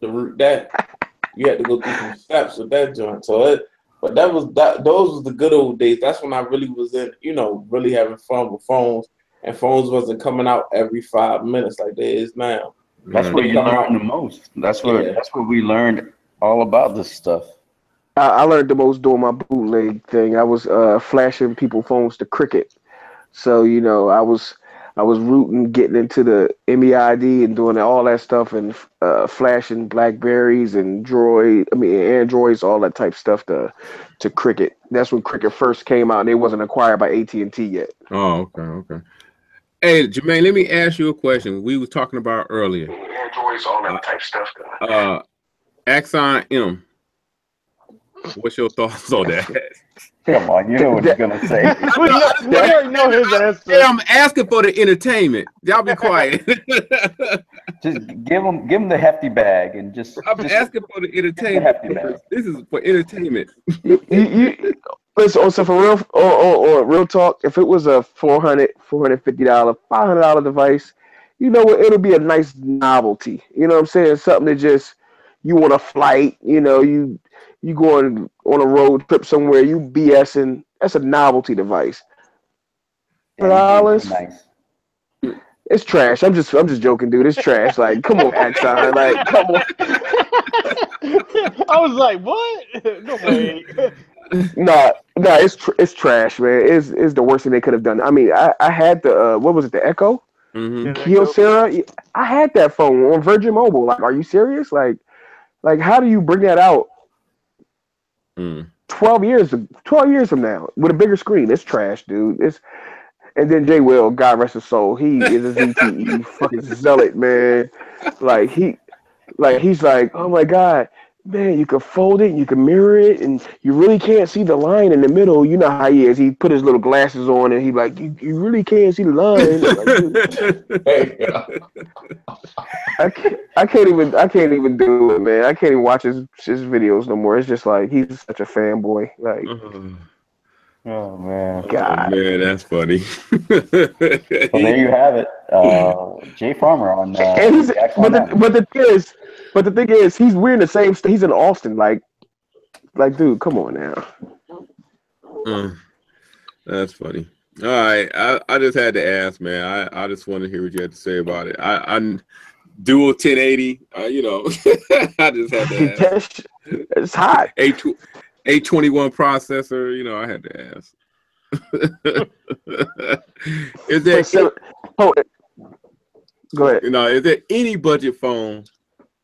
B: to root that. You had to go through some steps with that joint. Those was the good old days. That's when I really was really having fun with phones, and phones wasn't coming out every 5 minutes like they is now.
D: That's where you learn the most. That's where we learned all about this stuff.
E: I learned the most doing my bootleg thing. I was flashing people's phones to Cricket. So, you know, I was rooting, getting into the MEID and doing all that stuff and flashing Blackberries and Androids, all that type stuff to Cricket. That's when Cricket first came out and it wasn't acquired by AT&T yet.
A: Oh, okay. Hey, Jermaine, let me ask you a question. We was talking about earlier.
E: Androids, all that type stuff.
A: Axon M. What's your thoughts on that?
D: Come on, you know what he's gonna say.
C: we already know his answer.
A: Yeah, I'm asking for the entertainment. Y'all be quiet.
D: Just give him the hefty bag and
A: I'm asking for the entertainment. This is for entertainment.
E: you listen, so for real, or real talk, if it was a $450, $500 device, you know what, it'll be a nice novelty. You know what I'm saying? Something that just you want a flight, you know, you going on a road trip somewhere, you BSing, that's a novelty device. $100,
D: nice.
E: It's trash. I'm just joking, dude. It's trash. Like, come on, Axon. Like, come on.
C: I was like, what? No way.
E: No, it's trash, man. It's the worst thing they could have done. I mean, I had the what was it, the Echo? Kyocera. I had that phone on Virgin Mobile. Like, are you serious? Like how do you bring that out 12 years from now with a bigger screen? It's trash, dude. And then Jay Will, God rest his soul, he is a ZTE fucking zealot, man. Like he's like, oh my God, man, you can fold it, you can mirror it, and you really can't see the line in the middle. You know how he is. He put his little glasses on, and he like, you really can't see the line. I'm like, dude. I can't even do it, man. I can't even watch his videos no more. It's just like he's such a fanboy. Like,
D: oh man,
E: God,
A: man, that's funny.
D: Well, there you have it, Jay Farmer on.
E: And he's, but the thing is, he's wearing the same. He's in Austin, like, dude, come on now.
A: That's funny. All right, I just had to ask, man. I just want to hear what you had to say about it. I'm dual 1080. You know, I just had to ask.
E: It's hot.
A: A21 processor. You know, I had to ask. Is there?
E: Go ahead.
A: You know, is there any budget phone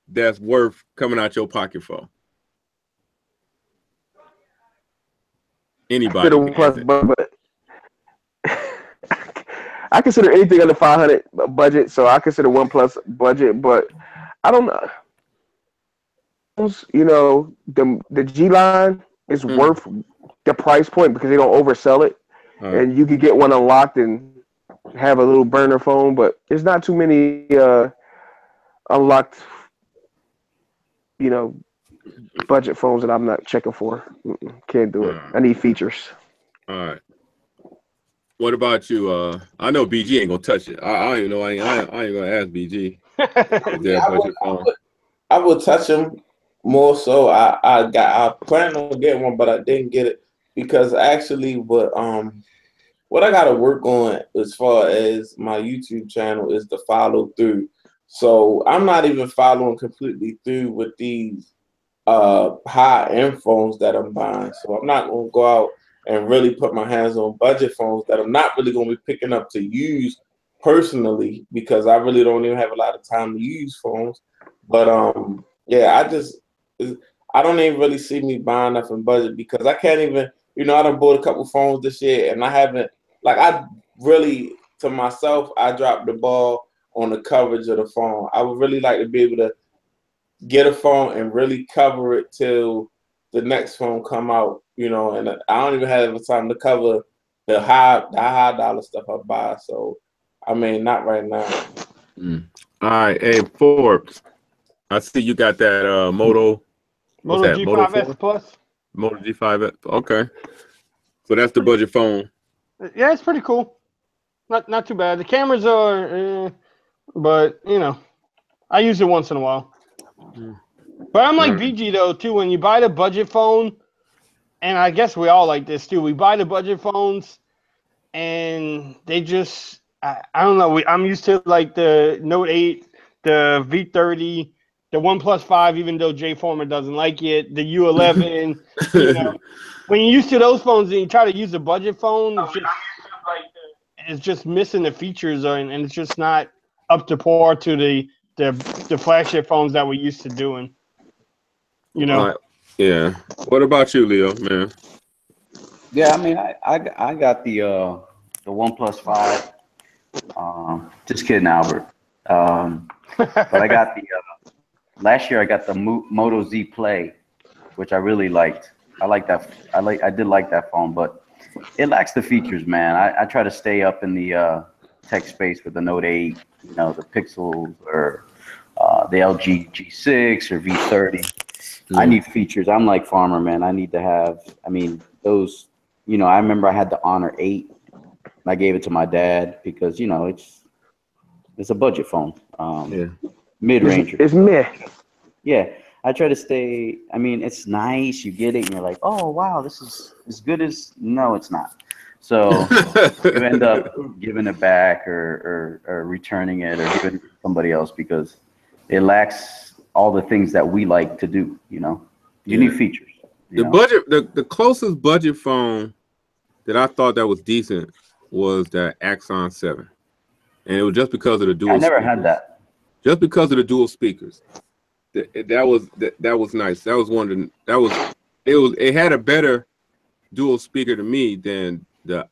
A: that's worth coming out your pocket for? Anybody?
E: I consider anything under 500 budget, so I consider OnePlus budget. But I don't know. You know, the G line is worth the price point because they don't oversell it, and you could get one unlocked and have a little burner phone. But there's not too many unlocked, you know, budget phones that I'm not checking for. Can't do it. I need features.
A: All right. What about you? I know BG ain't gonna touch it. I don't even know. I ain't gonna ask BG.
B: I would touch him more so. I planned on getting one, but I didn't get it because actually, what I got to work on as far as my YouTube channel is the follow through. So I'm not even following completely through with these high end phones that I'm buying. So I'm not gonna go out and really put my hands on budget phones that I'm not really going to be picking up to use personally because I really don't even have a lot of time to use phones. But yeah, I don't even really see me buying nothing budget because I can't even, you know, I done bought a couple phones this year and I haven't, like I really, to myself, I dropped the ball on the coverage of the phone. I would really like to be able to get a phone and really cover it till the next phone come out, you know, and I don't even have the time to cover the high dollar stuff I buy. So, I mean, not right now.
A: All right, hey Forbes, I see you got that Moto
C: G5S Plus.
A: Moto G5S. Okay, so that's the budget phone.
C: Yeah, it's pretty cool. Not too bad. The cameras are, but you know, I use it once in a while. But I'm like BG though too. When you buy the budget phone, and I guess we all like this too. We buy the budget phones, and they just I don't know. I'm used to like the Note 8, the V30, the OnePlus 5. Even though Jay Farmer doesn't like it, the U11. You know, when you're used to those phones and you try to use a budget phone, it's just missing the features, and it's just not up to par to the flagship phones that we're used to doing. You know.
A: Yeah. What about you, Leo, man?
D: Yeah, I mean, I got the OnePlus 5. Just kidding, Albert. But I got the last year I got the Moto Z Play, which I really liked. I did like that phone, but it lacks the features, man. I try to stay up in the tech space with the Note 8, you know, the Pixels or the LG G6 or V30. I need features. I'm like Farmer, man. I need to have, I mean, those, you know, I remember I had the Honor 8. I gave it to my dad because, you know, it's a budget phone. Mid-range.
E: It's meh.
D: Yeah. I try to stay, I mean, it's nice. You get it and you're like, oh, wow, this is as good as, no, it's not. So you end up giving it back or returning it or giving it to somebody else because it lacks all the things that we like to do, you know. You need features.
A: The closest budget phone that I thought that was decent was the Axon 7. And it was just because of the dual speakers.
D: I never had that.
A: Just because of the dual speakers. That was nice. That was one of the, it had a better dual speaker to me than the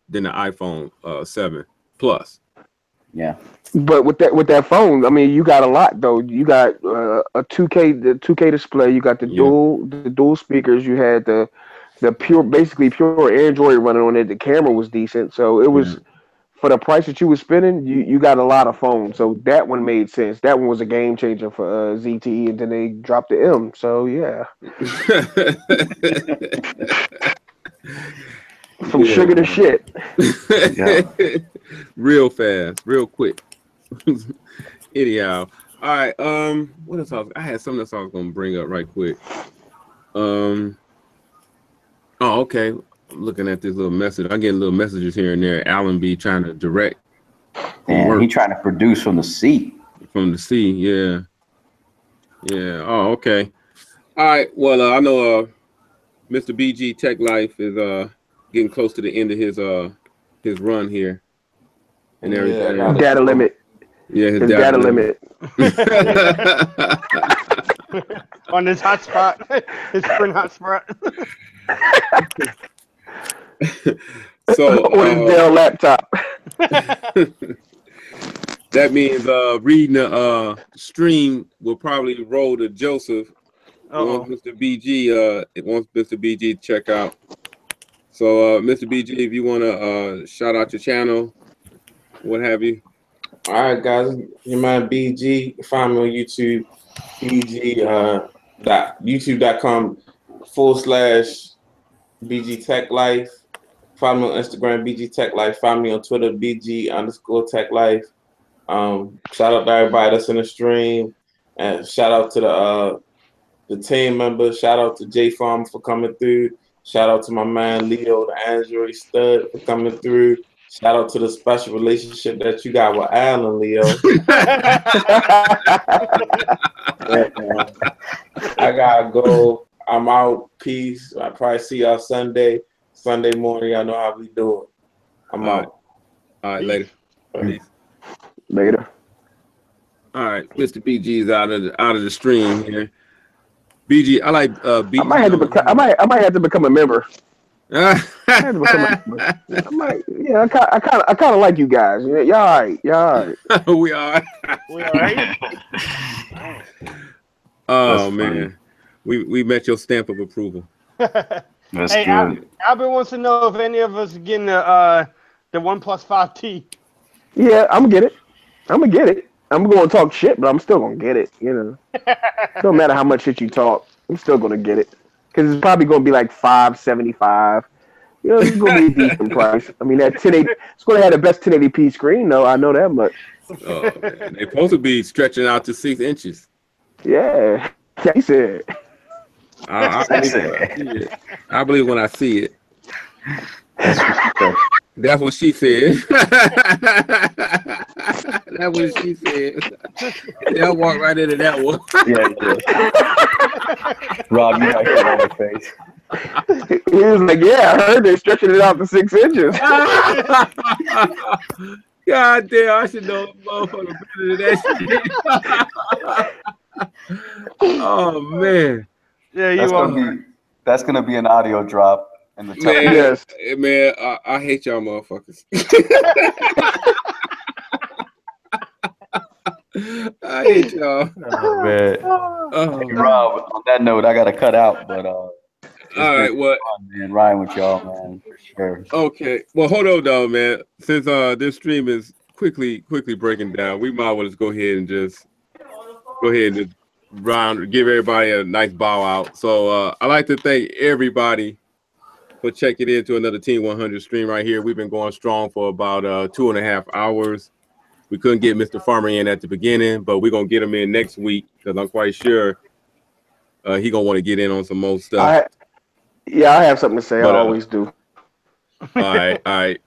A: than the iPhone 7 Plus.
D: Yeah.
E: But with that phone, I mean, you got a lot though. You got a 2K display. You got the dual speakers. You had the basically pure Android running on it. The camera was decent, so it was for the price that you were spending. You got a lot of phones, so that one made sense. That one was a game changer for ZTE, and then they dropped the M. So yeah, from sugar to shit.
A: Real fast, real quick. Anyhow, all right. What else? I had something else I was gonna bring up right quick. Oh, okay. I'm looking at this little message. I'm getting little messages here and there. Alan B trying to direct.
D: And he trying to produce from the seat.
A: From the sea, yeah. Yeah. Oh, okay. All right. Well, I know Mr. BG Tech Life is getting close to the end of his run here. And everything.
E: Yeah, data limit.
A: Yeah, his
E: data limit.
C: On his hotspot, his Sprint hotspot.
A: So
E: on his Dell laptop.
A: That means reading the stream will probably roll to Joesph. Once Mr. BG check out. So Mr. BG, if you want to shout out your channel, what have you.
B: All right, guys, your man BG. Find me on YouTube, youtube.com/BG Tech Life. Find me on Instagram, BG Tech Life. Find me on Twitter, BG_Tech Life. Shout out to everybody that's in the stream, and shout out to the team members. Shout out to J Farm for coming through. Shout out to my man Leo, the Androidstud, for coming through. Shout out to the special relationship that you got with Alan, Leo. I gotta go. I'm out. Peace. I probably see y'all Sunday morning. Y'all know how we do it. I'm out.
A: All right, later. Peace.
E: Later.
A: All right, Mr. BG is out of the stream here. BG, I like BG.
E: I might have to become a member. I kind of like you guys. Y'all all right.
A: We are.
C: We all right.
A: Oh man, we met your stamp of approval.
D: That's
C: hey,
D: good.
C: Albert wants to know if any of us are getting the OnePlus 5T.
E: Yeah, I'm gonna get it. I'm going to talk shit, but I'm still gonna get it. You know, no matter how much shit you talk, I'm still gonna get it because it's probably gonna be like $575. You know, it's gonna be a decent price. I mean, that 1080, it's gonna have the best 1080p screen, though. I know that much.
A: Oh, man. They're supposed to be stretching out to 6 inches.
E: Yeah, he said.
A: I believe when I see it. That's what she said. That's what she said. They'll walk right into that one.
D: Yeah. Rob, you might hit on the face.
E: He was like, "Yeah, I heard they're stretching it out to 6 inches."
A: God damn, I should know motherfucker better than that shit. Oh man.
C: Yeah,
D: that's gonna be an audio drop in the top.
A: Man,
E: yes.
A: Man, I hate y'all motherfuckers. I hate y'all.
D: Oh, man.
A: Oh.
D: Hey, Rob, on that note, I gotta cut out, but
A: all right, what?
D: Man, riding with y'all, man, for sure.
A: Okay, well, hold on, though, man. Since this stream is quickly breaking down, we might want to go ahead and just give everybody a nice bow out. So I'd like to thank everybody for checking into another Team 100 stream right here. We've been going strong for about 2.5 hours. We couldn't get Mr. Farmer in at the beginning, but we're gonna get him in next week because I'm quite sure he gonna want to get in on some more stuff.
E: I have something to say. I always do.
A: All right.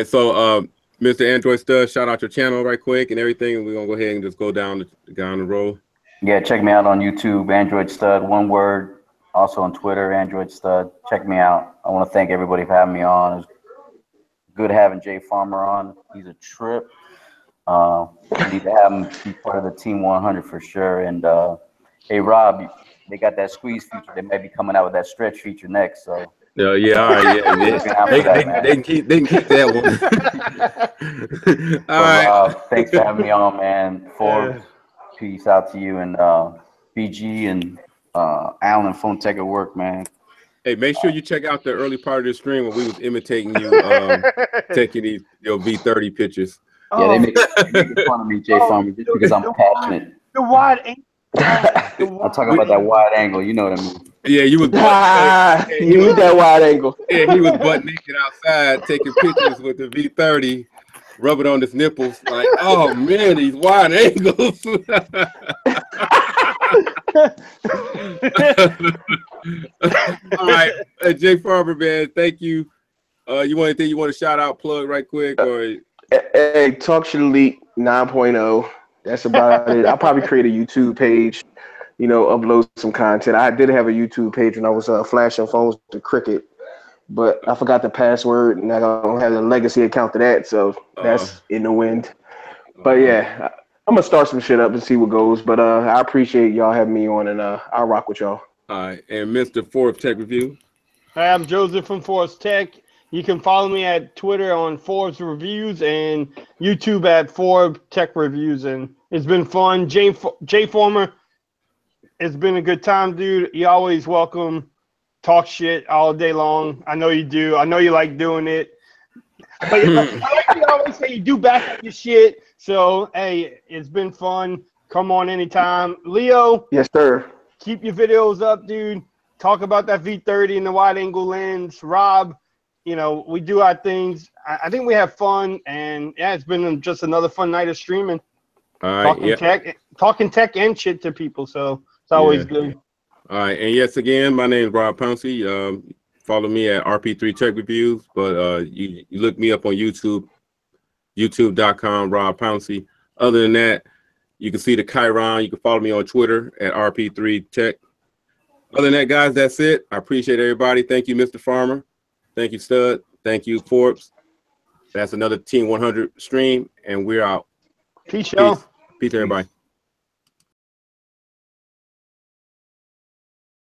A: So, Mr. Androidstud, shout out your channel right quick and everything. And we're gonna go ahead and just go down the road.
D: Yeah, check me out on YouTube, Androidstud, one word. Also on Twitter, Androidstud. Check me out. I want to thank everybody for having me on. It was good having Jay Farmer on. He's a trip. We need to have him be part of the Team 100 for sure. And hey, Rob, they got that squeeze feature. They may be coming out with that stretch feature next. So
A: Yeah, all right, yeah. They can keep that one. All right.
D: Thanks for having me on, man. Forbes, peace out to you, and BG and Alan Phone Tech at Work, man.
A: Hey, make sure you check out the early part of the stream when we was imitating you, taking these V30 pictures.
D: Yeah, they make fun of me, Jay Farmer, just because I'm passionate.
C: The wide angle.
D: I'm talking about that wide angle. You know what I mean?
A: Yeah, you was
E: you need that wide angle.
A: Yeah, he was butt naked outside taking pictures with the V30, rubbing on his nipples. Like, oh man, these wide angles. All right, Jay Farber, man, thank you. You want anything you want to shout out, plug right quick, or?
E: Hey, Talk Shit Elite 9.0. That's about it. I'll probably create a YouTube page, you know, upload some content. I did have a YouTube page when I was flashing phones to Cricket, but I forgot the password, and I don't have a legacy account to that, so that's in the wind. But yeah, I'm gonna start some shit up and see what goes. But I appreciate y'all having me on, and I'll rock with y'all.
A: All right, and Mr. Forbes Tech Review.
C: Hi, I'm Joseph from Forbes Tech. You can follow me at Twitter on Forbes Reviews and YouTube at Forbes Tech Reviews. And it's been fun. Jay Former, it's been a good time, dude. You always welcome. Talk shit all day long. I know you do. I know you like doing it. But I like you always say you do back up your shit. So, hey, it's been fun. Come on anytime. Leo.
E: Yes, sir.
C: Keep your videos up, dude. Talk about that V30 and the wide angle lens. Rob, you know, we do our things. I think we have fun, and yeah, it's been just another fun night of streaming.
A: All right,
C: talking tech and shit to people. So it's always good.
A: All right, and yes, again, my name is Rob Pouncey. Follow me at RP3 Tech Reviews, but you look me up on YouTube, youtube.com, Rob Pouncey. Other than that, you can see the Chiron. You can follow me on Twitter at RP3 Tech. Other than that, guys, that's it. I appreciate everybody. Thank you, Mr. Farmer. Thank you, Stud. Thank you, Forbes. That's another Team 100 stream, and we're out.
C: Peace, y'all.
A: Peace, everybody.